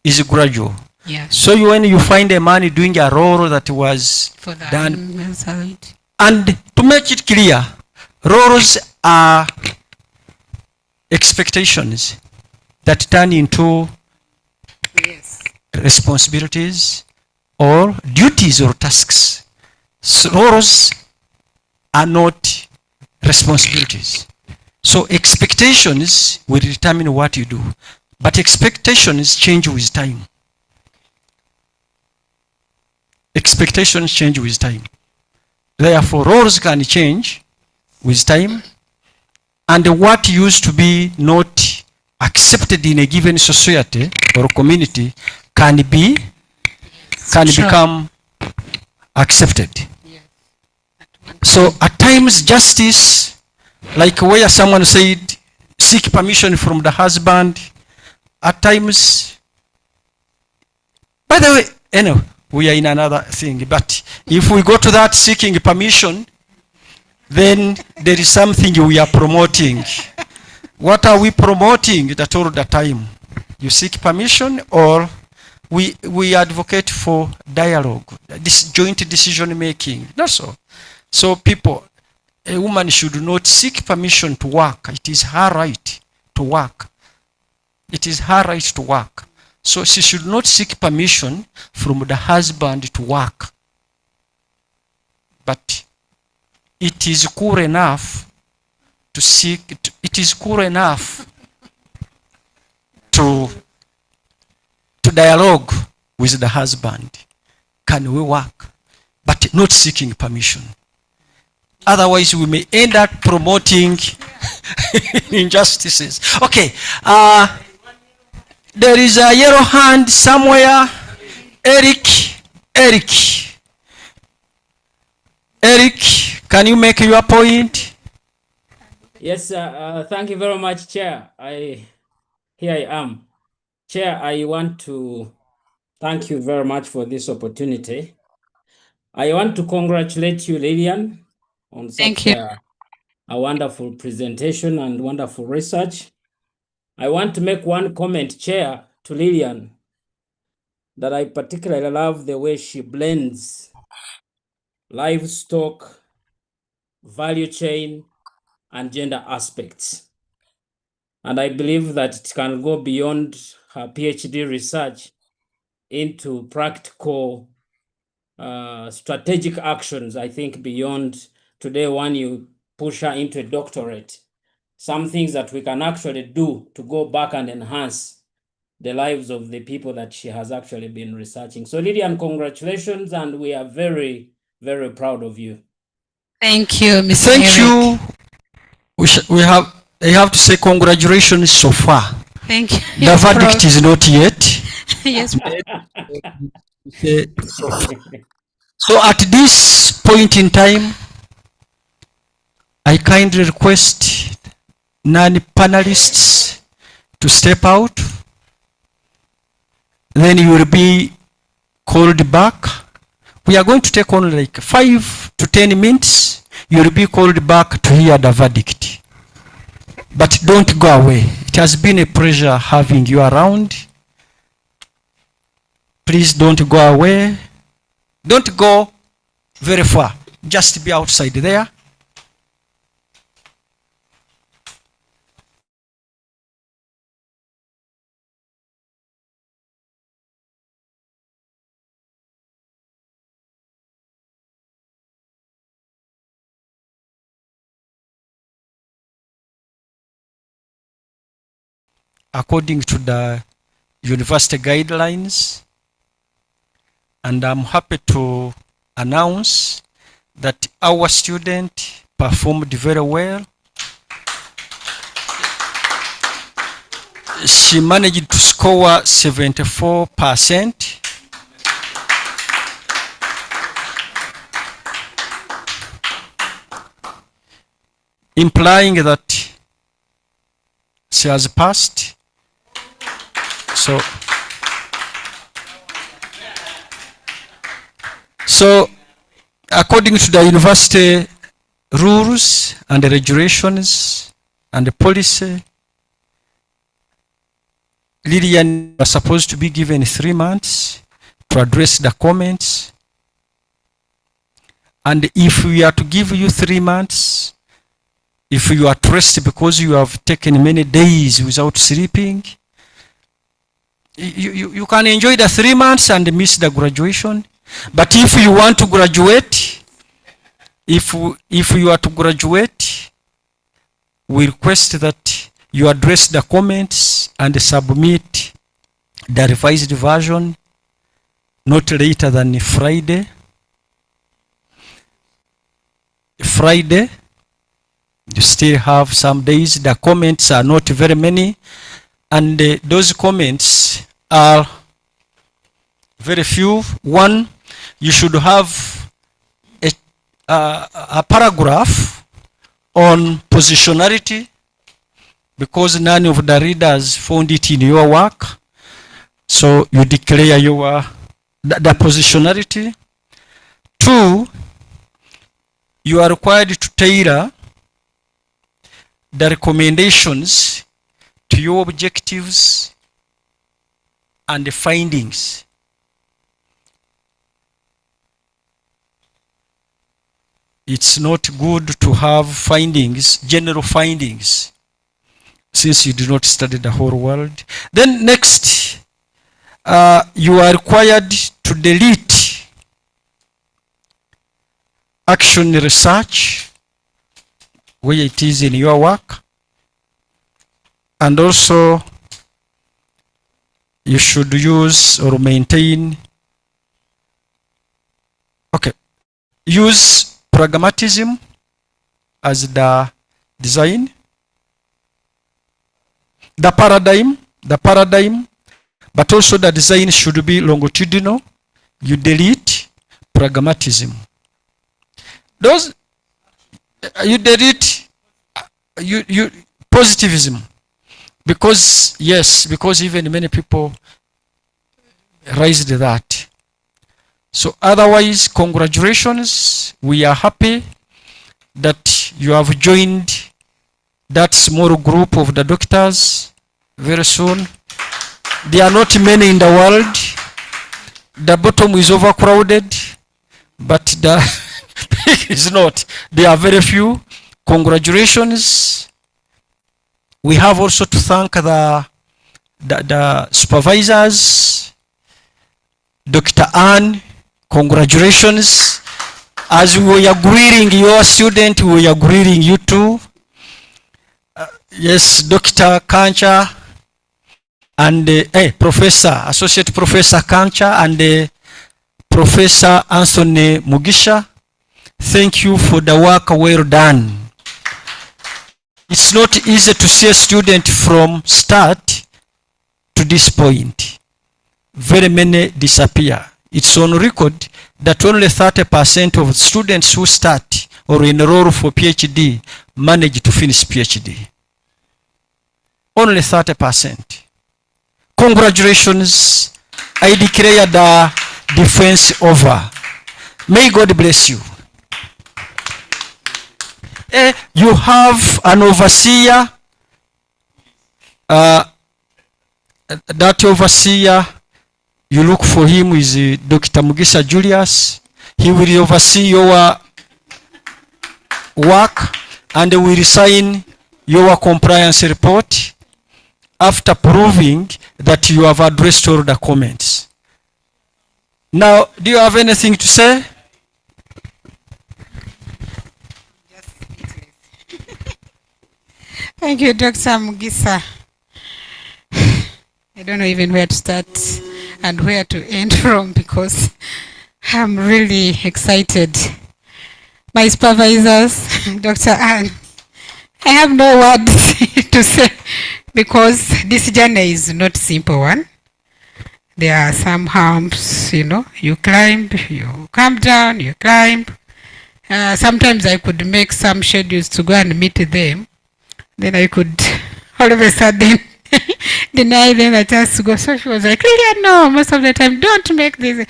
is gradual. Yeah. So when you find a man doing a role that was done, and to make it clear, roles are expectations that turn into responsibilities or duties or tasks. So roles are not responsibilities. So expectations will determine what you do, but expectations change with time. Expectations change with time. Therefore, roles can change with time, and what used to be not accepted in a given society or community can become accepted. So at times justice, like where someone said, seek permission from the husband, at times, by the way, anyway, we are in another thing, but if we go to that seeking permission, then there is something we are promoting. What are we promoting that all the time? You seek permission, or we advocate for dialogue, this joint decision making. That's all. So people, a woman should not seek permission to work. It is her right to work. It is her right to work. So she should not seek permission from the husband to work. But it is cool enough to seek, it is cool enough to dialogue with the husband. Can we work? But not seeking permission. Otherwise, we may end up promoting injustices. Okay. There is a yellow hand somewhere. Eric, can you make your point? Yes, thank you very much, Chair. Here I am. Chair, I want to thank you very much for this opportunity. I want to congratulate you, Lillian, on such a wonderful presentation and wonderful research. I want to make one comment, Chair, to Lillian, that I particularly love the way she blends livestock, value chain, and gender aspects. And I believe that it can go beyond her PhD research into practical strategic actions. I think beyond today, when you push her into a doctorate, some things that we can actually do to go back and enhance the lives of the people that she has actually been researching. So Lillian, congratulations, and we are very, very proud of you. Thank you, Mr. Thank Eric. you. I have to say congratulations so far. Thank you. The Yes, verdict Prof. is not yet. Yes. So at this point in time, I kindly request non-panelists to step out. Then you will be called back. We are going to take only like 5 to 10 minutes. You will be called back to hear the verdict. But don't go away. It has been a pleasure having you around. Please don't go away. Don't go very far. Just be outside there. According to the university guidelines, and I'm happy to announce that our student performed very well. She managed to score 74%. Implying that she has passed. So according to the university rules and the regulations and the policy, Lillian was supposed to be given 3 months to address the comments. And if we are to give you 3 months, if you are stressed because you have taken many days without sleeping, you can enjoy the 3 months and miss the graduation. But if you want to graduate, if you are to graduate, we request that you address the comments and submit the revised version not later than Friday. You still have some days. The comments are not very many, and those comments are very few. One, you should have a paragraph on positionality, because none of the readers found it in your work. So you declare the positionality. 2, you are required to tailor the recommendations to your objectives and the findings. It's not good to have findings, general findings, since you do not study the whole world. Then next, you are required to delete action research where it is in your work, and also you should use or maintain, use pragmatism as the design, the paradigm, but also the design should be longitudinal. You delete pragmatism. Those you delete positivism, because even many people raised that. So otherwise, congratulations. We are happy that you have joined that small group of the doctors very soon. There are not many in the world. The bottom is overcrowded, but the is not. There are very few. Congratulations. We have also to thank the supervisors. Dr. Ann, congratulations. As we are greeting your student, we are greeting you too. Yes, Dr. Kankya and Professor, Associate Professor Kankya and Professor Anthony Mugisha, thank you for the work well done. It's not easy to see a student from start to this point. Very many disappear. It's on record that only 30% of students who start or enroll for PhD manage to finish PhD. Only 30%. Congratulations. I declare the defense over. May God bless you. You have an overseer. That overseer, you look for him, is Dr. Mugisha Julius. He will oversee your work and will sign your compliance report after proving that you have addressed all the comments. Now, do you have anything to say? Thank you, Dr. Mugisha. I don't know even where to start and where to end from because I'm really excited. My supervisors, Dr. Ann, I have no words to say because this journey is not a simple one. There are some humps, you climb, you come down, you climb. Sometimes I could make some schedules to go and meet them. Then I could all of a sudden deny them a chance to go. So she was like, Lillian, no, most of the time, don't make this.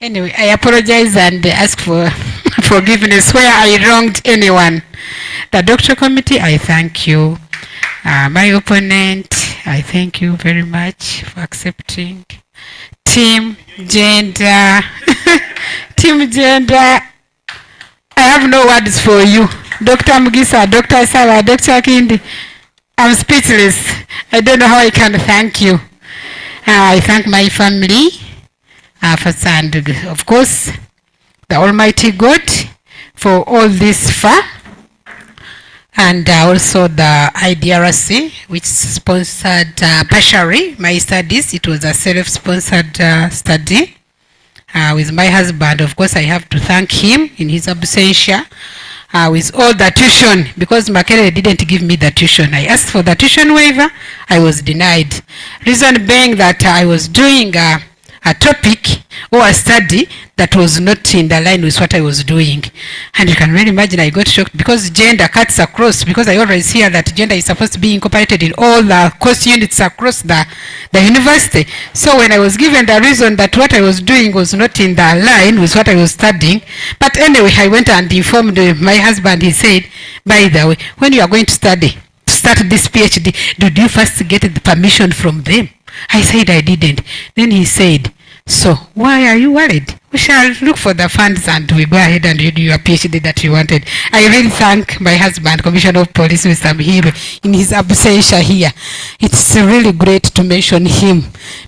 Anyway, I apologize and ask for forgiveness where I wronged anyone. The doctoral committee, I thank you. My opponent, I thank you very much for accepting. Team Gender, Team Gender, I have no words for you. Dr. Mugisha, Dr. Sara, Dr. Kindi, I'm speechless. I don't know how I can thank you. I thank my family, first and of course, the Almighty God for all this far, and also the IDRC, which sponsored partially my studies. It was a self-sponsored study with my husband. Of course, I have to thank him in his absentia. With all the tuition, because Makerere didn't give me the tuition. I asked for the tuition waiver, I was denied. Reason being that I was doing a topic or a study that was not in the line with what I was doing. And you can really imagine I got shocked because gender cuts across, because I always hear that gender is supposed to be incorporated in all the course units across the university. So when I was given the reason that what I was doing was not in the line with what I was studying, but anyway, I went and informed my husband. He said, by the way, when you are going to start this PhD, did you first get the permission from them? I said I didn't. Then he said, so why are you worried? We shall look for the funds and we go ahead and do your PhD that you wanted. I really thank my husband, Commissioner of Police, Mr. Mihiro, in his absentia here. It's really great to mention him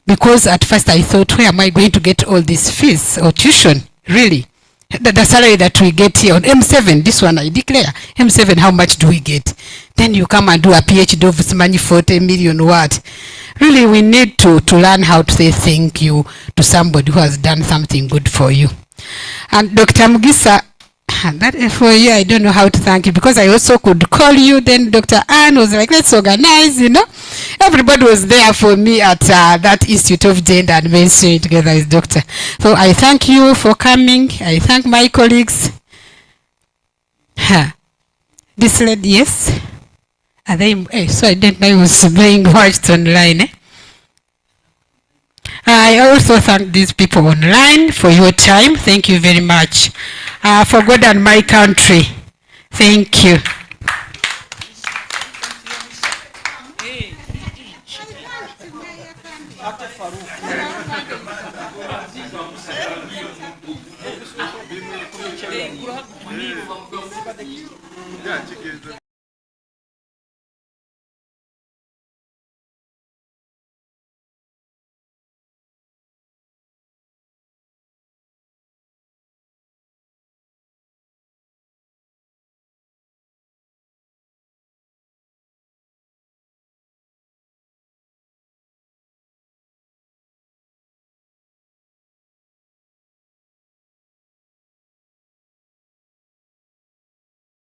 because at first I thought, where am I going to get all these fees or tuition? Really? The salary that we get here on M7, this one I declare, M7, how much do we get? Then you come and do a PhD of Simanyi 40 million what? Really, we need to learn how to say thank you to somebody who has done something good for you. And Dr. Mugisha, that for you, I don't know how to thank you because I also could call you. Then Dr. Ann was like, let's organize, Everybody was there for me at that Institute of Gender and Mainstream together as doctor. So I thank you for coming. I thank my colleagues. This lady, yes? Are they, so I didn't know it was being watched online. I also thank these people online for your time. Thank you very much. For God and my country. Thank you. Yeah,